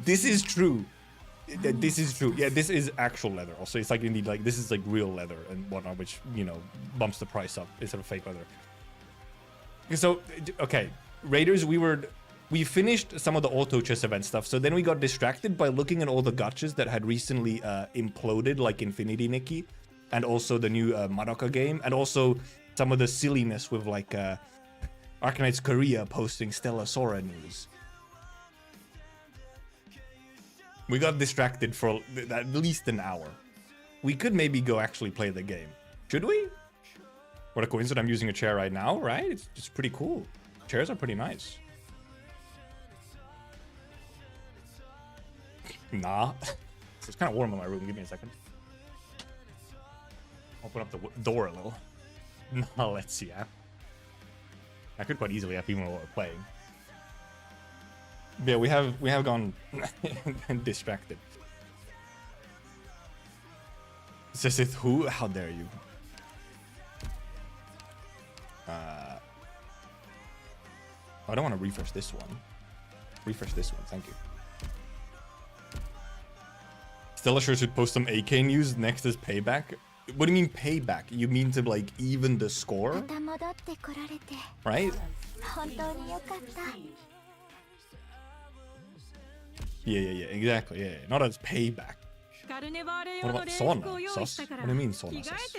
This is true. This is true. Yeah, this is actual leather. Also, it's like you need this is like real leather and whatnot, which bumps the price up instead of fake leather. So, okay, raiders, we finished some of the autochess event stuff. So then we got distracted by looking at all the gachas that had recently imploded, like Infinity Nikki, and also the new Madoka game, and also some of the silliness with like Arknights Korea posting Stella Sora news. We got distracted for at least an hour. We could maybe go actually play the game. Should we? What a coincidence, I'm using a chair right now, right? It's just pretty cool. Chairs are pretty nice. Nah. It's kind of warm in my room. Give me a second. Open up the door a little. Now let's see, app. I could quite easily app even while we're playing. Yeah, we have gone distracted. Says it who? How dare you? I don't want to refresh this one. Refresh this one, thank you. Stella sure should post some AK news next as payback. What do you mean payback? You mean to like even the score? Right? Yeah, exactly. Yeah, not as payback. What about sauna? Sus? What do you mean sauna? Sus?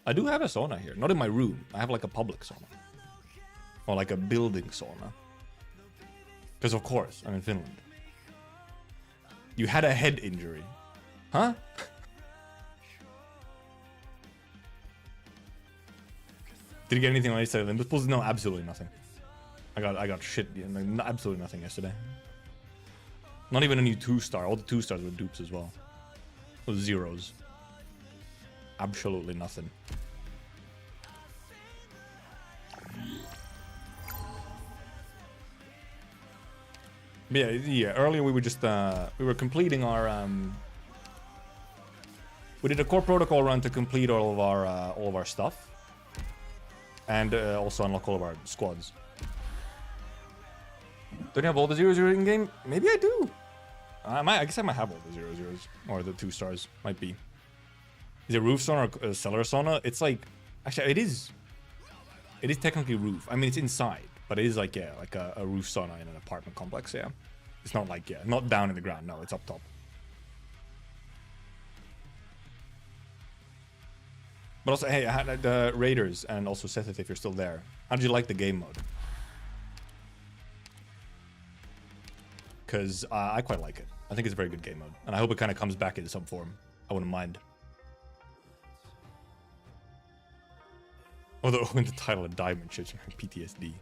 I do have a sauna here. Not in my room. I have like a public sauna. Or like a building sauna. Because of course, I'm in Finland. You had a head injury. Huh? Did you get anything on yesterday? No, absolutely nothing. I got shit. Absolutely nothing yesterday. Not even a new 2-star. All the 2-stars were dupes as well. Those zeros. Absolutely nothing. Yeah. Earlier we were just we were completing our we did a core protocol run to complete all of our stuff, and also unlock all of our squads. Don't you have all the 0-0 in game? Maybe I do. I guess I might have all the 0-0s or the 2-stars. Might be. Is it roof sauna or cellar sauna? It's like actually it is technically roof. I mean it's inside. But it is like, yeah, like a roof sauna in an apartment complex, yeah. It's not like, yeah, not down in the ground, no, it's up top. But also, hey, I had the Raiders and also Seth if you're still there. How did you like the game mode? Because I quite like it. I think it's a very good game mode. And I hope it kind of comes back in some form. I wouldn't mind. Although in the title of Diamond Chips, PTSD.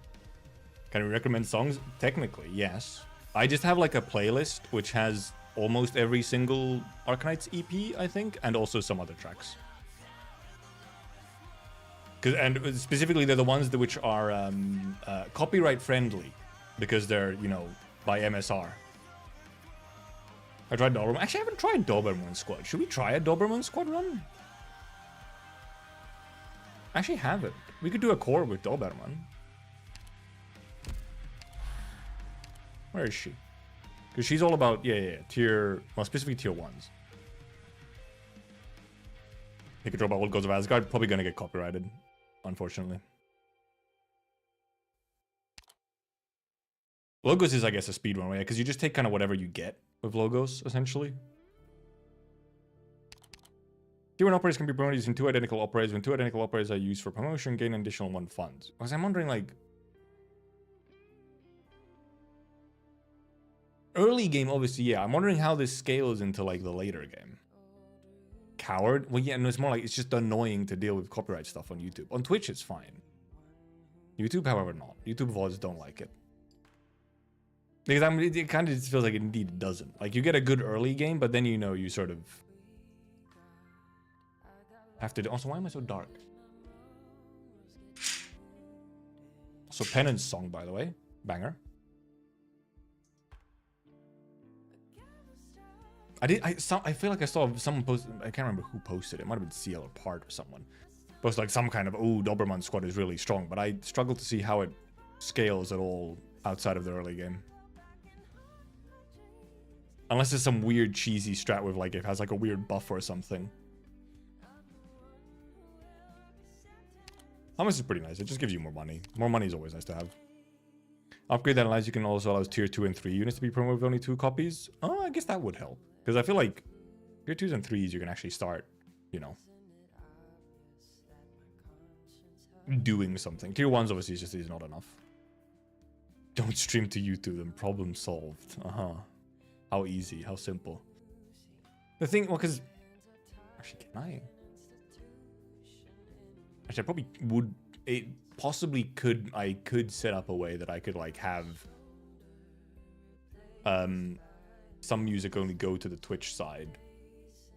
Can we recommend songs? Technically, yes. I just have like a playlist which has almost every single Arknights EP, I think, and also some other tracks. And specifically, they're the ones that which are copyright friendly, because they're, you know, by MSR. I tried Doberman. Actually, I haven't tried Doberman Squad. Should we try a Doberman Squad run? I actually haven't. We could do a core with Doberman. Where is she? Because she's all about, yeah, tier, well, specifically tier 1s. They could drop out Old Gods of Asgard. Probably going to get copyrighted, unfortunately. Logos is, I guess, a speedrun, right? Because you just take kind of whatever you get with logos, essentially. Tier 1 operators can be promoted using 2 identical operators. When 2 identical operators are used for promotion, gain an additional 1 funds. Because I'm wondering, like... Early game, obviously, yeah. I'm wondering how this scales into, like, the later game. Coward? Well, yeah, no, it's more like it's just annoying to deal with copyright stuff on YouTube. On Twitch, it's fine. YouTube, however, not. YouTube VODs don't like it. Because I mean, it kind of just feels like it indeed doesn't. Like, you get a good early game, but then, you know, you sort of have to do... Also, why am I so dark? So, Penance song, by the way. Banger. I feel like I saw someone post... I can't remember who posted it. It might have been CL or Part or someone. Post like some kind of, oh, Doberman Squad is really strong. But I struggle to see how it scales at all outside of the early game. Unless it's some weird cheesy strat with like, it has like a weird buff or something. Hummus is pretty nice. It just gives you more money. More money is always nice to have. Upgrade that allows you can also allow tier 2 and 3 units to be promoted with only 2 copies. Oh, I guess that would help. Because I feel like tier 2s and 3s you can actually start, you know, doing something. Tier 1s obviously just is not enough. Don't stream to YouTube and problem solved. How easy, how simple. The thing, well, because... Actually, can I? Actually, I probably would... It possibly could... I could set up a way that I could, like, have... some music only go to the Twitch side.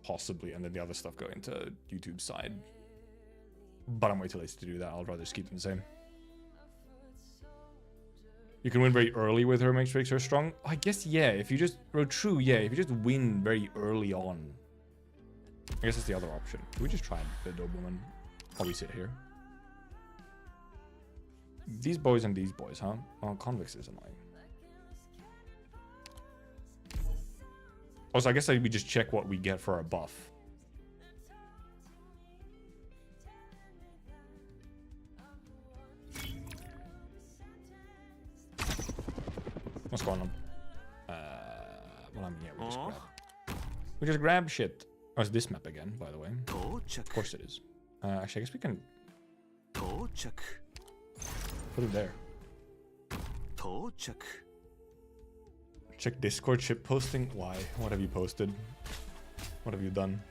Possibly, and then the other stuff go into YouTube side. But I'm way too lazy to do that. I'll rather just keep them the same. You can win very early with her, makes her strong. I guess, yeah, if you just... Oh, true, yeah, if you just win very early on. I guess that's the other option. Can we just try the Doberman while we sit here? These boys and these boys, huh? Oh, Convicts is annoying. Also, I guess we just check what we get for our buff. What's going on? Well, I mean, yeah, we just grab shit. Oh, it's this map again, by the way. Of course it is. Actually, I guess we can put it there. Check Discord ship posting. Why? What have you posted? What have you done?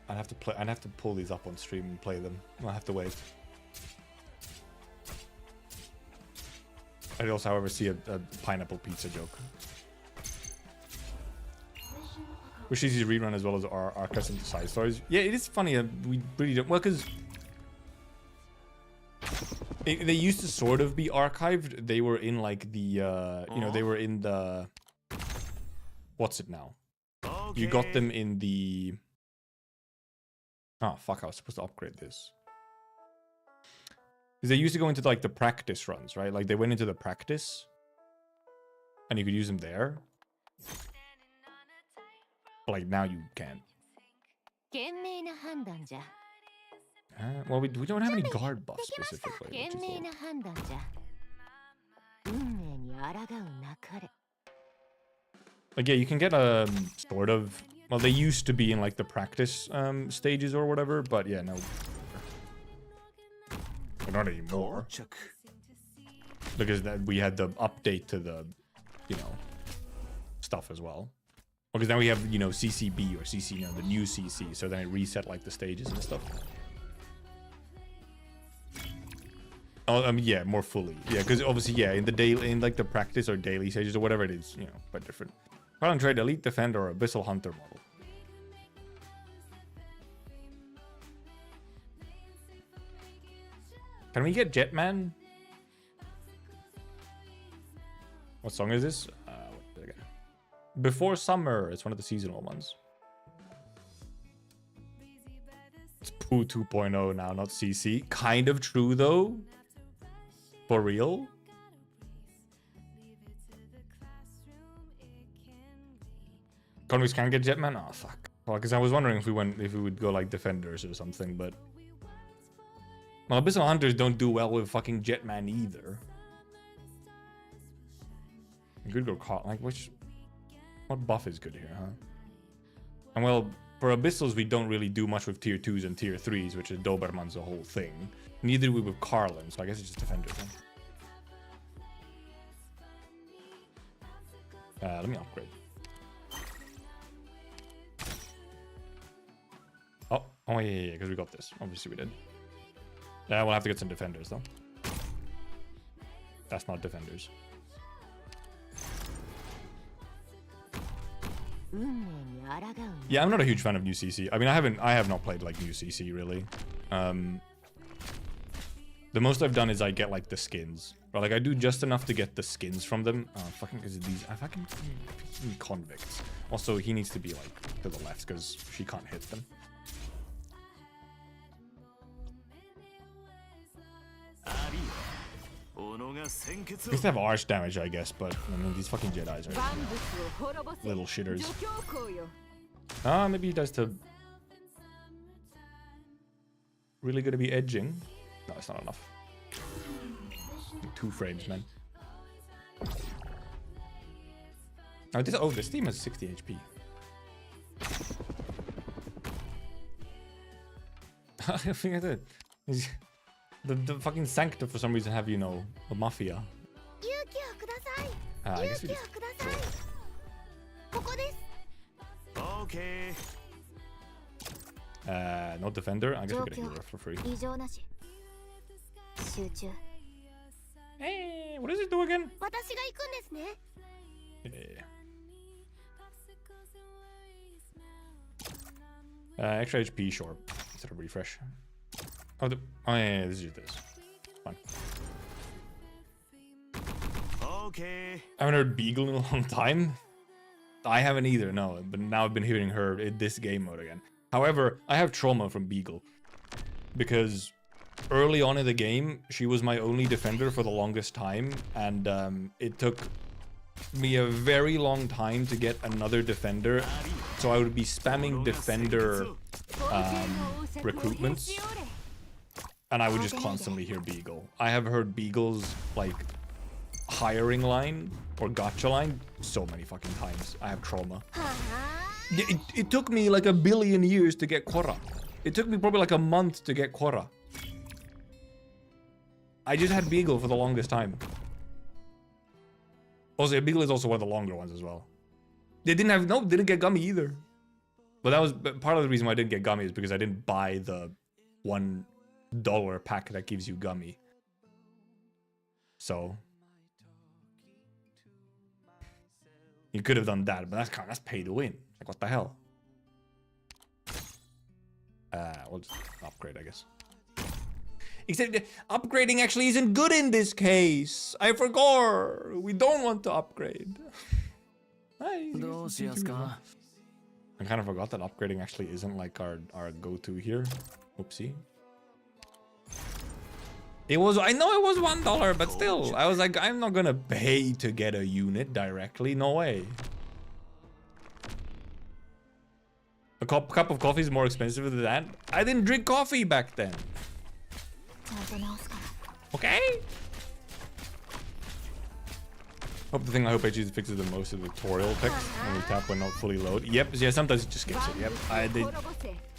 I'd have to play. I'd have to pull these up on stream and play them. I'll have to wait. I also, however, see a pineapple pizza joke. Which is easy to rerun as well as our custom side stories. Yeah, it is funny. We really don't. Well, because they used to sort of be archived. They were in like the, you know, they were in the. What's it now? Okay. You got them in the. Oh fuck! I was supposed to upgrade this. Because they used to go into like the practice runs, right? Like they went into the practice, and you could use them there. But like now you can't. Well, we don't have any guard buffs specifically. Like yeah, you can get sort of. Well, they used to be in like the practice stages or whatever, but yeah, no. Not anymore. Because we had the update to the, you know, stuff as well. Because now we have, you know, CCB or CC, you know, the new CC. So then it reset like the stages and stuff. Oh, I mean, yeah, more fully. Yeah, because obviously, yeah, in the daily, in like the practice or daily stages or whatever it is, you know, quite different. Current trade Elite Defender or Abyssal Hunter model. Can we get Jetman? What song is this? Before Summer. It's one of the seasonal ones. It's Pooh 2.0 now, not CC. Kind of true though. For real. Convex can't get Jetman? Oh fuck. Well, because I was wondering if we would go like defenders or something, but well, Abyssal Hunters don't do well with fucking Jetman either. You could go call like what buff is good here, huh? And well, for Abyssals we don't really do much with tier 2s and tier 3s, which is Doberman's the whole thing. Neither do we with Carlin, so I guess it's just defenders. Huh? Let me upgrade. Oh yeah, because we got this. Obviously we did. Yeah, we'll have to get some defenders though. That's not defenders. Yeah, I'm not a huge fan of new CC. I mean, I have not played like new CC really. The most I've done is I get like the skins. But like I do just enough to get the skins from them. Fucking because these I fucking convicts. Also, he needs to be like to the left because she can't hit them. They used to have arch damage, I guess, but I mean these fucking Jedis are little shitters. Maybe he does to really good to be edging. No, it's not enough. 2 frames, man. This team has 60 HP. I think I did. The fucking Sanctum for some reason have, you know, a mafia. I guess we just... Okay. No defender. I guess we get a hero for free. Hey, what does it do again? Extra HP, sure. Instead of refresh. Oh yeah, this is just this. Fine. Okay. I haven't heard Beagle in a long time. I haven't either, no. But now I've been hearing her in this game mode again. However, I have trauma from Beagle. Because early on in the game, she was my only defender for the longest time. And it took me a very long time to get another defender. So I would be spamming defender recruitments. And I would just constantly hear Beagle. I have heard Beagle's, like, hiring line or gacha line so many fucking times. I have trauma. It took me like 1 billion years to get Korra. It took me probably like a month to get Korra. I just had Beagle for the longest time. Also, Beagle is also one of the longer ones as well. They didn't get Gummy either. But that was part of the reason why I didn't get Gummy is because I didn't buy the $1 pack that gives you Gummy. So you could have done that, but that's pay to win. Like, what the hell? We'll just upgrade, I guess. Except upgrading actually isn't good in this case. I forgot. We don't want to upgrade. I kind of forgot that upgrading actually isn't like our go-to here. Whoopsie. I know it was $1, but still, I was like, I'm not gonna pay to get a unit directly. No way. A cup of coffee is more expensive than that. I didn't drink coffee back then. Okay. I hope HG fixes the most of the tutorial text when we tap when not fully load. Yep, yeah, sometimes it just skips it. Yep,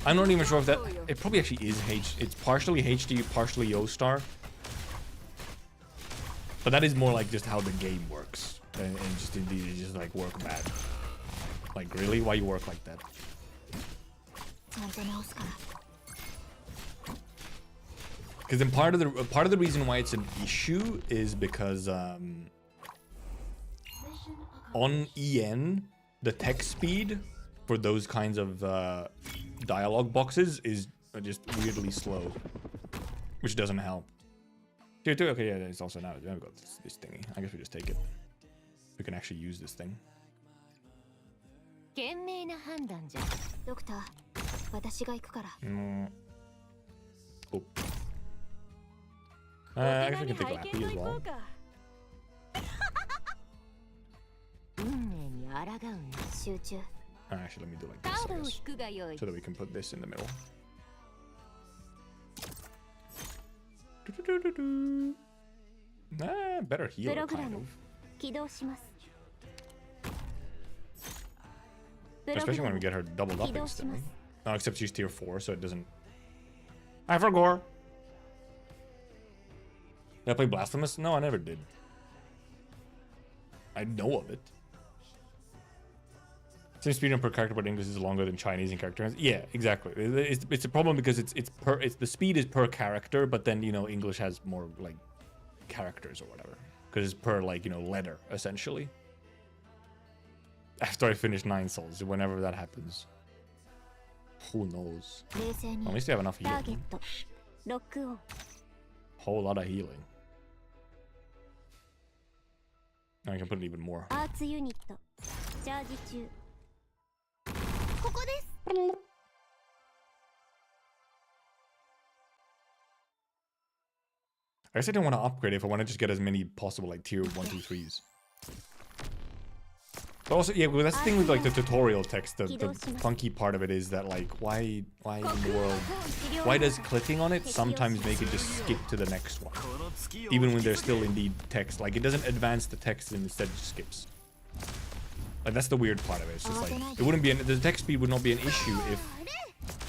I'm not even sure if that... It probably actually is It's partially HD, partially Yo-Star. But that is more like just how the game works. And just indeed, it just like work bad. Like, really? Why you work like that? Because then part of the reason why it's an issue is because on EN the text speed for those kinds of dialogue boxes is just weirdly slow, which doesn't help. Tier 2, okay, yeah, it's also now. We've got this thingy. I guess we just take it. We can actually use this thing. 賢明な判断じゃ。ドクター、私が行くから。Oh. I guess we can take 拝 Lappy 見と as 行こ well. うか。運命に抗うな。集中。 Actually, let me do like カ this, ード I を guess. 引くがよい。 So that we can put this in the middle. Better プ healer, ログラ kind ム of. 起動します。プログ Especially ラ when ム we get her doubled up 起動しま instantly. す。 No, except she's tier 4, so it doesn't... I forgot! Did I play Blasphemous? No, I never did. I know of it. Since speedrun per character, but English is longer than Chinese in character. Yeah, exactly. It's a problem because it's the speed is per character, but then, you know, English has more like characters or whatever, because it's per, like, you know, letter essentially. After I finish 9 souls, whenever that happens, who knows? 冷静に At least we have enough ターゲッ healing. トロックオン。 Whole lot of healing. Now I can put in even more. アーツユニットチャージ中。ここです。 I guess I don't want to upgrade if I want to just get as many possible like tier 1, 2, 3s. But also, yeah, well, that's the thing with like the tutorial text. The funky part of it is that like, why in the world? Why does clicking on it sometimes make it just skip to the next one, even when there's still indeed text? Like, it doesn't advance the text and instead just skips. Like, that's the weird part of it. It's just like it wouldn't be the text speed would not be an issue if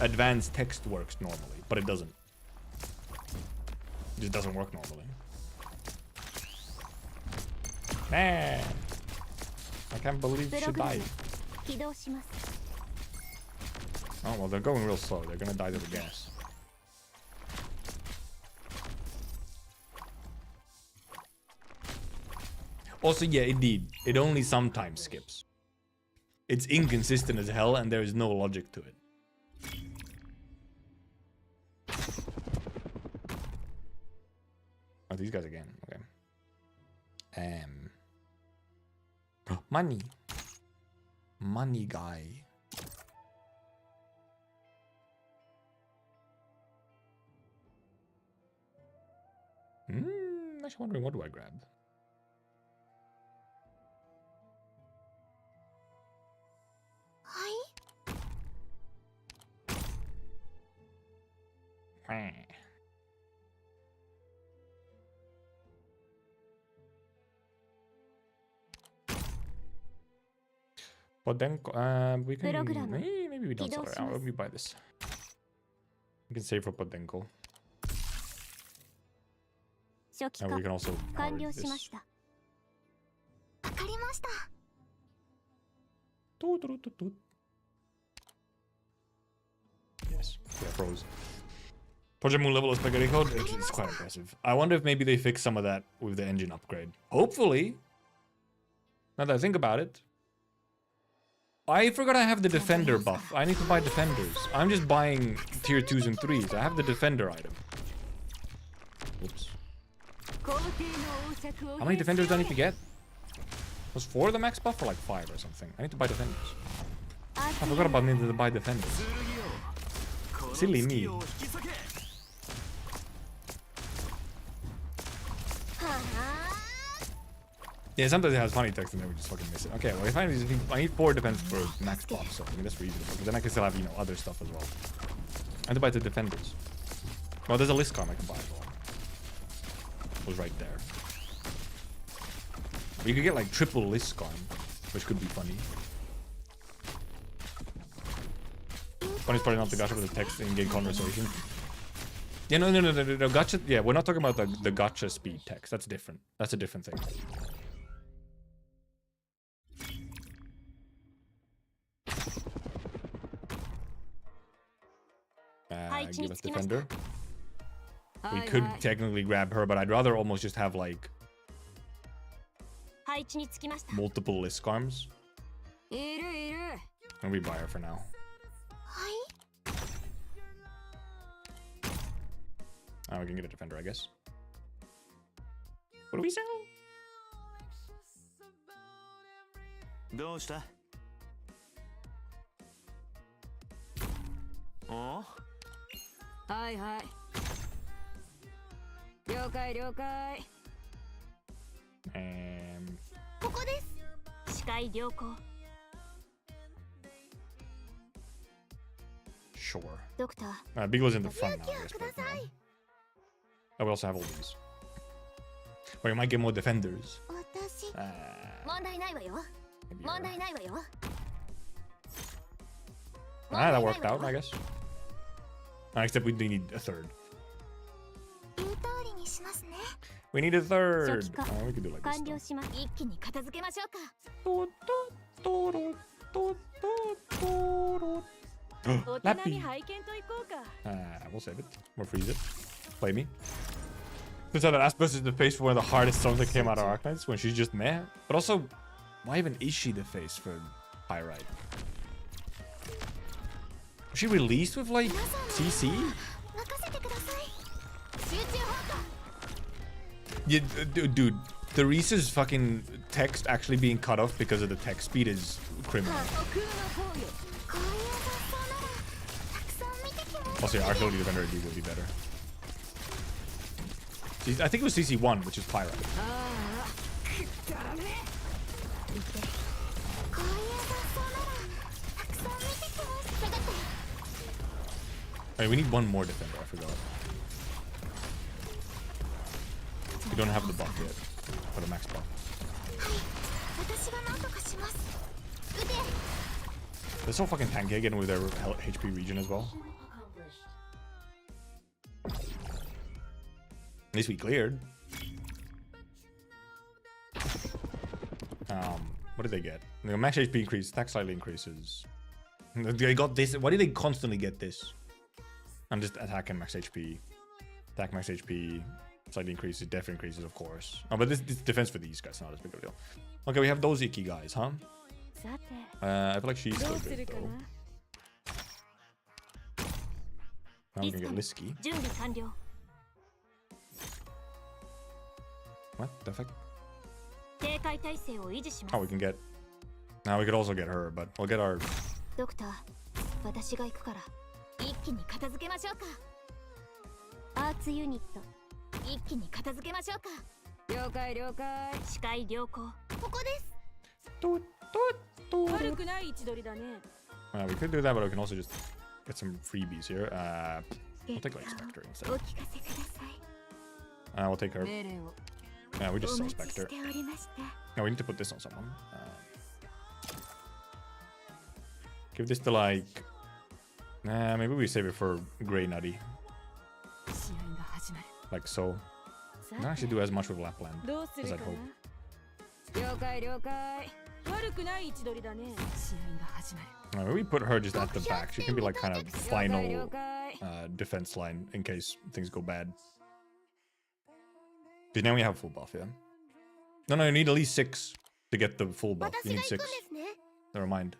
advanced text works normally, but it doesn't. It just doesn't work normally. Man, I can't believe she died. 起動します。 Oh well, they're going real slow. They're gonna die to the gas. Also, yeah, indeed, it only sometimes skips. It's inconsistent as hell, and there is no logic to it. Oh, these guys again. Okay. Money. Money guy. I'm actually wondering, what do I grab? But then we can maybe we don't sell it. Let me buy this. We can save for Podenko. 初期 And 化 we can also 完 power 了 this. しました。わかりました。 Yes, yeah, froze. Project Moon level of spaghetti code, it's quite impressive. I wonder if maybe they fix some of that with the engine upgrade. Hopefully. Now that I think about it. I forgot I have the defender buff. I need to buy defenders. I'm just buying tier 2s and 3s. I have the defender item. Oops. How many defenders do I need to get? Was 4 the max buff or like 5 or something? I need to buy defenders. I forgot about needing to buy defenders. Silly me. Yeah, sometimes it has funny text and then we just fucking miss it. Okay, well, I need 4 defense for max buff, so I mean that's reasonable. But then I can still have, you know, other stuff as well. I have to buy the defenders. Well, there's a list card I can buy as well. It was right there. You could get like triple list card, which could be funny. Funniest part is not the gacha, but the text in-game conversation. Yeah, no, gacha. Yeah, we're not talking about the gacha speed text. That's different. That's a different thing. Give us defender. We could technically grab her, but I'd rather almost just have like 配置につきました。 multiple list arms. いるいる。 And we buy her for now. はい。 We can get a defender, I guess. What do we sell? どうしたおはいはい。了解了解。ここです。視界良好。 Sure. ドクター。 Beagle's in the front now, I guess. But, oh, we also have all these. Or you might get more defenders. 私。 Ah, 問題ないわよ。 maybe 問 you're- 題ないわよ。 that worked out, I guess. Except we do need a third. 言う通りにしますね。 We need a third. 初期化 We could do like 完 this. 了します。一気に片付けましょうか。 お手並み拝見といこうか。 We'll save it. We'll freeze it. Play me. Turns out that Aspas is the face for one of the hardest songs that came out of Arknights when she's just meh. But also, why even is she the face for Pyrite? Was she released with like CC? 任せてください。 集中砲火。 Yeah, dude, Theresa's fucking text actually being cut off because of the text speed is criminal. 奥の方よ。こういう雑草ならたくさん見てきます。 Also, yeah, Artillery Defender D will be better. I think it was CC1, which is Pyrite. ああ、くだらね。こういう雑草ならたくさん見てきます。下がって。 Alright, we need one more defender, I forgot. We don't have the buff yet. For the max buff. 私が何とかします。 They're so fucking tanky again with their HP region as well. Accomplished. At least we cleared. What did they get? They got max HP increase, attack slightly increases. They got this. Why do they constantly get this? I'm just attacking max HP. Attack max HP. Slightly increases, def increases, of course. Oh, but this defense for these guys, not as big of a deal. Okay, we have those icky guys, huh? さて。 I feel like she's ど still うする good か though. な。 Now we can get Lisky. 準備完了。 What the fuck? 警戒態勢を維持しま Oh, we す。 can get. Now we could also get her, but we'll get our. ドクター、私が行くから一気に片付けましょうか。アーツユニット、一気に片付けましょうか。了解了解。視界良好。ここです。 悪くない位置取りだね。 We could do that, but we can also just get some freebies here. We'll take like Spectre お instead. 聞かせください。 We'll take her. 命令を。 We just お sell 待ち Spectre. しておりました。 No, we need to put this on someone. Give this to like. Nah, maybe we save it for Grey Nutty. 試合が始まる。 Like so. さ Not actually do as much with Lapland. どうする As か I'd な。了解了解。悪くない位置取りだね。試合が始まる。 Maybe we put her just at the back. She can be like kind of 了解 final 了解。 defense line in case things go bad. Because now we have full buff, yeah? No, you need at least 6 to get the full buff. 私 You が need 行くん 6. ですね。 Never mind.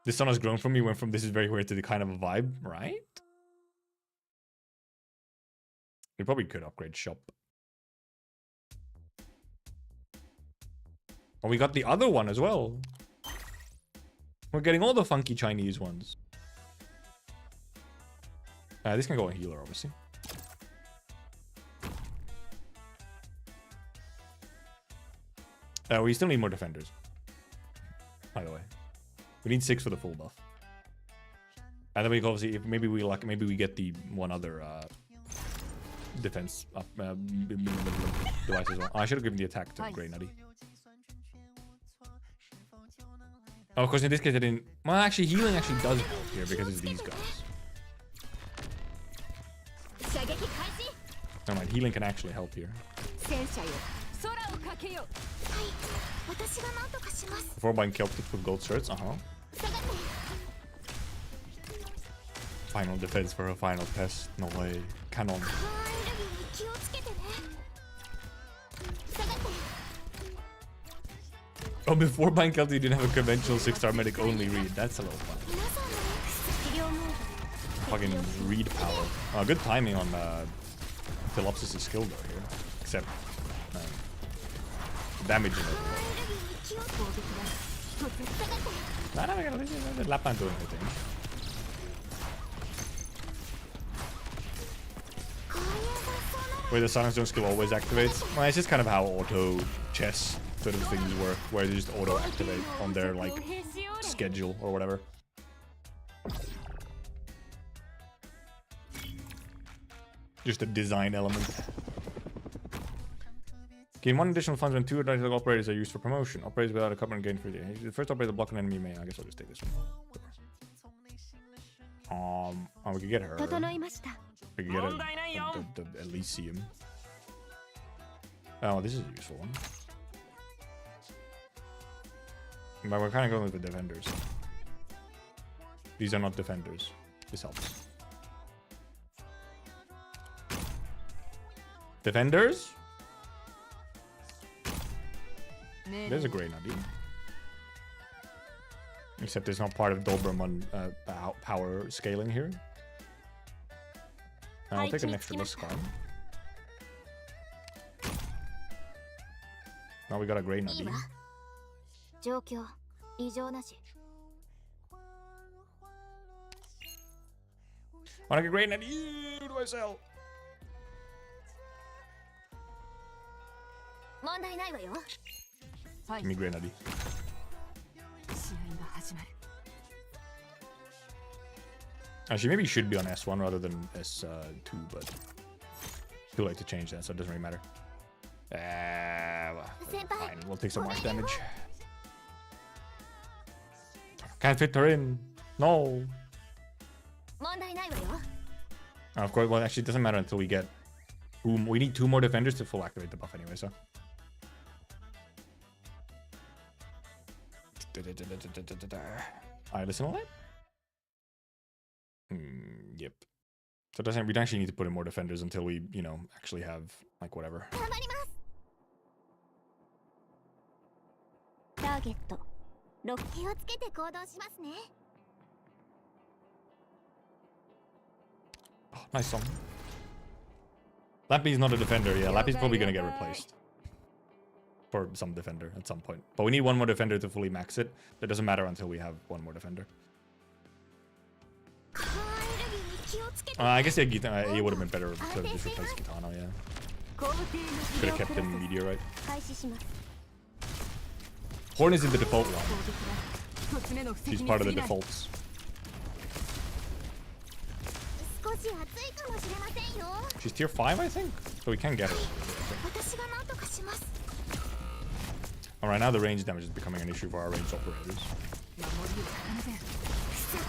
This song has grown from me, went from this is very weird to the kind of a vibe, right? We probably could upgrade shop. Oh, we got the other one as well. We're getting all the funky Chinese ones. This can go on healer, obviously. We still need more defenders. By the way, we need 6 for the full buff. And then we can obviously, if maybe we like, maybe we get the one other defense up device as well. Oh, I should have given the attack to Grey Nutty. Oh, of course, in this case, I didn't. Well, actually, healing actually does help here because it's these guys. 射撃開始。 Never mind, healing can actually help here. 戦車よ。空をかけよ。私が何とかします。 Before buying Celtic with gold shirts,下がって。 Final defense for a final test. No way. Canon. カーエルギーに気をつけてね。下がって。 Oh, before buying Celtic, you didn't have a conventional 6-star medic only read. That's a little fun. 皆さんの 適量モード。 Fucking read power. Good timing on Philopsis is skill though here. Except damage in it. No, the lap aren't doing anything. Where the silence zone skill always activates. Well, it's just kind of how auto chess sort of things work, where they just auto activate on their like schedule or whatever. Just a design element. Gain 1 additional funds when 2 additional operators are used for promotion. Operators without a covenant gain 3. The first operator block an enemy may. I guess I'll just take this one. Oh, we could get her. We could get the Elysium. Oh, this is a useful one. But we're kind of going with the defenders. These are not defenders. This helps. Defenders? There's a Grey Nutty. Except it's not part of Doberman power scaling here. I'll take an extra disc card. Now we got a Grey Nutty. I like a Grey Nutty. Who do I sell? Give me Grey Nutty. Actually, maybe it should be on S1 rather than S2, but too late to change that, so it doesn't really matter. Fine, we'll take some mark damage. Can't fit her in. No. Of course, well, actually, it doesn't matter until we get. We need 2 more defenders to full activate the buff anyway, so. Alright, listen to that. Yep. So it doesn't. We don't actually need to put in more defenders until we, you know, actually have like whatever. Oh, nice song. Lappy's not a defender. Yeah, Lappy's probably gonna get replaced for some defender at some point. But we need 1 more defender to fully max it. That doesn't matter until we have 1 more defender. I guess yeah, it would have been better to just replace Kitano, yeah. Could have kept him Meteorite. Horn is in the default one. She's part of the defaults. She's tier 5, I think? So we can get her. Alright, now the range damage is becoming an issue for our ranged operators.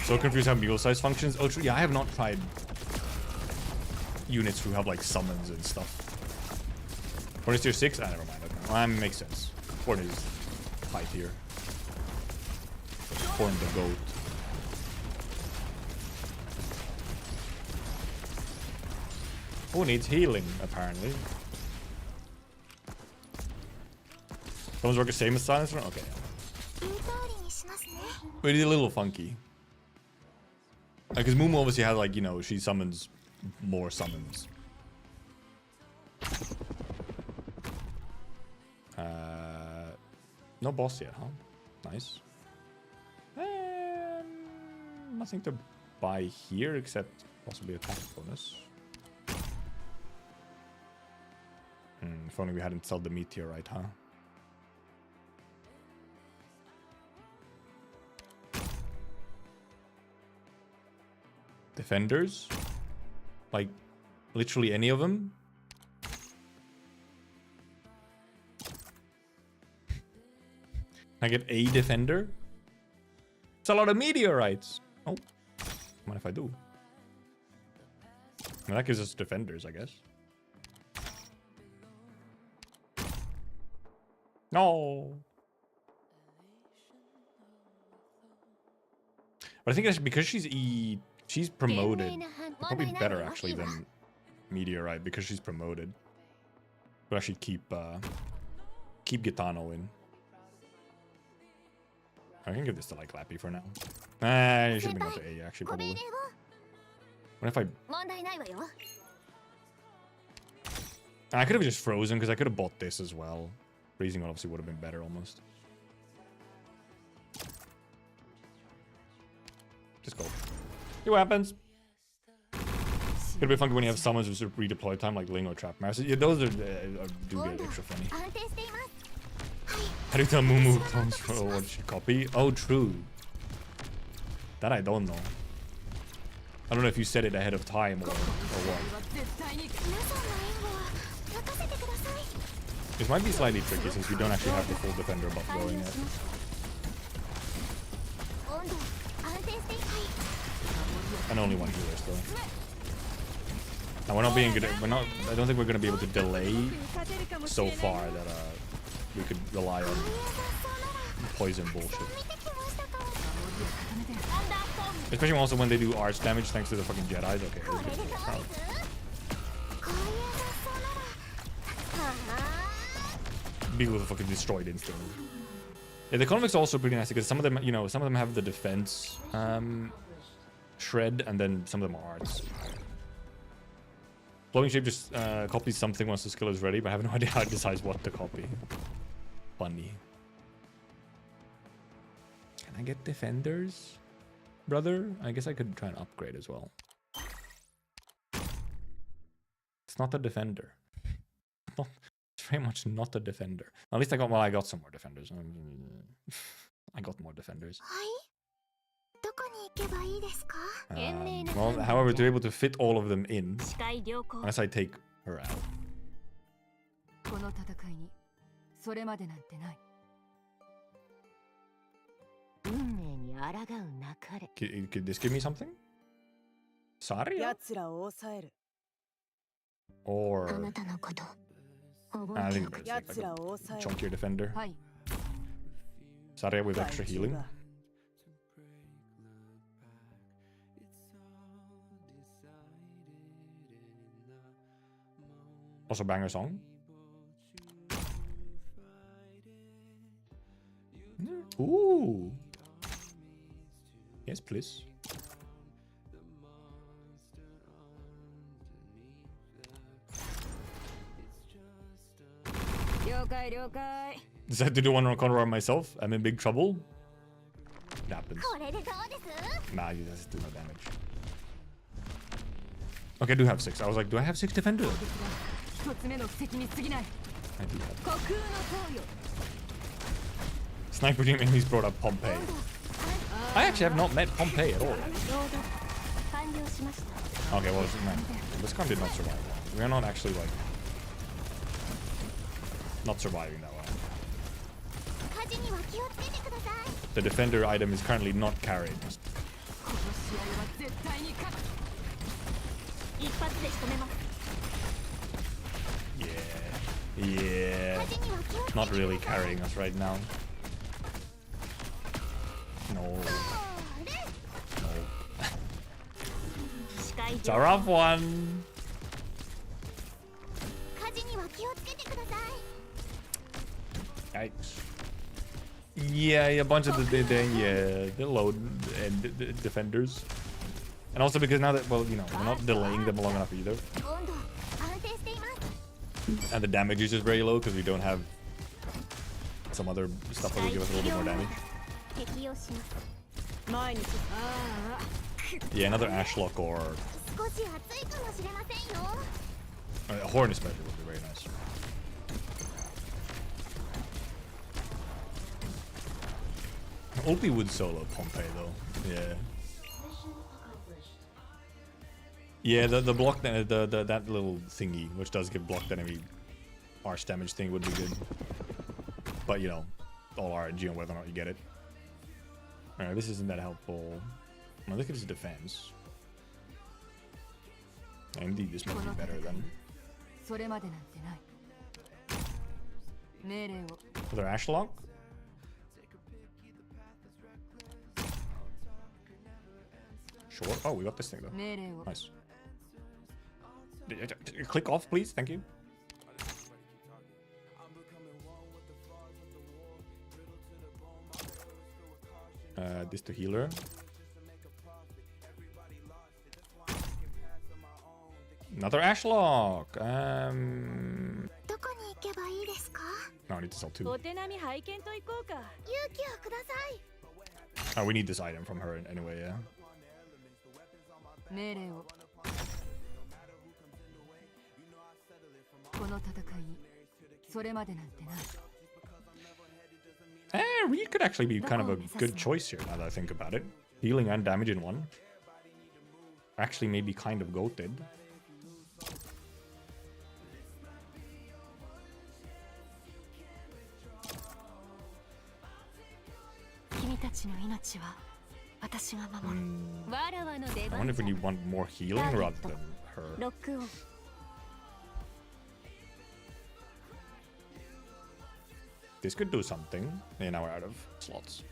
So confused how mule size functions. Oh, true. Yeah, I have not tried units who have like summons and stuff. Horn is tier 6? Ah, never mind. Okay. Makes sense. Horn is high tier. Horn the goat. Who needs healing, apparently? Someone's work the same as Silencer? Okay. But it's a little funky. Because Mumu obviously has, like, you know, she summons more summons. No boss yet, huh? Nice. Nothing to buy here except possibly attack bonus. If only we hadn't sold the Meteorite, huh? Defenders? Like, literally any of them? I get a defender? It's a lot of meteorites! Oh. What if I do? Well, that gives us defenders, I guess. No! But I think that's because she's promoted. Probably better actually than Meteorite because she's promoted. But actually keep Gitano in. I can give this to like Lappy for now. It should have been going to A actually probably. What if I I could have just frozen because I could have bought this as well. Freezing obviously would have been better almost. Just go. See what happens. It'll be funky when you have summons with sort of redeploy time like Ling or Trap Master. Yeah, those are do get extra funny. How do you tell Mumu comes from what she copy? Oh, true. That I don't know. I don't know if you said it ahead of time or what. This might be slightly tricky since we don't actually have the full defender buff going yet. And only one healer still. And we're not being good. We're not. I don't think we're gonna be able to delay so far that we could rely on poison bullshit. Especially also when they do arch damage thanks to the fucking Jedi's. Okay. Beagle was fucking destroyed instantly. Yeah, the convicts are also pretty nice because some of them, you know, some of them have the defense shred, and then some of them are arts. Flowing shape just copies something once the skill is ready, but I have no idea how it decides what to copy. Funny. Can I get defenders, brother? I guess I could try and upgrade as well. It's not a defender. It's very much not a defender. At least I got, well, I got some more defenders. I got more defenders. Well, however, to be able to fit all of them in, unless I take her out. Could this give me something? Saria? Or... I think it's like a chunkier defender. Saria with extra healing. Also banger song. Ooh. Yes, please. Decided to do one on Conroy myself. I'm in big trouble. It happens. Nah, you just do no damage. Okay, I do have 6. I was like, do I have 6 defenders? I do have. Sniper team enemies brought up Pompeii. I actually have not met Pompeii at all. Okay, well, man, this con did not survive. We are not actually like not surviving that well. The defender item is currently not carried. Yeah. Not really carrying us right now. No. It's a rough one. Yikes. Yeah, a bunch of the load and the defenders. And also because now that, well, you know, we're not delaying them long enough either. And the damage is just very low because we don't have some other stuff that will give us a little bit more damage. Yeah, another Ashlock or a Horn especially would be very nice. Ulpi would solo Pompeii though. Yeah. Yeah, the block that little thingy, which does give blocked enemy arch damage thing, would be good. But you know, all RNG on whether or not you get it. Alright, this isn't that helpful. Well, look at his defense. Indeed, this might be better than. Another Ashlock? Sure. Oh, we got this thing though. Nice. Click off, please. Thank you. This to healer. Another Ashlock. どこに行けばいいですか？ No, I need to sell 2. お手並み拝見と行こうか。勇気をください。 Oh, we need this item from her anyway, yeah. 命令を。この戦い、それまでなんてな。Reed could actually be kind of a good choice here now that I think about it. Healing and damage in one. Actually, maybe kind of goated. 君たちの命は私が守る。わらわの出 I 番 wonder じ if ゃ。 we want more healing rather than her. ロックオン。 This could do something. Yeah, now we're out of slots.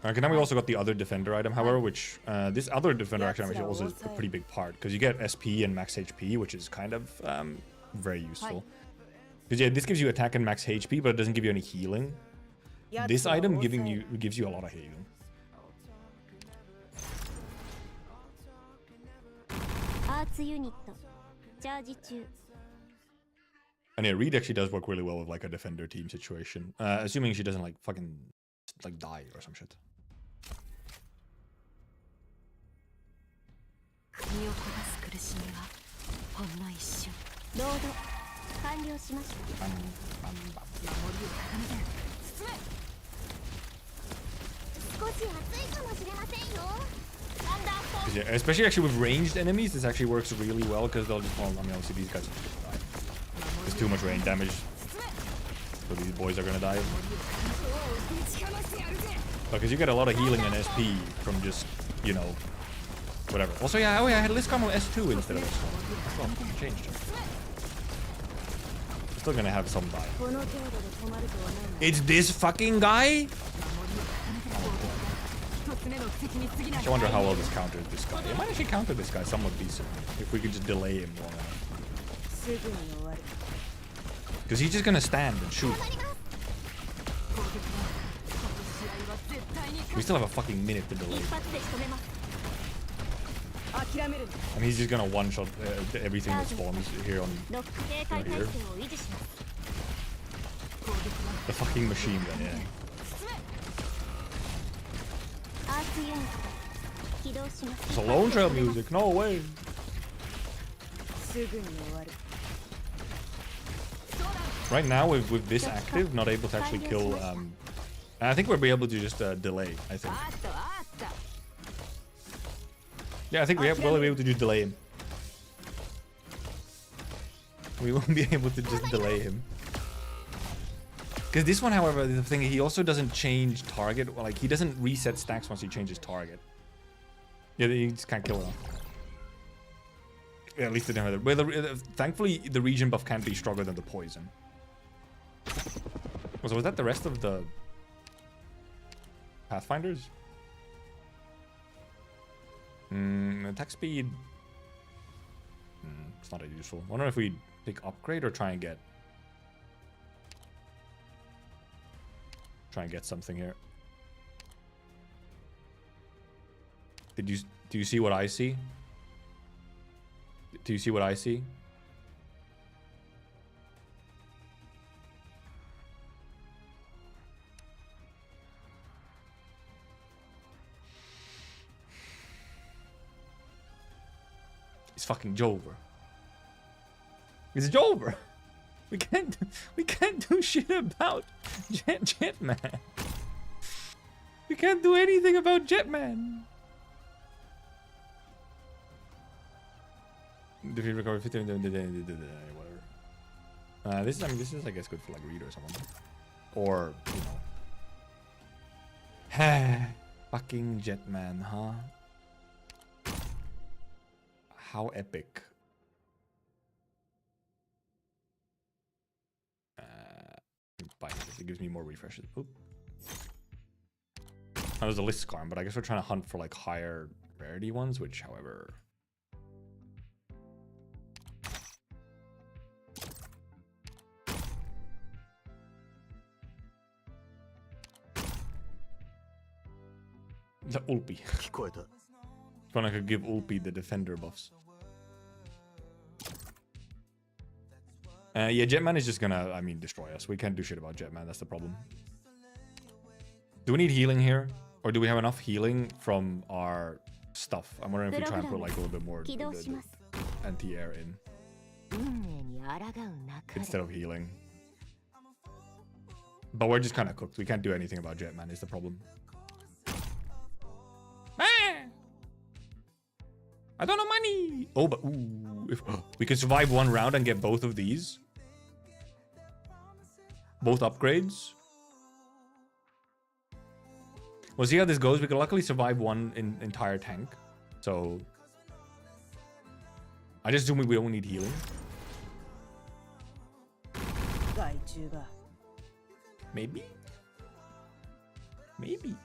Okay, now we also got the other defender item, however, which this other defender actually also is a pretty big part because you get SP and max HP, which is kind of very useful. Because yeah, this gives you attack and max HP, but it doesn't give you any healing. This item gives you a lot of healing. And yeah, Reed actually does work really well with like a defender team situation, assuming she doesn't like fucking like die or some shit. 身を焦がす苦しみはほんの一瞬。ロード完了しました。守りを固めて進め。少し暑いかもしれませんよ。 Yeah, especially actually with ranged enemies, this actually works really well because they'll just, well, I mean, obviously these guys will just die. There's too much range damage, so these boys are gonna die. Because you get a lot of healing and SP from just, you know, whatever. Also, yeah, oh yeah, I had Liscom on S2 instead of S1. Well, changed. We're still gonna have some die. It's this fucking guy? I wonder how well this counters this guy. It might actually counter this guy somewhat decent if we could just delay him long enough. Because he's just gonna stand and shoot. We still have a fucking minute to delay. And he's just gonna one-shot everything that spawns here on here. The fucking machine gun, yeah. It's a lone trail music, no way. Right now with this active, not able to actually kill I think we'll be able to just delay, I think. Yeah, I think we'll be able to just delay him. We won't be able to just delay him. Because this one, however, the thing, he also doesn't change target. Like, he doesn't reset stacks once he changes target. Yeah, you just can't kill him. Yeah, at least they don't have that. Well, thankfully, the region buff can be stronger than the poison. So was that the rest of the Pathfinders? Attack speed. It's not as useful. I wonder if we pick upgrade or try and get something here. Do you see what I see? Do you see what I see? It's fucking Jover. It's Jover. We can't do shit about Jetman. We can't do anything about Jetman. Defeat recovery 15 whatever. This is I guess good for like Reed or someone. Or, you know. Fucking Jetman, huh? How epic. It gives me more refreshes. Oop. That was a list scarm, but I guess we're trying to hunt for like higher rarity ones, which, however, the Ulpi. If I could give Ulpi the defender buffs. Yeah, Jetman is just gonna, I mean, destroy us. We can't do shit about Jetman. That's the problem. Do we need healing here? Or do we have enough healing from our stuff? I'm wondering if we try and put like a little bit more anti-air in instead of healing. But we're just kind of cooked. We can't do anything about Jetman is the problem. I don't have money. Oh, but ooh, if we could survive one round and get both of these, both upgrades. We'll see how this goes. We could luckily survive one entire tank, so I just assume we don't need healing. Maybe. Maybe.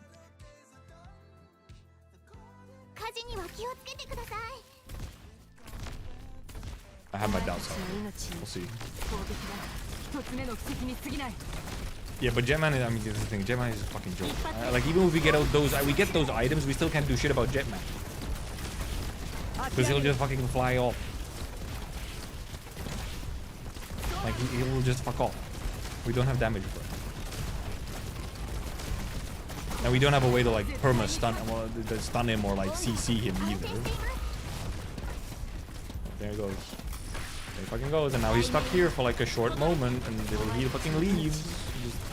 I have my doubts. We'll see. Yeah, but Jetman is, I mean, this is the thing. Jetman is a fucking joke. Like, even if we get out those items, we still can't do shit about Jetman. Because he'll just fucking fly off. Like, he'll just fuck off. We don't have damage for him. And we don't have a way to, like, perma stun him or, like, CC him either. There he goes. There he fucking goes. And now he's stuck here for, like, a short moment. And he fucking leaves.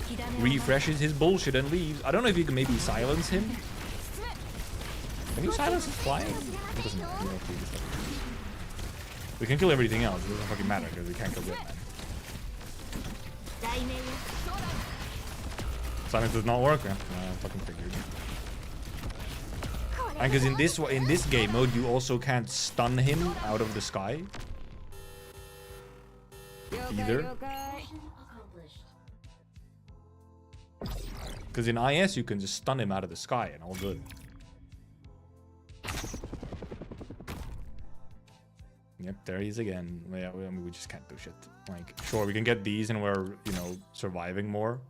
He just refreshes his bullshit and leaves. I don't know if you can maybe silence him. Can you silence his flying? It doesn't matter. We can kill everything else. It doesn't fucking matter because we can't kill Jetman. Silence does not work. I fucking figured. And because in this game mode, you also can't stun him out of the sky. Either. Because in IS, you can just stun him out of the sky and all good. Yep, there he is again. Yeah, I mean, we just can't do shit. Like, sure, we can get these and we're, you know, surviving more.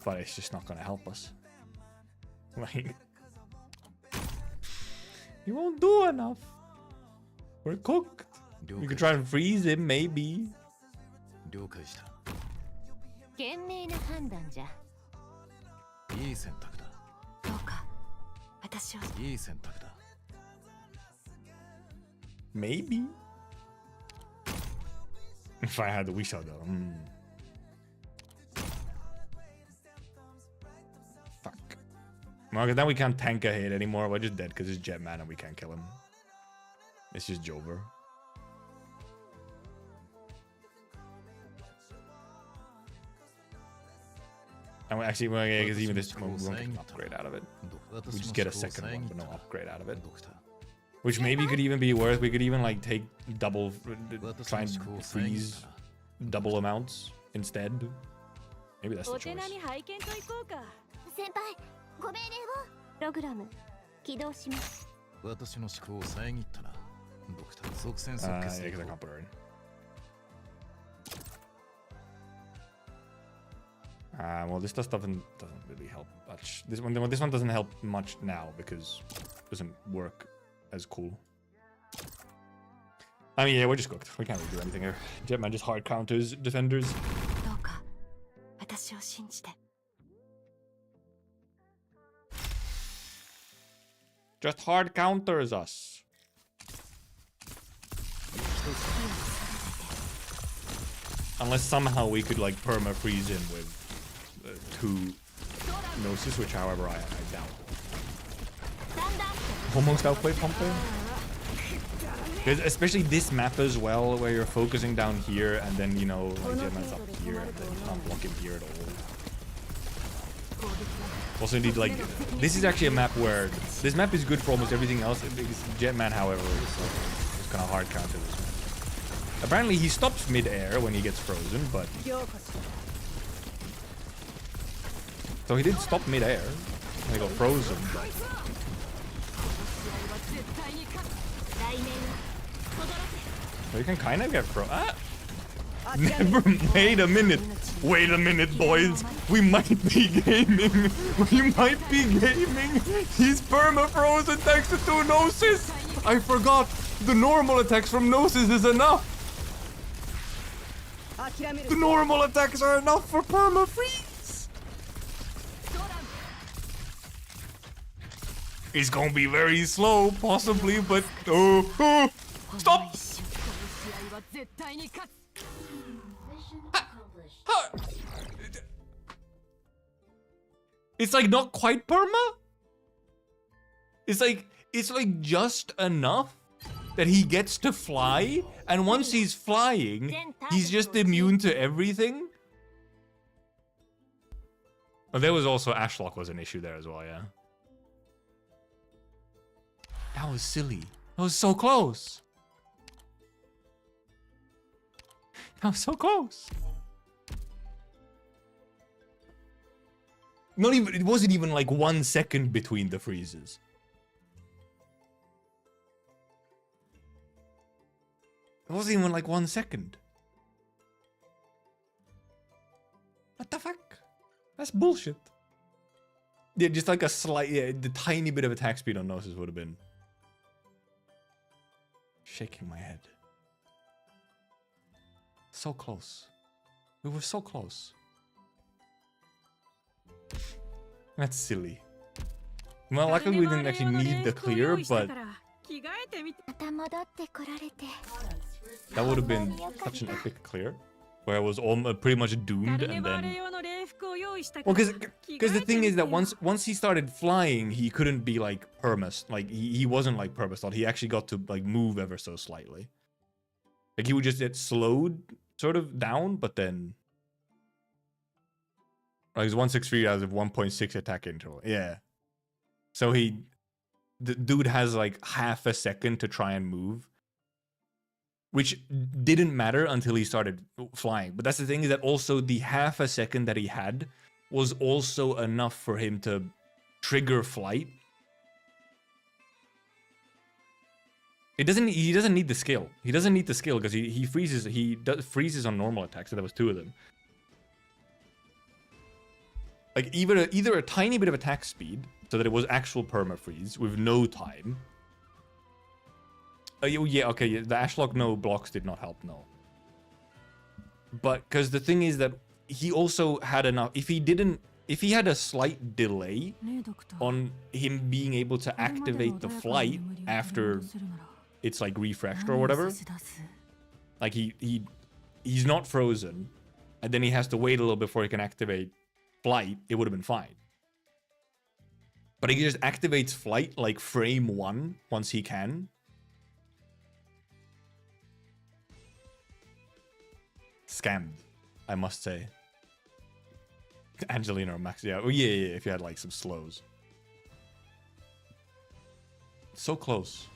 But it's just not gonna help us. Like, he won't do enough. We're cooked. We could try and freeze him, maybe. Maybe. If I had the wish out though. Fuck. Well, because now we can't tank a hit anymore. We're just dead because it's Jetman and we can't kill him. It's just Jover. And we actually, well, yeah, because even this one, we won't get an upgrade out of it. We just get a second one, but no upgrade out of it. Which maybe could even be worth. We could even like take double, try and freeze double amounts instead. Maybe that's the choice. Yeah, because I can't put her in. Well, this stuff doesn't really help much. This one doesn't help much now because it doesn't work as cool. I mean, yeah, we're just cooked. We can't really do anything here. Jetman just hard counters defenders. Just hard counters us. Unless somehow we could like perma freeze him with 2 Gnosis, which however I doubt. Almost outplayed Pumper. Especially this map as well, where you're focusing down here and then, you know, like Jetman's up here and then you can't block him here at all. Also indeed, like, this is actually a map where, this map is good for almost everything else. Jetman, however, is kind of hard counter this one. Apparently he stops mid-air when he gets frozen, but... So he did stop mid-air when he got frozen, but... So you can kind of get Never. Wait a minute, boys. We might be gaming. He's perma frozen thanks to 2 Gnosis. I forgot. The normal attacks from Gnosis is enough. The normal attacks are enough for perma freeze. It's gonna be very slow, possibly, but stop. Mission accomplished. It's like not quite perma. It's like just enough that he gets to fly, and once he's flying, he's just immune to everything. Oh, there was also Ashlock was an issue there as well, yeah. That was silly. That was so close. That was so close. Not even, it wasn't even like 1 second between the freezes. It wasn't even like 1 second. What the fuck? That's bullshit. Yeah, just like a slight, yeah, the tiny bit of attack speed on Gnosis would have been. Shaking my head. So close. We were so close. That's silly. Well, luckily we didn't actually need the clear, but that would have been such an epic clear, where I was pretty much doomed, and then. Well, because the thing is that once he started flying, he couldn't be like permas. Like he wasn't like permastalled. He actually got to like move ever so slightly. Like he would just get slowed sort of down, but then. Like it's 163 out of 1.6 attack interval. Yeah. So the dude has like half a second to try and move, which didn't matter until he started flying. But that's the thing, is that also the half a second that he had was also enough for him to trigger flight. He doesn't need the skill. He doesn't need the skill because he freezes on normal attacks. So there was 2 of them. Like either a tiny bit of attack speed, so that it was actual perma freeze with no time. Yeah, okay, yeah, the Ashlock no blocks did not help, no. But because the thing is that he also had enough. If he had a slight delay on him being able to activate the flight after it's like refreshed or whatever, like he's not frozen, and then he has to wait a little before he can activate flight, it would have been fine. But he just activates flight like frame 1 once he can. Scammed, I must say. Angelina or Max, yeah. Oh, yeah, if you had like some slows. So close.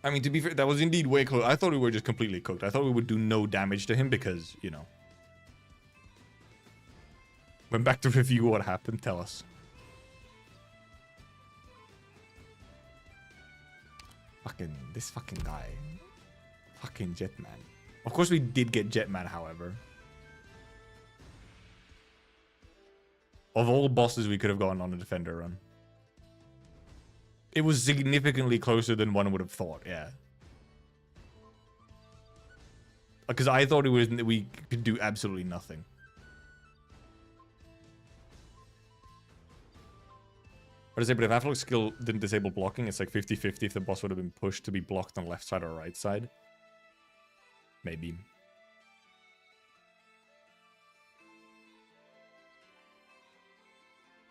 I mean, to be fair, that was indeed way close. I thought we were just completely cooked. I thought we would do no damage to him because, you know. Went back to review what happened. Tell us. This fucking guy. Fucking Jetman. Of course we did get Jetman, however. Of all bosses we could have gotten on a defender run. It was significantly closer than one would have thought, yeah. Because I thought we could do absolutely nothing. What is it? But if Affleck's skill didn't disable blocking, it's like 50-50 if the boss would have been pushed to be blocked on left side or right side. Maybe.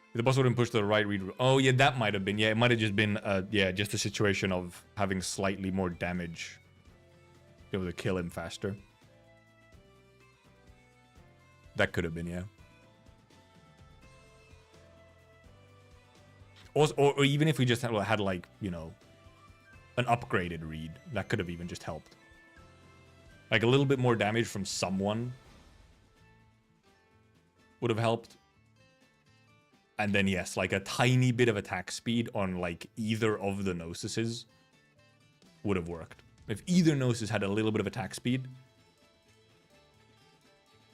If the boss would have been pushed to the right read. Oh yeah, that might have been. Yeah, it might have just been yeah, just a situation of having slightly more damage. Be able to kill him faster. That could have been, yeah. Or even if we just had like, you know, an upgraded read, that could have even just helped. Like a little bit more damage from someone would have helped. And then yes, like a tiny bit of attack speed on like either of the Gnosises would have worked. If either Gnosis had a little bit of attack speed,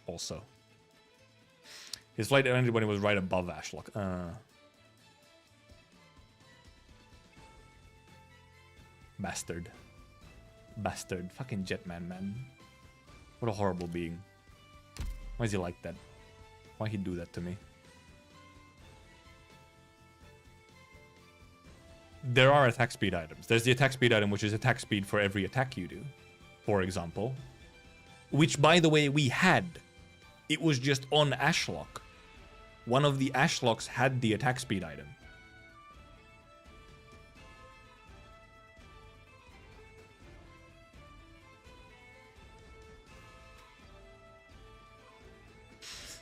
also. His flight ended when it was right above Ashlock. Bastard. Bastard. Fucking Jetman, man. What a horrible being. Why is he like that? Why he do that to me? There are attack speed items. There's the attack speed item, which is attack speed for every attack you do, for example. Which, by the way, we had. It was just on Ashlock. One of the Ashlocks had the attack speed item.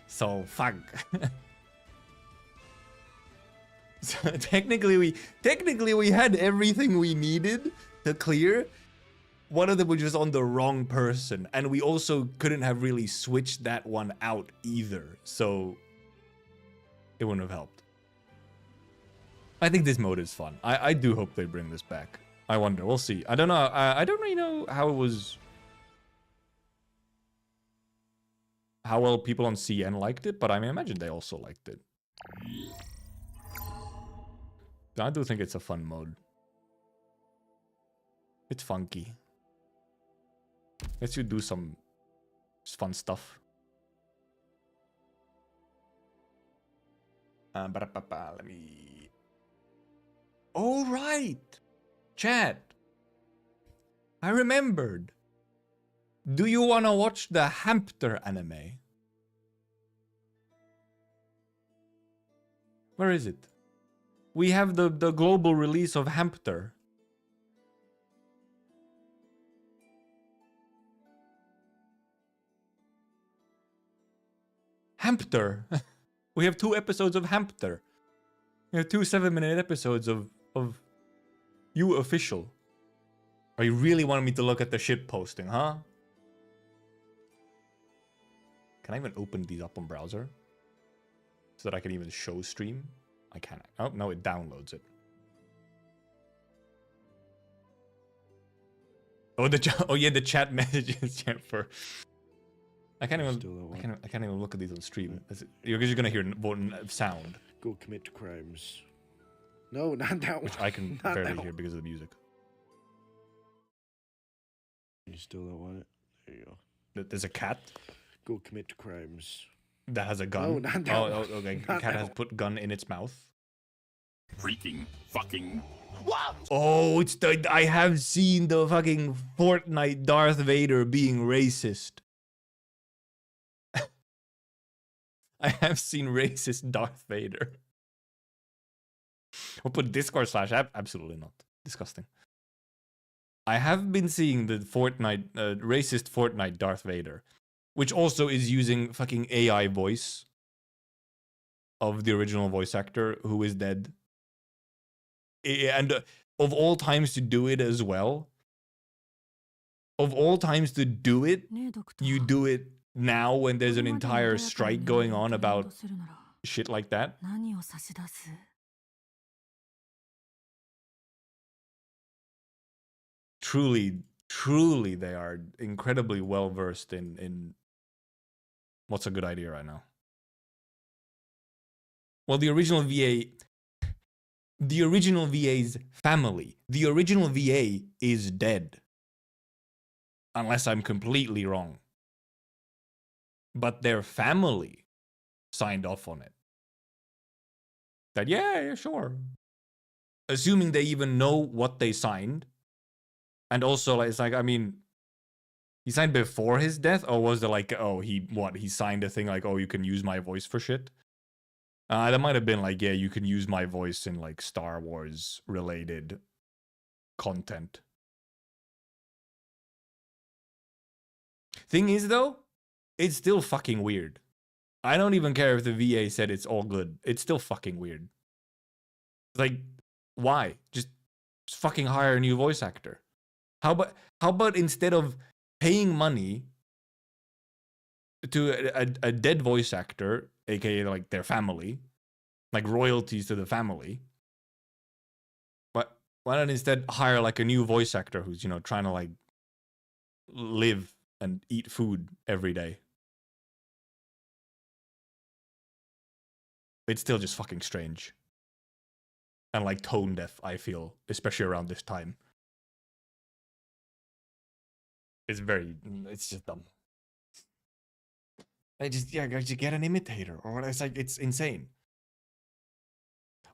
So, fuck. So technically we had everything we needed to clear. One of them was just on the wrong person, and we also couldn't have really switched that one out either, so it wouldn't have helped. I think this mode is fun. I do hope they bring this back. I wonder. We'll see. I don't know. I don't really know how it was. How well people on CN liked it, but I imagine they also liked it. I do think it's a fun mode. It's funky. Lets you do some fun stuff. Let me... Oh, right! Chat! I remembered. Do you want to watch the Banter anime? Where is it? We have the global release of Banter. Banter. We have 2 episodes of Banter. We have 2 7-minute episodes of you official. Are you really wanting me to look at the shit posting, huh? Can I even open these up on browser? So that I can even show stream? I can't. Oh, no, it downloads it. Oh, oh yeah, the chat messages for... I can't even look at these on stream. You're just gonna hear sound. Go commit crimes. No, not that which one. I can barely hear because of the music. You still don't want it? There you go. There's a cat? Go commit crimes. That has a gun? No, not that one. one. Okay. Not Cat that has one. put gun in its mouth. Freaking fucking what? Oh, it's the... I have seen the fucking Fortnite Darth Vader being racist. I have seen racist Darth Vader. We'll put Discord /app. Absolutely not. Disgusting. I have been seeing the Fortnite, racist Fortnite Darth Vader, which also is using fucking AI voice of the original voice actor who is dead. And of all times to do it as well, of all times to do it, you do it now when there's an entire strike going on about shit like that. Truly, they are incredibly well versed in what's a good idea right now. Well, the original VA's family, the original VA is dead. Unless I'm completely wrong. But their family signed off on it. That, yeah, sure. Assuming they even know what they signed. And also, it's like, I mean, he signed before his death? Or was it like, oh, he signed a thing like, oh, you can use my voice for shit? That might have been like, yeah, you can use my voice in like Star Wars related content. Thing is, though, it's still fucking weird. I don't even care if the VA said it's all good. It's still fucking weird. Like, why? Just fucking hire a new voice actor. How about instead of paying money to a dead voice actor, aka like their family, like royalties to the family, but why not instead hire like a new voice actor who's, you know, trying to like live and eat food every day? It's still just fucking strange. And like tone deaf, I feel, especially around this time. it's just dumb. I just get an imitator or what? It's like it's insane.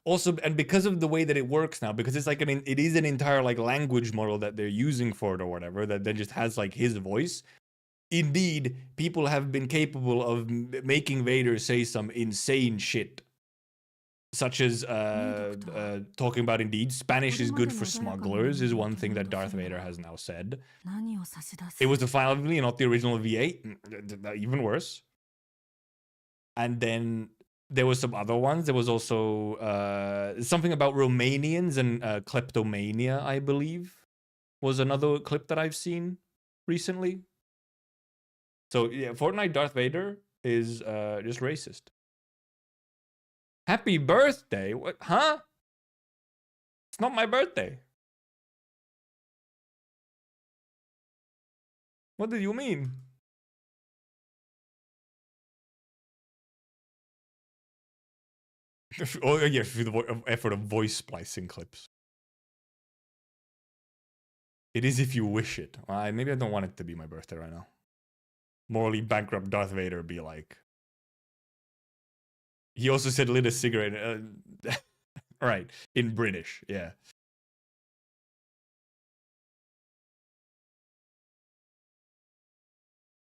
Also, and because of the way that it works now, because it's like it is an entire like language model that they're using for it or whatever that then just has like his voice. Indeed, people have been capable of making Vader say some insane shit, such as talking about indeed Spanish is good for smugglers is one thing that Darth Vader has now said. It was the final V, not the original V8, even worse. And then there was some other ones. There was also something about Romanians and kleptomania, I believe, was another clip that I've seen recently. So yeah, Fortnite Darth Vader is just racist. Happy birthday? What? Huh? It's not my birthday. What do you mean? Oh yeah, for the effort of voice splicing clips. It is if you wish it. Maybe I don't want it to be my birthday right now. Morally bankrupt Darth Vader be like. He also said lit a cigarette. Right, in British, yeah.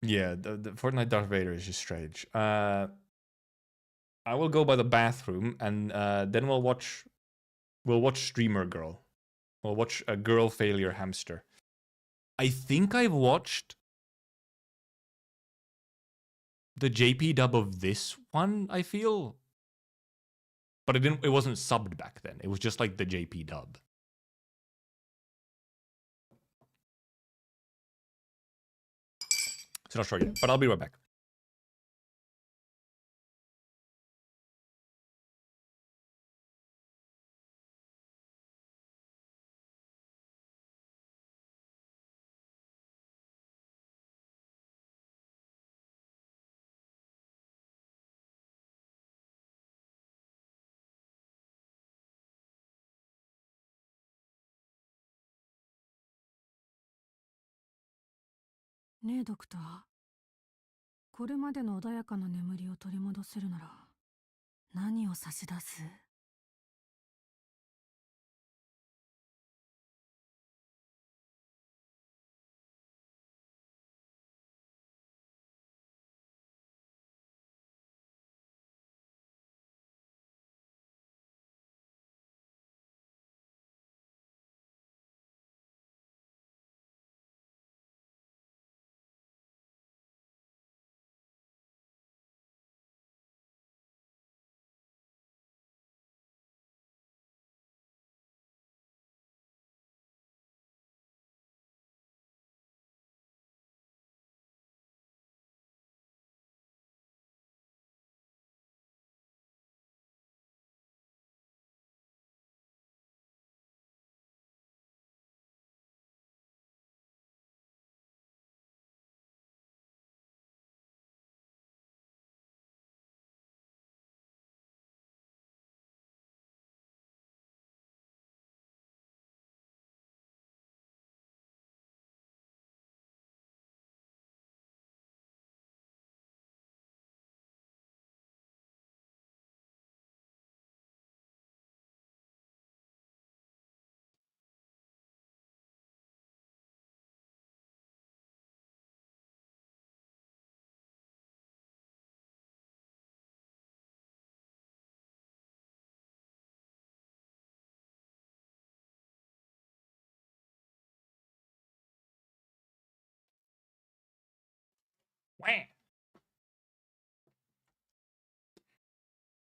Yeah, the Fortnite Darth Vader is just strange. I will go by the bathroom and then we'll watch Streamer Girl. We'll watch a Girl Failure Hamster. I think I've watched the JP dub of this one, I feel. But it wasn't subbed back then. It was just like the JP dub. So not sure yet, but I'll be right back.ねえドクター、これまでの穏やかな眠りを取り戻せるなら何を差し出す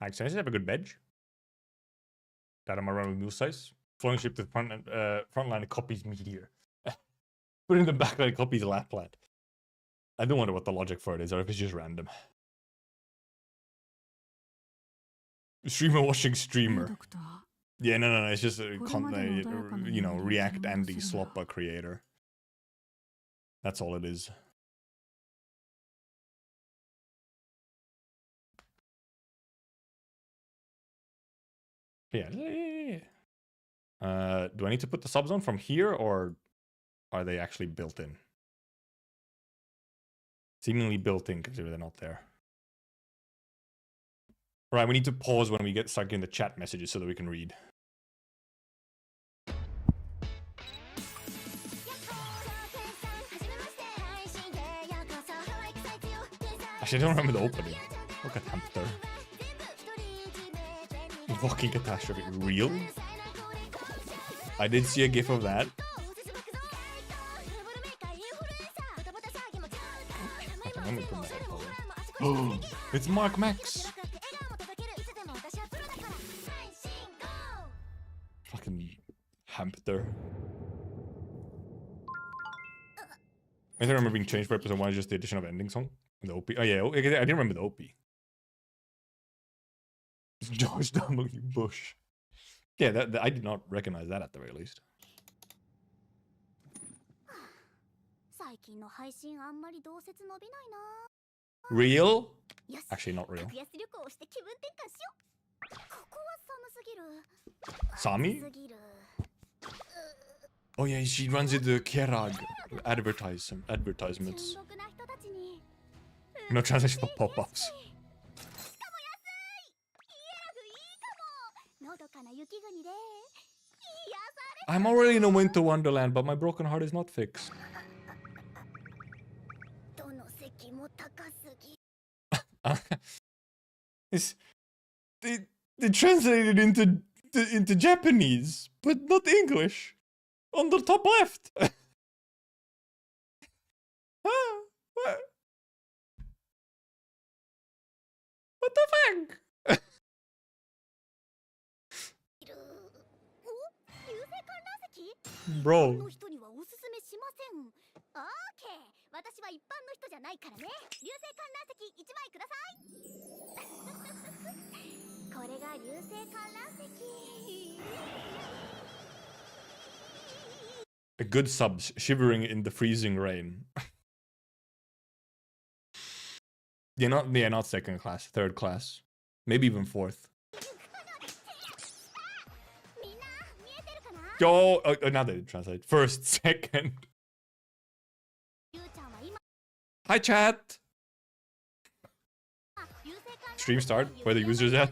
？Actually, I just have a good bench. That I'm around with mule size. Flowing ship to the front line copies Meteor. Put in the back line copies Lapland. I don't wonder what the logic for it is, or if it's just random. Streamer watching streamer. Yeah, no. It's just a React Andy Sloppa creator. That's all it is. Yeah. Do I need to put the subs on from here, or are they actually built in? Seemingly built in because they're not there. Right, we need to pause when we get stuck in the chat messages so that we can read. Actually, I don't remember the opening. Look at Hamster. Walking catastrophe. Real? I did see a gif of that. Okay, let me put my headphone in. It's Mark Max! Fucking Hamster. I don't remember being changed for episode 1, just the addition of ending song. The OP. Oh yeah, I didn't remember the OP. George W. Bush. Yeah, that I did not recognize that at the very least. Real? Actually, not real. Sami? Oh yeah, she runs into Kerag advertisements. No translation for pop-ups. I'm already in a winter wonderland, but my broken heart is not fixed. They translated into Japanese, but not English. On the top left. What the fuck? Bro. A good sub shivering in the freezing rain. Not second class, third class. Maybe even fourth. Yo, now they translate. First, second. Hi chat. Stream start. Where the users at?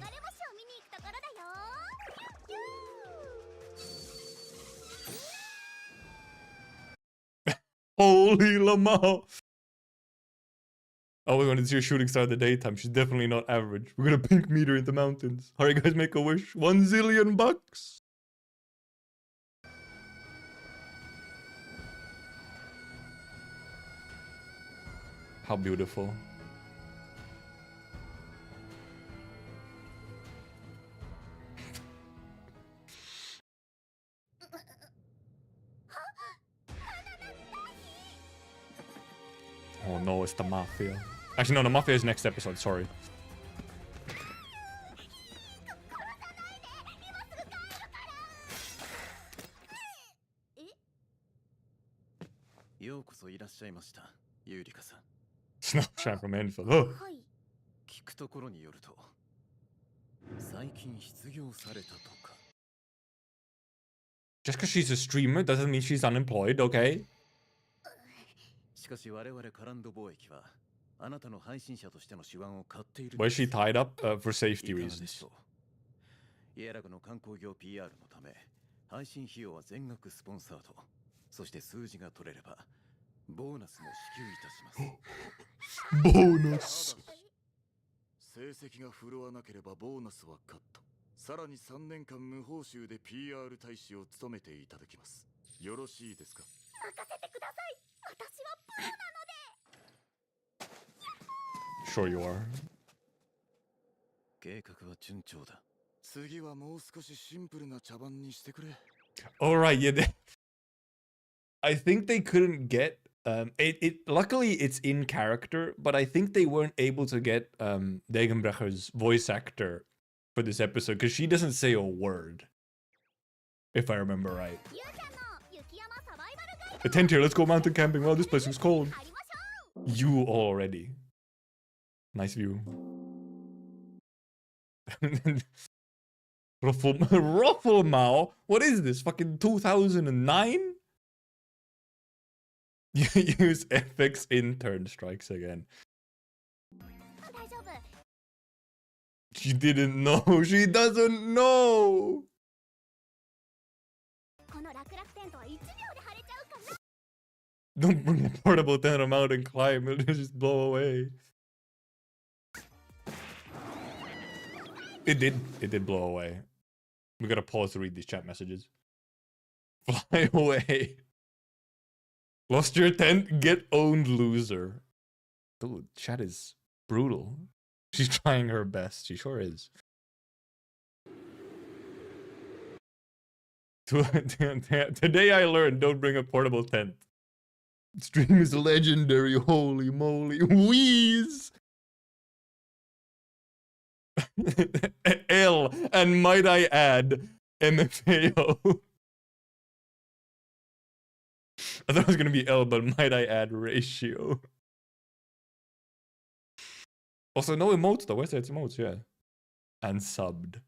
Holy Lamau. Oh, we're going to see a shooting star in the daytime. She's definitely not average. We're gonna pink meet her in the mountains. Hurry guys, make a wish. 1 zillion bucks. How beautiful. Oh no, it's the Mafia. Actually, no, the Mafia is next episode, sorry. Snapshot from info. Oh. Just because she's a streamer doesn't mean she's unemployed, okay? Where's she tied up? For safety reasons. Bonus. 成績が振るわなければボーナスはカット。さらに3年間無報酬で PR 大使を務めていただきます。よろしいですか？任せてください。私はプロなので。Sure you are. 計画は順調だ。次はもう少しシンプルな茶番にしてくれ。Alright, yeah. I think they couldn't get luckily it's in character, but I think they weren't able to get Degenbrecher's voice actor for this episode because she doesn't say a word, if I remember right. A tent here, let's go mountain camping. Well, this place is cold. You already. Nice view. Rufflemau? What is this? Fucking 2009? Use FX intern strikes again. 大丈夫。 She didn't know. She doesn't know. この楽々テントは1秒で晴れちゃうかな。 Don't bring a portable tent on a mountain climb. It'll just blow away. It did. It did blow away. We gotta pause to read these chat messages. Fly away. Lost your tent? Get owned, loser. Dude, chat is brutal. She's trying her best. She sure is. Today I learned don't bring a portable tent. Stream is legendary. Holy moly. Wheeze! L, and might I add, MFAO. I thought it was gonna be L, but might I add ratio. Also, no emotes though. Where's the emotes? Yeah. And subbed.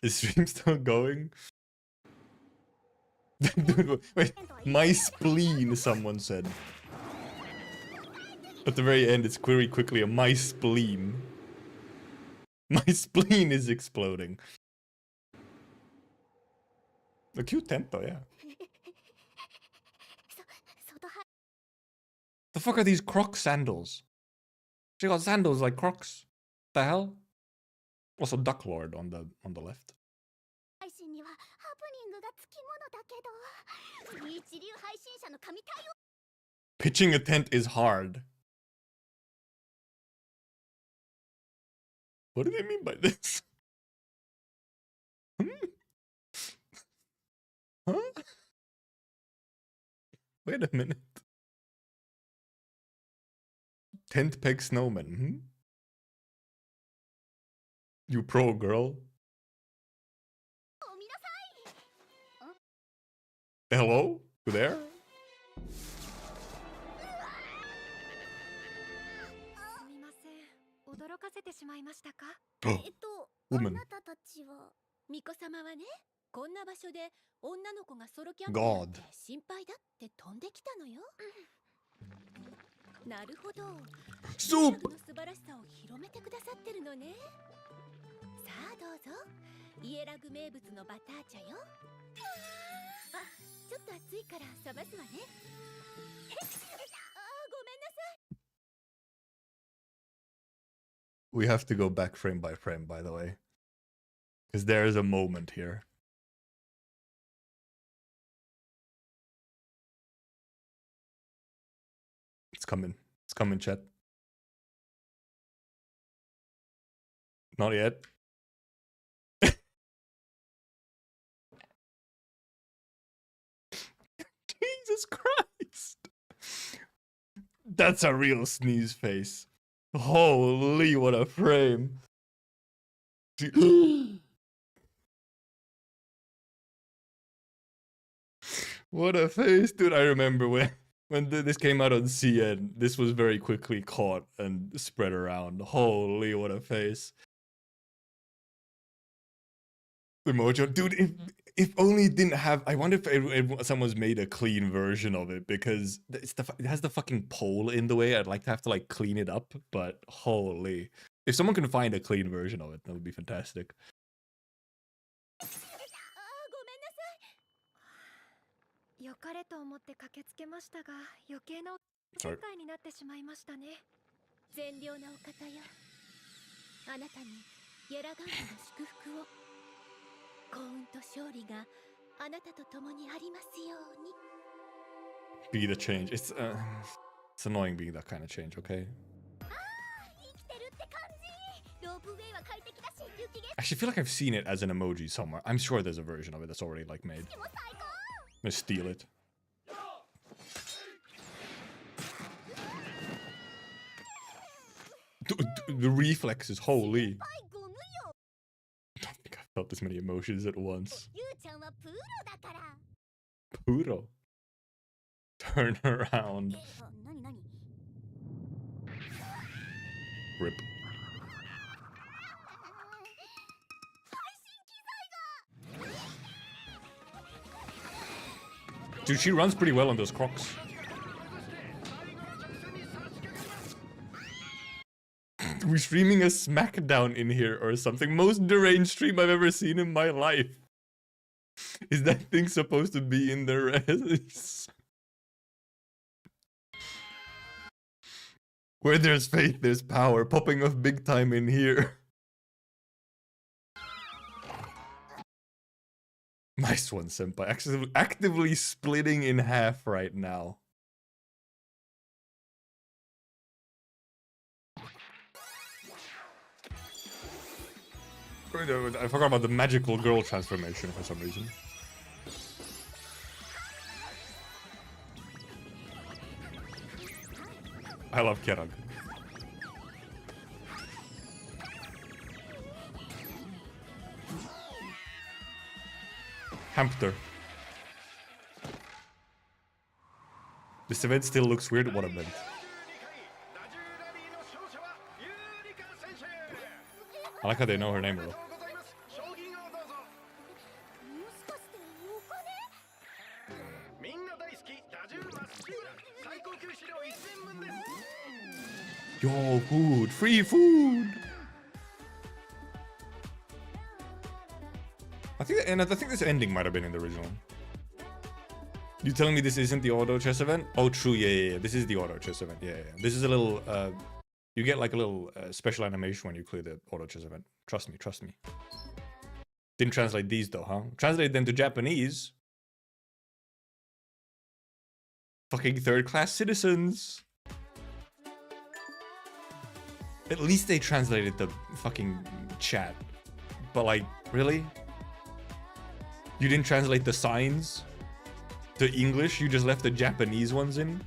Is stream still going? Dude, wait. My spleen, someone said. At the very end, it's very quickly a my spleen. My spleen is exploding. A cute tent though, yeah. The fuck are these Croc sandals? She got sandals like Crocs. The hell? Also Duck Lord on the left. 配信にはハプニングがつきものだけど、一流配信者の神対応。 Pitching a tent is hard. What do they mean by this? Huh? Wait a minute. Tent peg snowman, hmm? You pro, girl. Hello? You there? すみません。驚かせてしまいましたか？ Woman. あなたたちは巫女様はね、こんな場所で女の子がソロキャンプ God. なんて心配だって飛んできたのよ。なるほど。 Soup! の素晴らしさを広めてくださってるのね。さあどうぞ。イエラグ名物のバター茶よ。あ、ちょっと熱いから冷ますわね。あ、ごめんなさい。 We have to go back frame by frame, by the way. Because there is a moment here. It's coming. It's coming, chat. Not yet. Jesus Christ. That's a real sneeze face. Holy, what a frame. What a face, dude. I remember when this came out on CN, this was very quickly caught and spread around. Holy, what a face. Emoji, dude, if only it didn't have, I wonder if someone's made a clean version of it, because it has the fucking pole in the way. I'd like to have to like clean it up, but holy. If someone can find a clean version of it, that would be fantastic. 良かれと思って駆けつけましたが、余計な世界になってしまいましたね。善良なお方よ。あなたにゲラガンドの祝福を。幸運と勝利があなたと共にありますように。Be the change. It's annoying being that kind of change, okay? ああ、生きてるって感じ。ロープウェイは快適だし、雪景 Actually, I feel like I've seen it as an emoji somewhere. I'm sure there's a version of it that's already like made. 色も最高。 I'm gonna steal it. The reflexes, holy. ゴムよ。 I don't think I felt this many emotions at once. ゆうちゃんはプロだから。 Puro. Turn around. なになに。 Rip. 配信機材が。Dude, she runs pretty well on those crocs. We're streaming a SmackDown in here or something. Most deranged stream I've ever seen in my life. Is that thing supposed to be in the res? Where there's faith, there's power. Popping off big time in here. Nice one, senpai. Actively splitting in half right now. I forgot about the magical girl transformation for some reason. I love Kerag. Hamster. This event still looks weird. What event? I like how they know her name though. Yo, food! Free food! I think this ending might have been in the original. You telling me this isn't the auto chess event? Oh, true. Yeah. This is the auto chess event. Yeah. This is a little. You get like a little special animation when you clear the auto chess event. Trust me. Didn't translate these though, huh? Translate them to Japanese. Fucking third-class citizens. At least they translated the fucking chat. But like, really? You didn't translate the signs to English? You just left the Japanese ones in?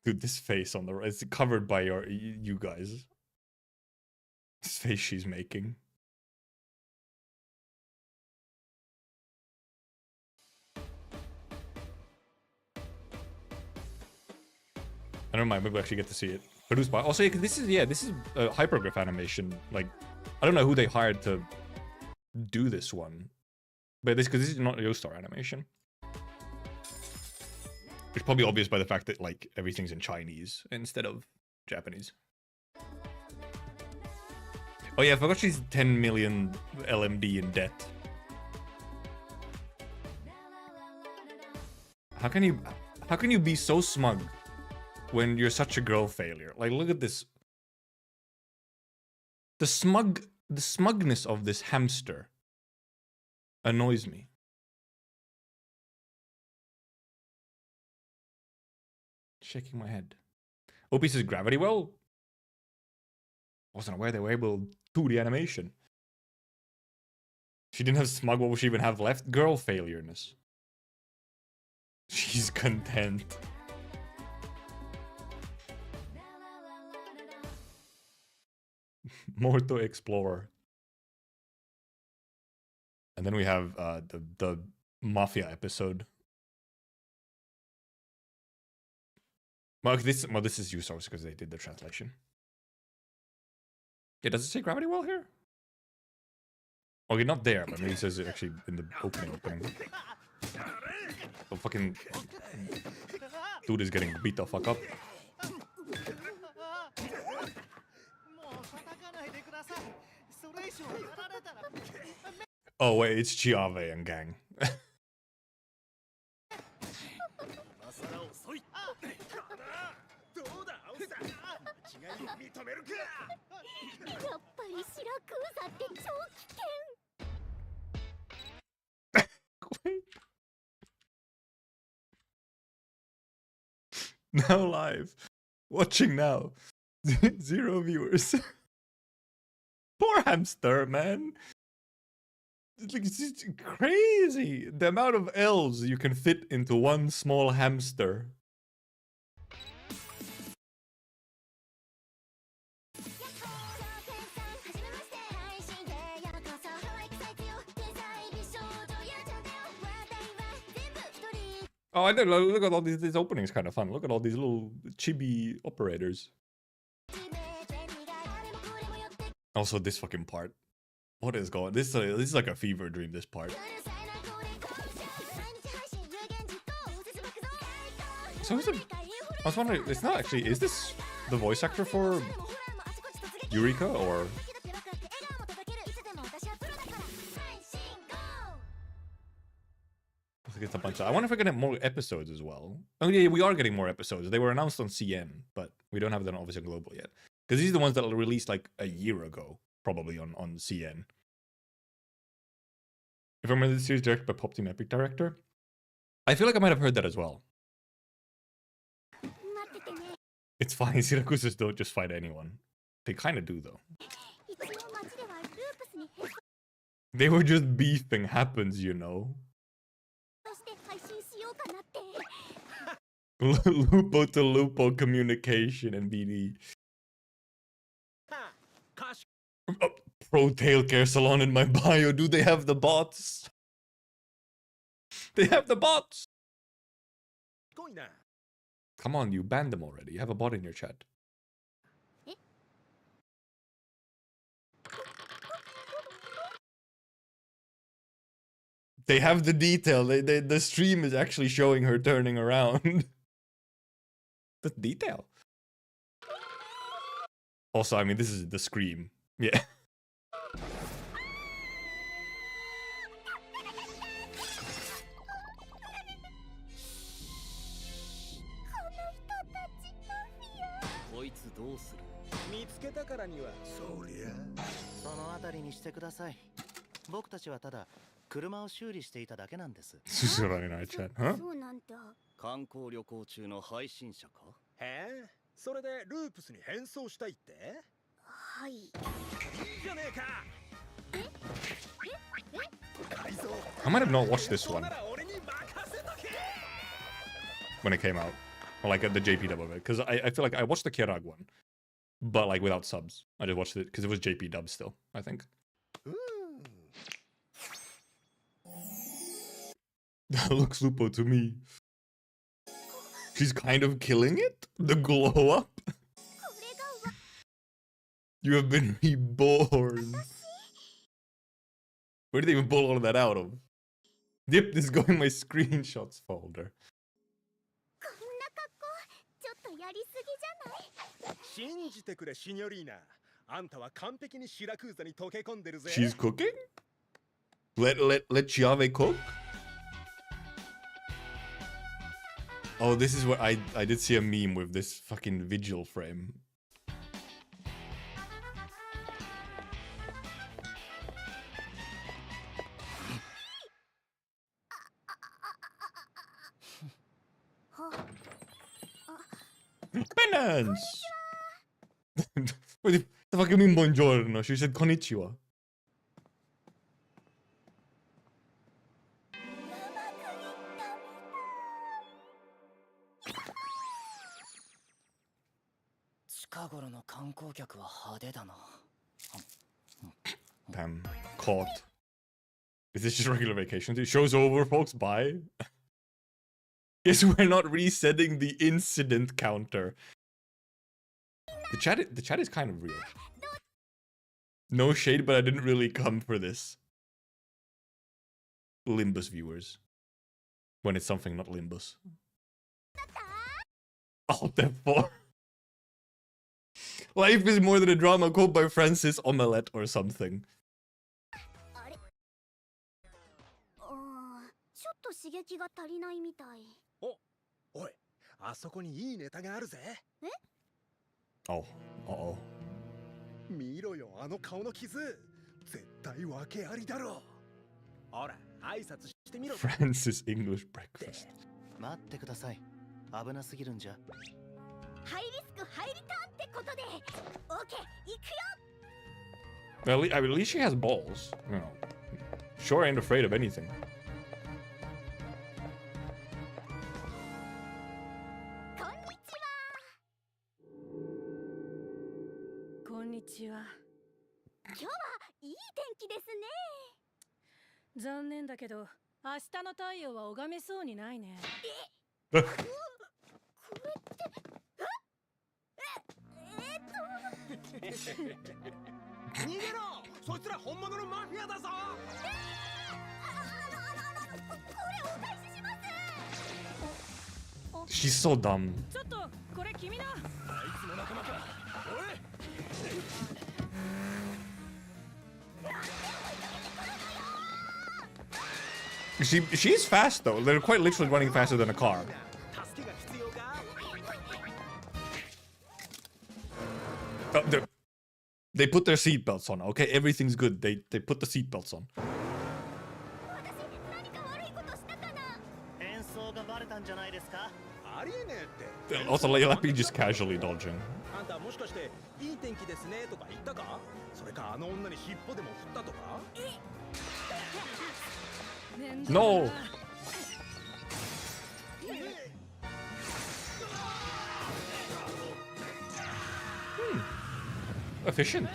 Dude, this face on the right, it's covered by you guys. This face she's making. I don't mind, maybe we'll actually get to see it. Produced by... Also, this is a hypergraph animation. Like, I don't know who they hired to do this one. But because this is not a Yoastar animation. It's probably obvious by the fact that, like, everything's in Chinese instead of Japanese. Oh yeah, I forgot she's 10 million LMD in debt. How can you be so smug when you're such a girl failure? Like, look at this. The smugness of this hamster annoys me. Shaking my head. OP says gravity well. Wasn't aware they were able to do the animation. She didn't have smug, what would she even have left? Girl failureness. She's content. More to explore. And then we have the Mafia episode. Well, this is U-Source because they did the translation. Yeah, does it say gravity well here? Okay, not there, but maybe it says it actually in the opening. The fucking dude is getting beat the fuck up. Oh wait, it's Chiave and gang. Now live. Watching now. 0 viewers. Poor hamster, man. It's just crazy. The amount of L's you can fit into one small hamster. Oh, I don't know. Look at all these openings, kind of fun. Look at all these little chibi operators. Also, this fucking part. What is going? This is like a fever dream. This part. So is it? I was wondering. It's not actually. Is this the voice actor for Eureka or? It's a bunch of, I wonder if we're gonna get more episodes as well. Oh yeah, we are getting more episodes. They were announced on CN, but we don't have them obviously on Global yet. Because these are the ones that were released like a year ago, probably on CN. If I remember, the series directed by Pop Team Epic director, I feel like I might have heard that as well. It's fine. Syracuses don't just fight anyone. They kind of do though. They were just beefing. Happens, you know. Lupo to Lupo communication and BD. Oh, pro tail care salon in my bio. Do they have the bots? They have the bots. Come on, you banned them already. You have a bot in your chat. They have the detail. The stream is actually showing her turning around. The detail. Also, I mean, this is the scream. Yeah. Susurrando in our chat, huh? 観光旅行中の配信者かへえ、それでループスに変装したいってはい。いいじゃねえか I might have not watched this one when it came out. Or like the JP dub of it. Because I feel like I watched the Kirag one. But like without subs. I just watched it because it was JP dub still, I think. That looks Lupo to me. She's kind of killing it? The glow up? You have been reborn. Where did they even pull all of that out of? Yep, this is going in my screenshots folder. She's cooking? Let Chiave cook? Oh, this is what I did see a meme with this fucking vigil frame. Penance! What the fuck you mean buongiorno? She said konnichiwa. Damn. Caught. Is this just regular vacation? The show's over, folks. Bye. Guess we're not resetting the incident counter. The chat is kind of real. No shade, but I didn't really come for this. Limbus viewers. When it's something not Limbus. Alt F4. Life is more than a drama, quote by Francis Omelette or something. Oh, uh-oh. Francis English breakfast. Well, at least she has balls. You know, sure ain't afraid of anything. Konnichiwa. 今日はいい天気ですね。残念だけど、明日の太陽は拝めそうにないね。これって逃げろ！そいつら本物のマフィアだぞ。She's so dumb. ちょっとこれ君だ。あいつの仲間か。おい。 She's fast though. They're quite literally running faster than a car. They put their seatbelts on. Okay, everything's good. They put the seatbelts on. Also, let me just casually dodging. No. Efficient.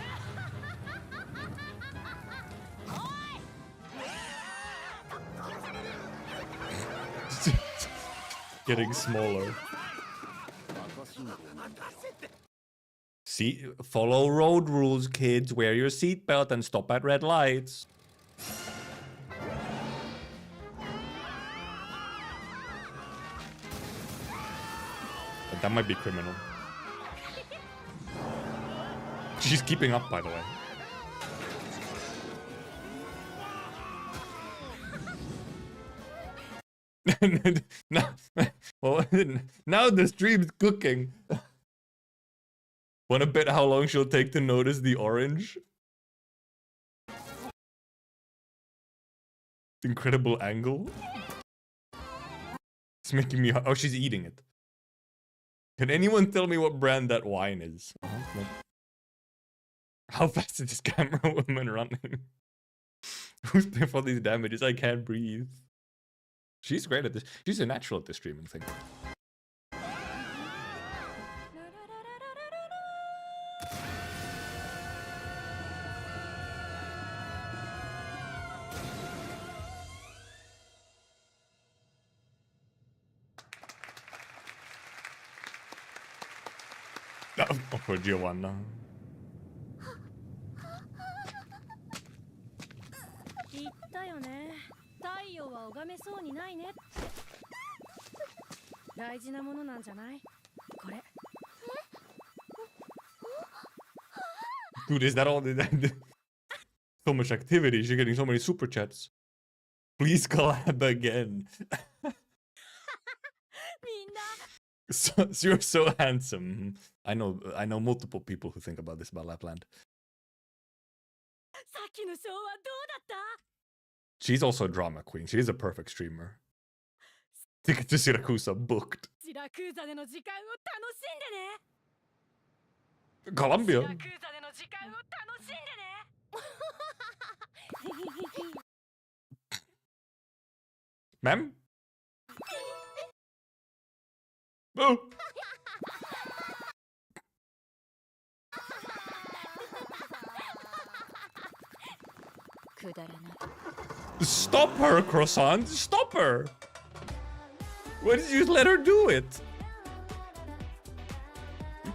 Getting smaller. See, follow road rules, kids. Wear your seatbelt and stop at red lights. But that might be criminal. She's keeping up, by the way. Now the stream's cooking. Wanna bet how long she'll take to notice the orange? Incredible angle. It's making me... Oh, she's eating it. Can anyone tell me what brand that wine is? No. How fast is this camera woman running? Who's paying for these damages? I can't breathe. She's great at this. She's a natural at this streaming thing. Oh, poor Giovanna. 言ったよね。太陽は拝めそうにないね。大事なものなんじゃない？これ。Dude, is that all? So much activity. She's getting so many super chats. Please collab again. So, you're so handsome. I know multiple people who think about this about Lapland. She's also a drama queen. She is a perfect streamer. Ticket to Siracusa booked. Colombia. Ma'am? Oh. Stop her, Croissant! Stop her! Why did you just let her do it?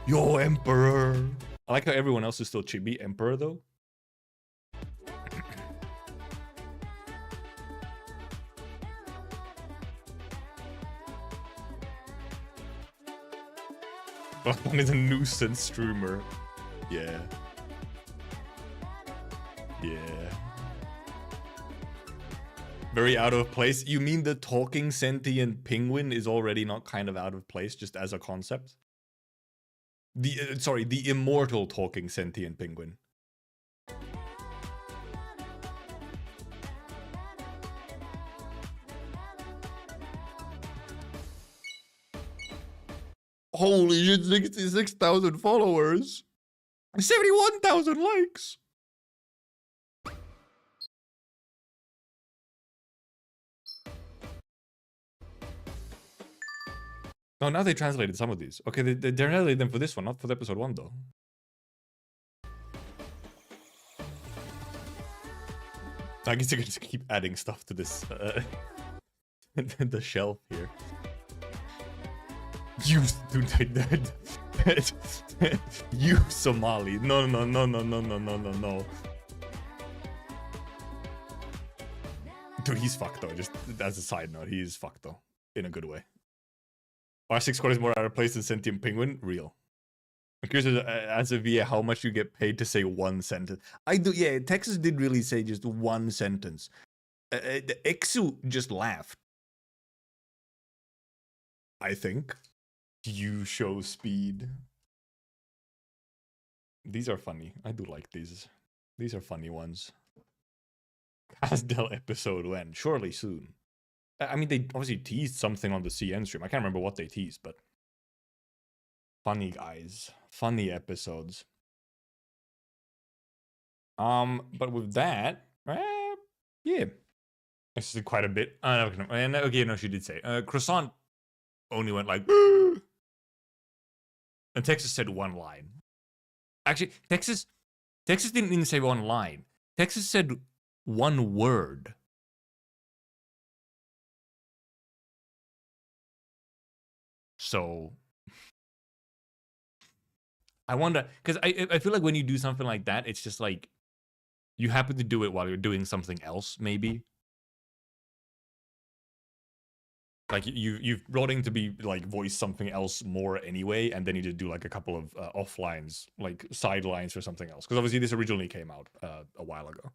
Yo, Emperor! I like how everyone else is still chibi Emperor, though. One is a nuisance streamer. Yeah. Yeah. Very out of place. You mean the talking sentient penguin is already not kind of out of place just as a concept? Sorry, the immortal talking sentient penguin. Holy shit, 66,000 followers. 71,000 likes. No, now they translated some of these. Okay, they translated them for this one, not for the episode 1, though. I guess they're gonna just keep adding stuff to this, the shelf here. You, dude, you Somali. No. Dude, he's fucked though. Just as a side note, he is fucked though. In a good way. Are 6 quarters more out of place than Sentient Penguin? Real. I'm curious as a VA how much you get paid to say one sentence. I do, yeah, Texas did really say just one sentence. The Exu just laughed. I think. You show speed. These are funny. I do like these. These are funny ones. Casdell episode when? Surely soon. I mean, they obviously teased something on the CN stream. I can't remember what they teased, but funny guys, funny episodes. But with that, yeah, this is quite a bit. And okay, no, she did say Croissant only went like, and Texas said one line. Actually, Texas didn't even say one line. Texas said one word. So I wonder, because I feel like when you do something like that, it's just like you happen to do it while you're doing something else, maybe. Like you've brought in to be like voice something else more anyway, and then you just do like a couple of offlines, like sidelines or something else. Because obviously this originally came out a while ago.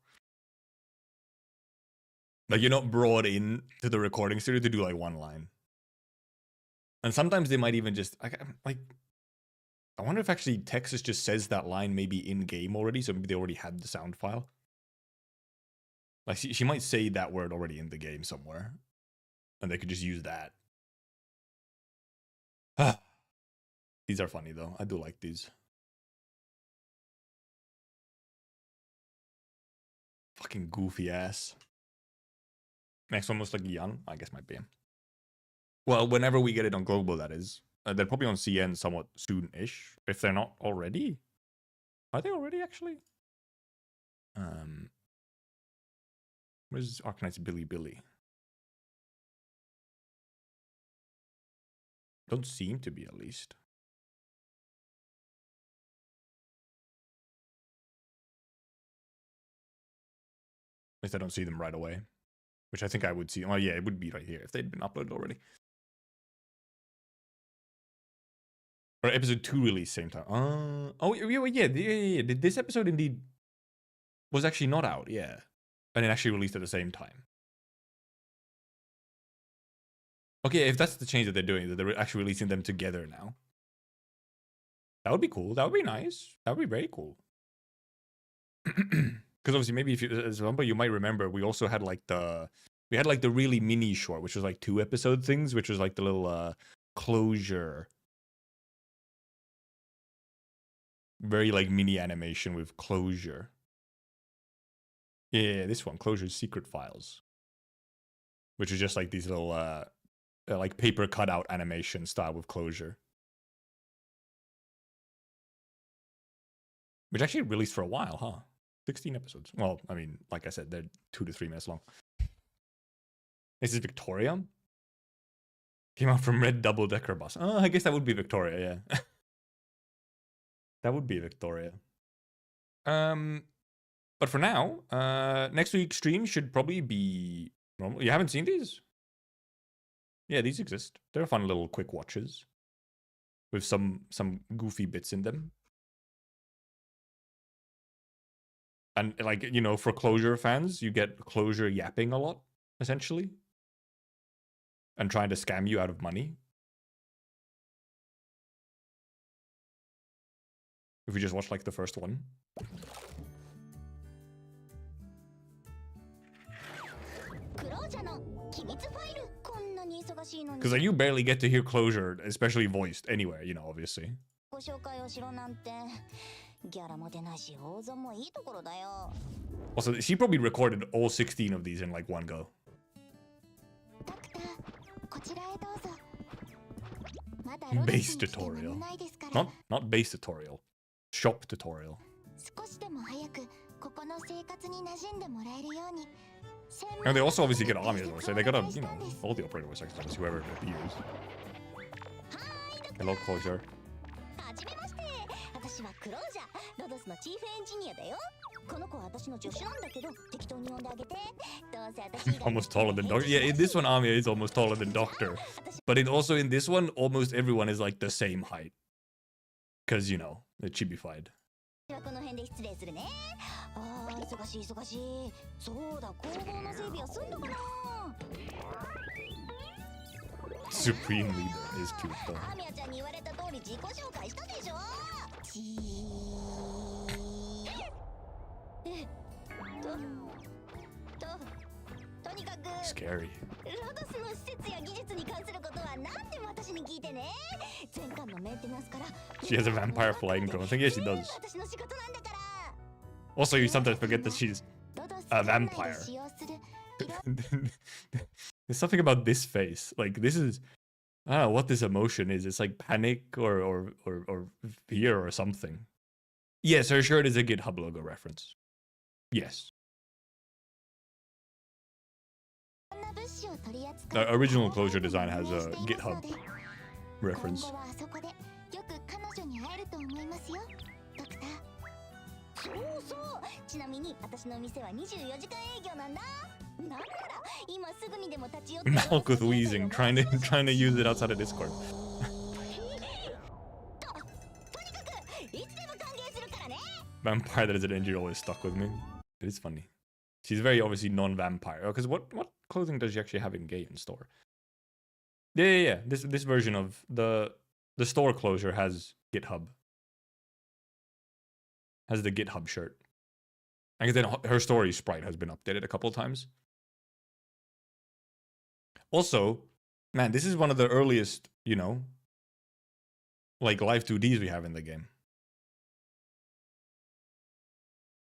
Like you're not brought in to the recording studio to do like one line. And sometimes they might even just like, I wonder if actually Texas just says that line maybe in game already, so maybe they already had the sound file. Like she might say that word already in the game somewhere, and they could just use that. These are funny though. I do like these. Fucking goofy ass. Next one was like Jan. I guess might be him. Well, whenever we get it on global, that is. They're probably on CN somewhat soon-ish, if they're not already. Are they already, actually? Where's Arknights Billy? Don't seem to be, at least. At least I don't see them right away. Which I think I would see. Oh, yeah, it would be right here if they'd been uploaded already. Or episode 2 release same time. Oh, yeah. This episode indeed was actually not out, yeah. And it actually released at the same time. Okay, if that's the change that they're doing, that they're actually releasing them together now. That would be cool. That would be nice. That would be very cool. Because obviously, maybe if you, as remember, you might remember, we also had like the really mini short, which was like 2 episode things, which was like the little closure. Very like mini animation with closure. Yeah, this one, Closure's Secret Files. Which is just like these little like paper cutout animation style with closure. Which actually released for a while, huh? 16 episodes. Well, I mean, like I said, they're 2 to 3 minutes long. This is Victoria. Came out from Red Double Decker Bus. Oh, I guess that would be Victoria, yeah. That would be Victoria. But for now, next week's stream should probably be normal. You haven't seen these? Yeah, these exist. They're fun little quick watches. With some goofy bits in them. And like, you know, for Closure fans, you get Closure yapping a lot, essentially. And trying to scam you out of money. If we just watch like the first one. Because like, you barely get to hear Closure, especially voiced, anywhere, you know, obviously. Also, she probably recorded all 16 of these in like one go. Base tutorial. Not base tutorial. Shop tutorial. And they also obviously get armies, so they gotta, you know, all the operator voice actors, whoever it appears. Hello, Closure. 私はクロージャー、ロドスのチーフエンジニアだよ。この子は私の助手なんだけど、適当に呼んであげて。どうせ私以外 Almost taller than Doctor. Yeah, in this one, Amiya is almost taller than Doctor. But also in this one, almost everyone is like the same height. Because, you know, the chibified. この辺で失礼するね。ああ、忙しい忙しい。そうだ、工房の整備は済んだかな。Supreme Leader is cute though. アミヤちゃんに言われた通り自己紹介したでしょ。とにかく Scary. ロドスの施設や技術に関することは何でも私に聞いてね。前回のメンテナンスから She has a vampire flying drone. I think, yeah, she does. 私の仕事なんだから。 Also, you sometimes forget that she's a vampire. There's something about this face. Like, this is... I don't know what this emotion is. It's like panic or fear or something. Yes, her shirt is a GitHub logo reference. Yes. The original closure design has a GitHub reference. そうそう。ちなみに私の店は24時間営業なんだ。なんなら今すぐにでも立ち寄って。Malkuth wheezing, trying to use it outside of Discord. とにかくいつでも歓迎するからね。 Vampire that is an injury always stuck with me. It is funny. She's very obviously non-vampire. Oh, because what clothing does she actually have in game in store? Yeah. This version of the store closure has GitHub. Has the GitHub shirt. I guess then her story sprite has been updated a couple of times. Also, man, this is one of the earliest, you know, like live 2Ds we have in the game.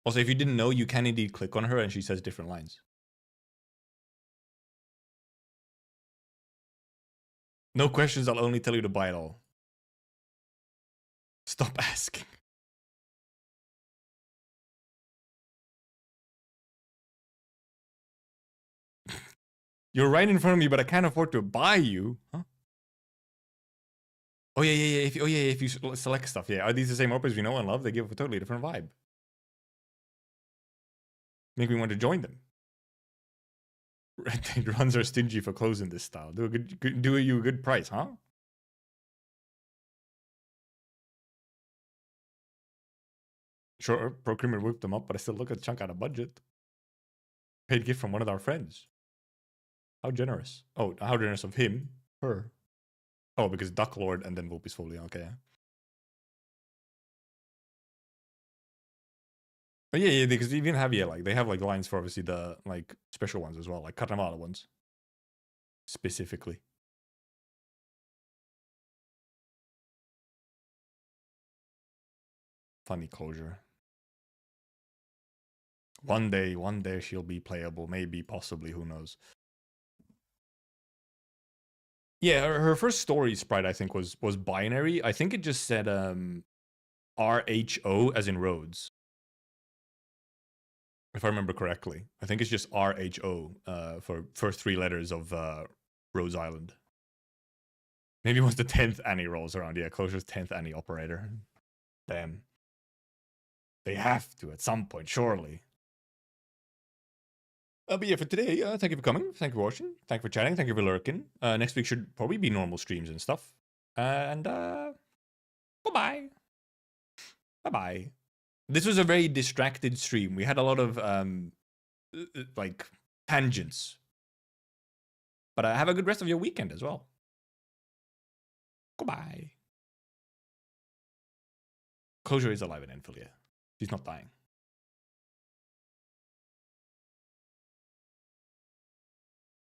Also, if you didn't know, you can indeed click on her and she says different lines. No questions, I'll only tell you to buy it all. Stop asking. You're right in front of me, but I can't afford to buy you. Huh? Oh yeah. If you select stuff, yeah. Are these the same operas we know and love? They give a totally different vibe. Make me want to join them. Red runs are stingy for clothes in this style. Do you a good price, huh? Sure, Procurement whipped them up, but I still look a chunk out of budget. Paid gift from one of our friends. How generous. Oh, how generous of him. Her. Oh, because Duck Lord and then Vulpes Folia. Okay. Oh, yeah, because they even have, like, they have, like, lines for, obviously, the, like, special ones as well. Like, Katamata ones. Specifically. Funny closure. One day she'll be playable. Maybe, possibly, who knows. Yeah, her first story sprite, I think, was binary. I think it just said RHO as in Rhodes. If I remember correctly. I think it's just RHO for first three letters of Rhodes Island. Maybe once the 10th Annie rolls around. Yeah, Closure's 10th Annie operator. Damn. They have to at some point, surely. But yeah, for today, thank you for coming. Thank you for watching. Thank you for chatting. Thank you for lurking. Next week should probably be normal streams and stuff. And bye-bye. Bye-bye. This was a very distracted stream. We had a lot of, like, tangents. But have a good rest of your weekend as well. Goodbye. Closure is alive and Enfilia. She's not dying.